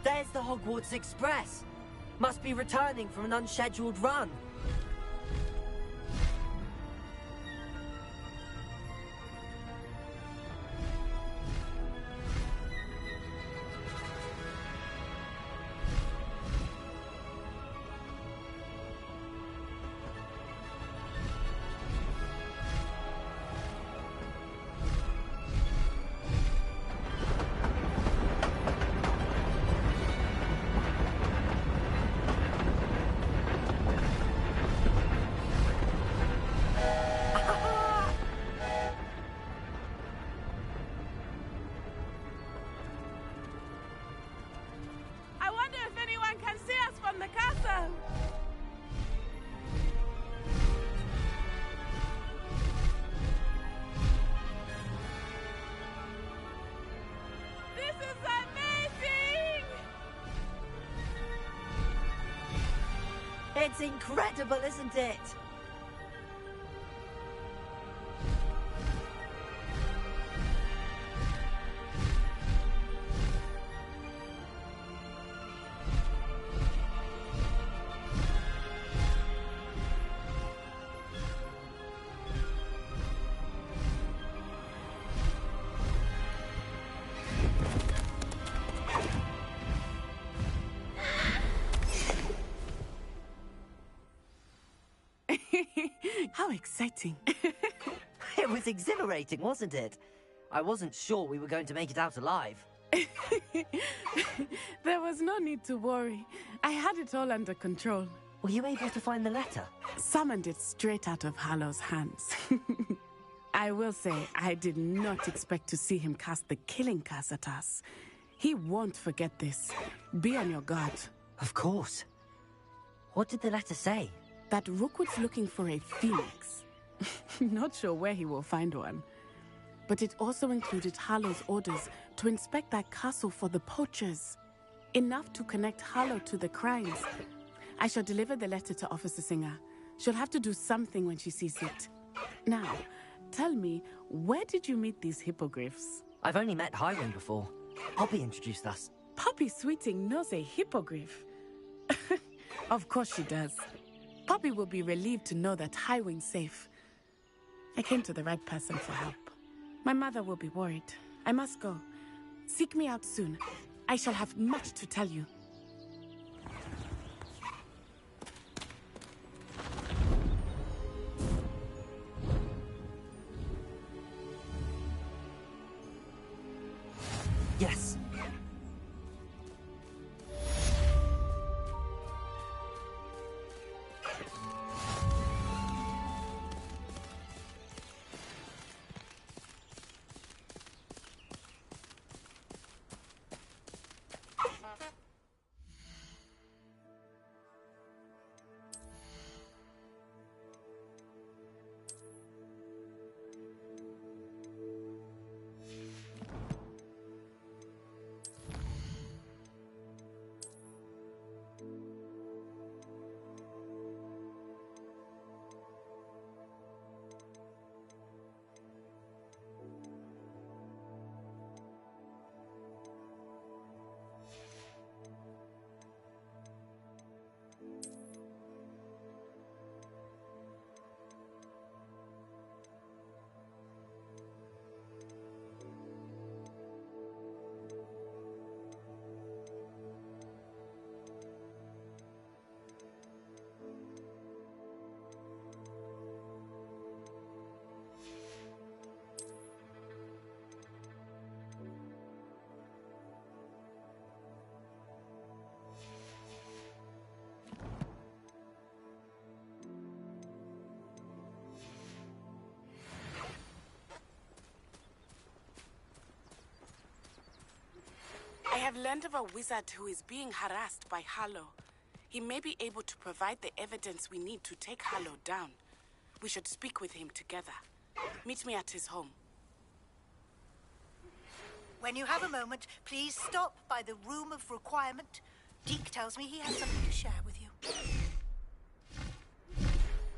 There's the Hogwarts Express. Must be returning from an unscheduled run. It's incredible, isn't it? How exciting. It was exhilarating, wasn't it? I wasn't sure we were going to make it out alive. There was no need to worry. I had it all under control. Were you able to find the letter? Summoned it straight out of Hallow's hands. I will say, I did not expect to see him cast the killing curse at us. He won't forget this. Be on your guard. Of course. What did the letter say? That Rookwood's looking for a phoenix. Not sure where he will find one. But it also included Hallow's orders to inspect that castle for the poachers. Enough to connect Hallow to the crimes. I shall deliver the letter to Officer Singer. She'll have to do something when she sees it. Now, tell me, where did you meet these hippogriffs? I've only met Highwing before. Poppy introduced us. Poppy Sweeting knows a hippogriff. Of course she does. Poppy will be relieved to know that Highwing's safe. I came to the right person for help. My mother will be worried. I must go. Seek me out soon. I shall have much to tell you. Yes. I have learned of a wizard who is being harassed by Hallow. He may be able to provide the evidence we need to take Hallow down. We should speak with him together. Meet me at his home. When you have a moment, please stop by the Room of Requirement. Deke tells me he has something to share with you.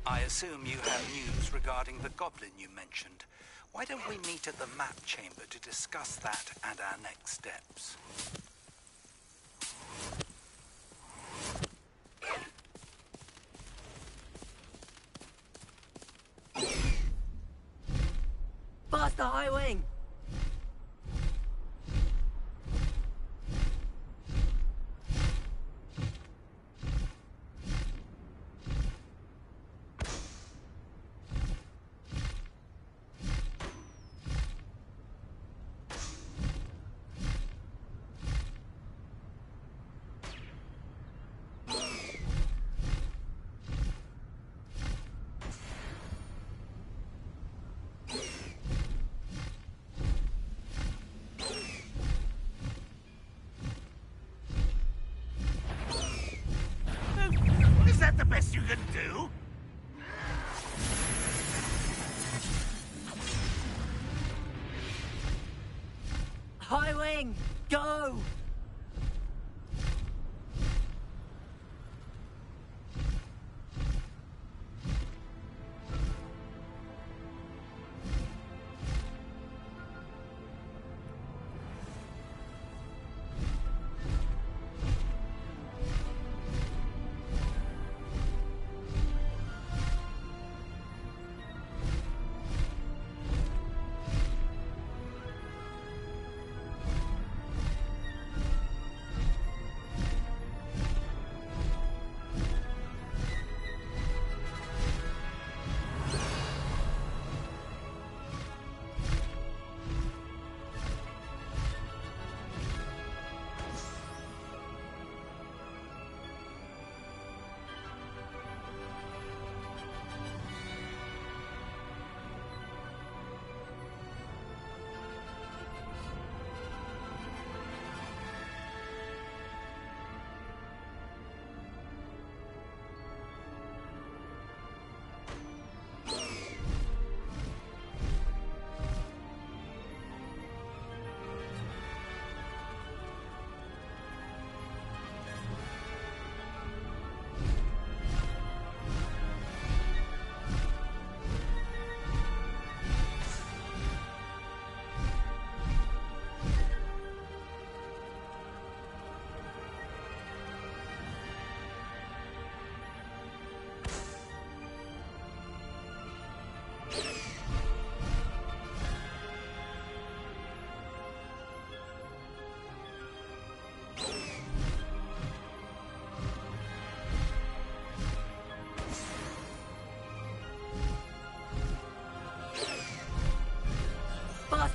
I assume you have news regarding the goblin you mentioned. Why don't we meet at the map chamber to discuss that and our next steps? Faster, Highwing! Is that the best you can do? Highwing, go!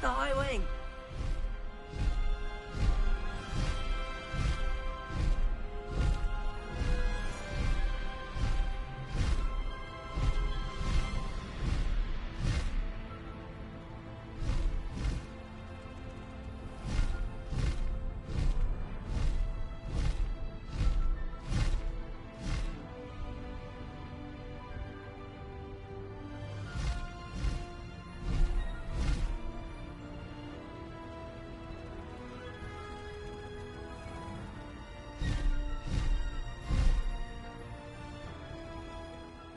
the high wing!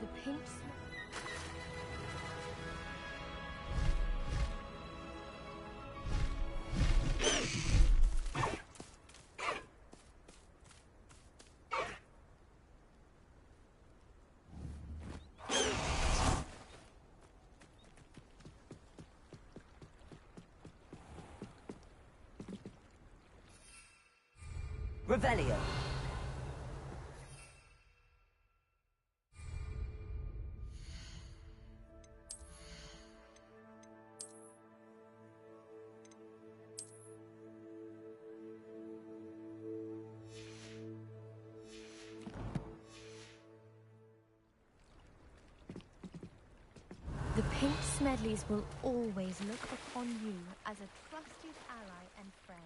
The pinks. Revelio. The pink Smedleys will always look upon you as a trusted ally and friend.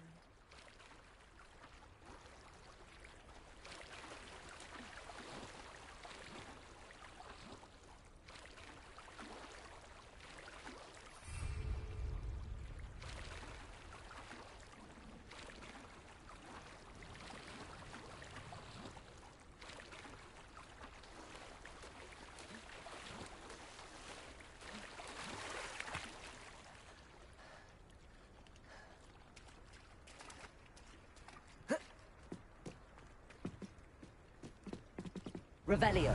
Revelio.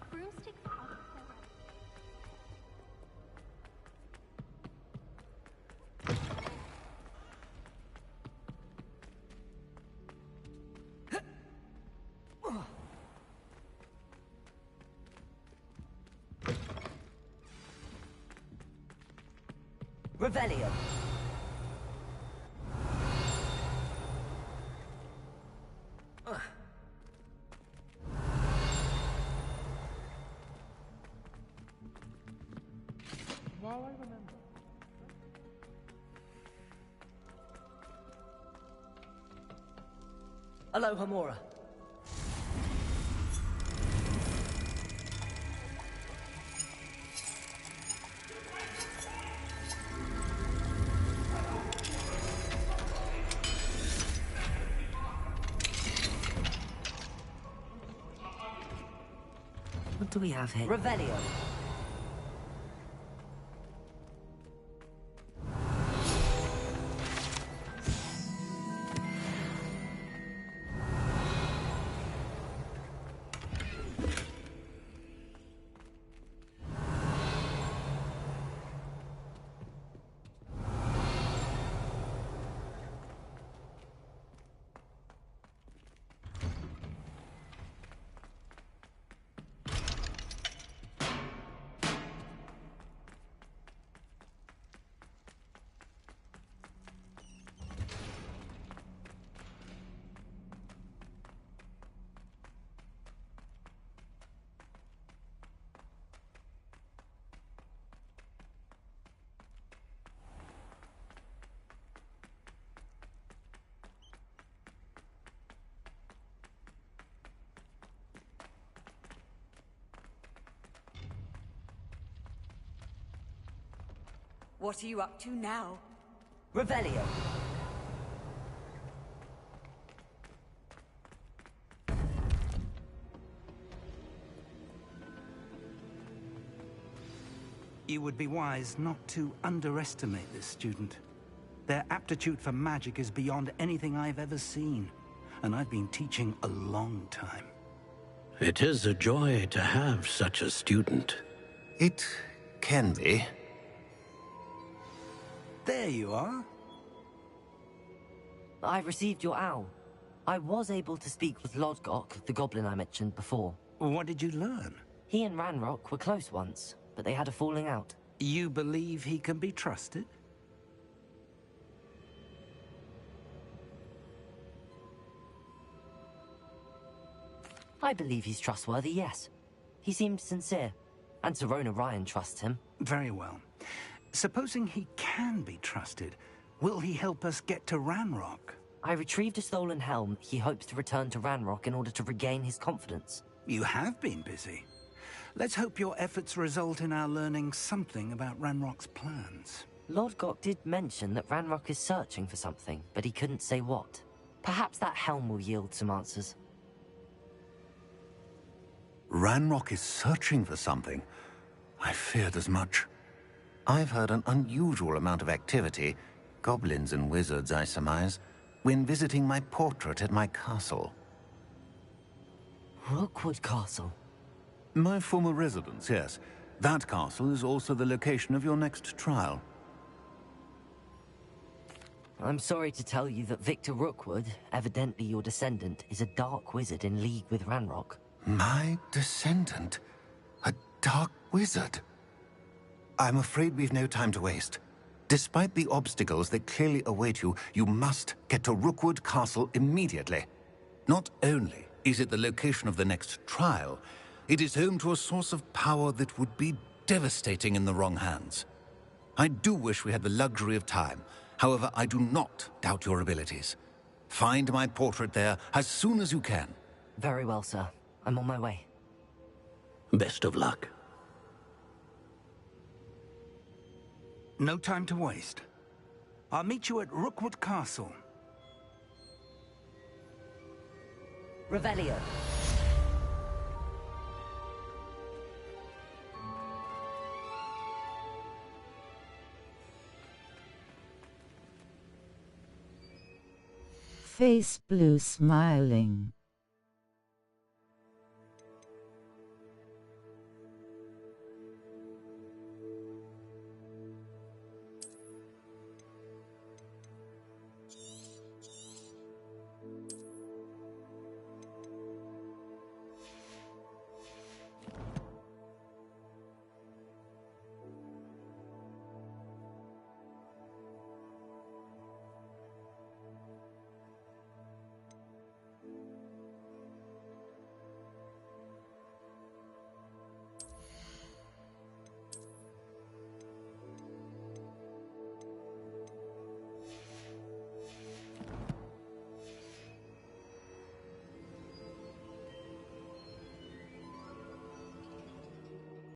Broomsticks are Revelio. Now I remember. Aloha Mora. What do we have here? Revelio. What are you up to now? Revelio. You would be wise not to underestimate this student. Their aptitude for magic is beyond anything I've ever seen, and I've been teaching a long time. It is a joy to have such a student. It can be. There you are. I received your owl. I was able to speak with Lodgok, the goblin I mentioned before. What did you learn? He and Ranrock were close once, but they had a falling out. You believe he can be trusted? I believe he's trustworthy, yes. He seemed sincere, and Serona Ryan trusts him. Very well. Supposing he can be trusted, will he help us get to Ranrock? I retrieved a stolen helm. He hopes to return to Ranrock in order to regain his confidence. You have been busy. Let's hope your efforts result in our learning something about Ranrock's plans. Lodgok did mention that Ranrock is searching for something, but he couldn't say what. Perhaps that helm will yield some answers. Ranrock is searching for something. I feared as much. I've heard an unusual amount of activity, goblins and wizards, I surmise, when visiting my portrait at my castle. Rookwood Castle? My former residence, yes. That castle is also the location of your next trial. I'm sorry to tell you that Victor Rookwood, evidently your descendant, is a dark wizard in league with Ranrock. My descendant? A dark wizard? I'm afraid we've no time to waste. Despite the obstacles that clearly await you, you must get to Rookwood Castle immediately. Not only is it the location of the next trial, it is home to a source of power that would be devastating in the wrong hands. I do wish we had the luxury of time. However, I do not doubt your abilities. Find my portrait there as soon as you can. Very well, sir. I'm on my way. Best of luck. No time to waste. I'll meet you at Rookwood Castle. Revelio. Face blue smiling.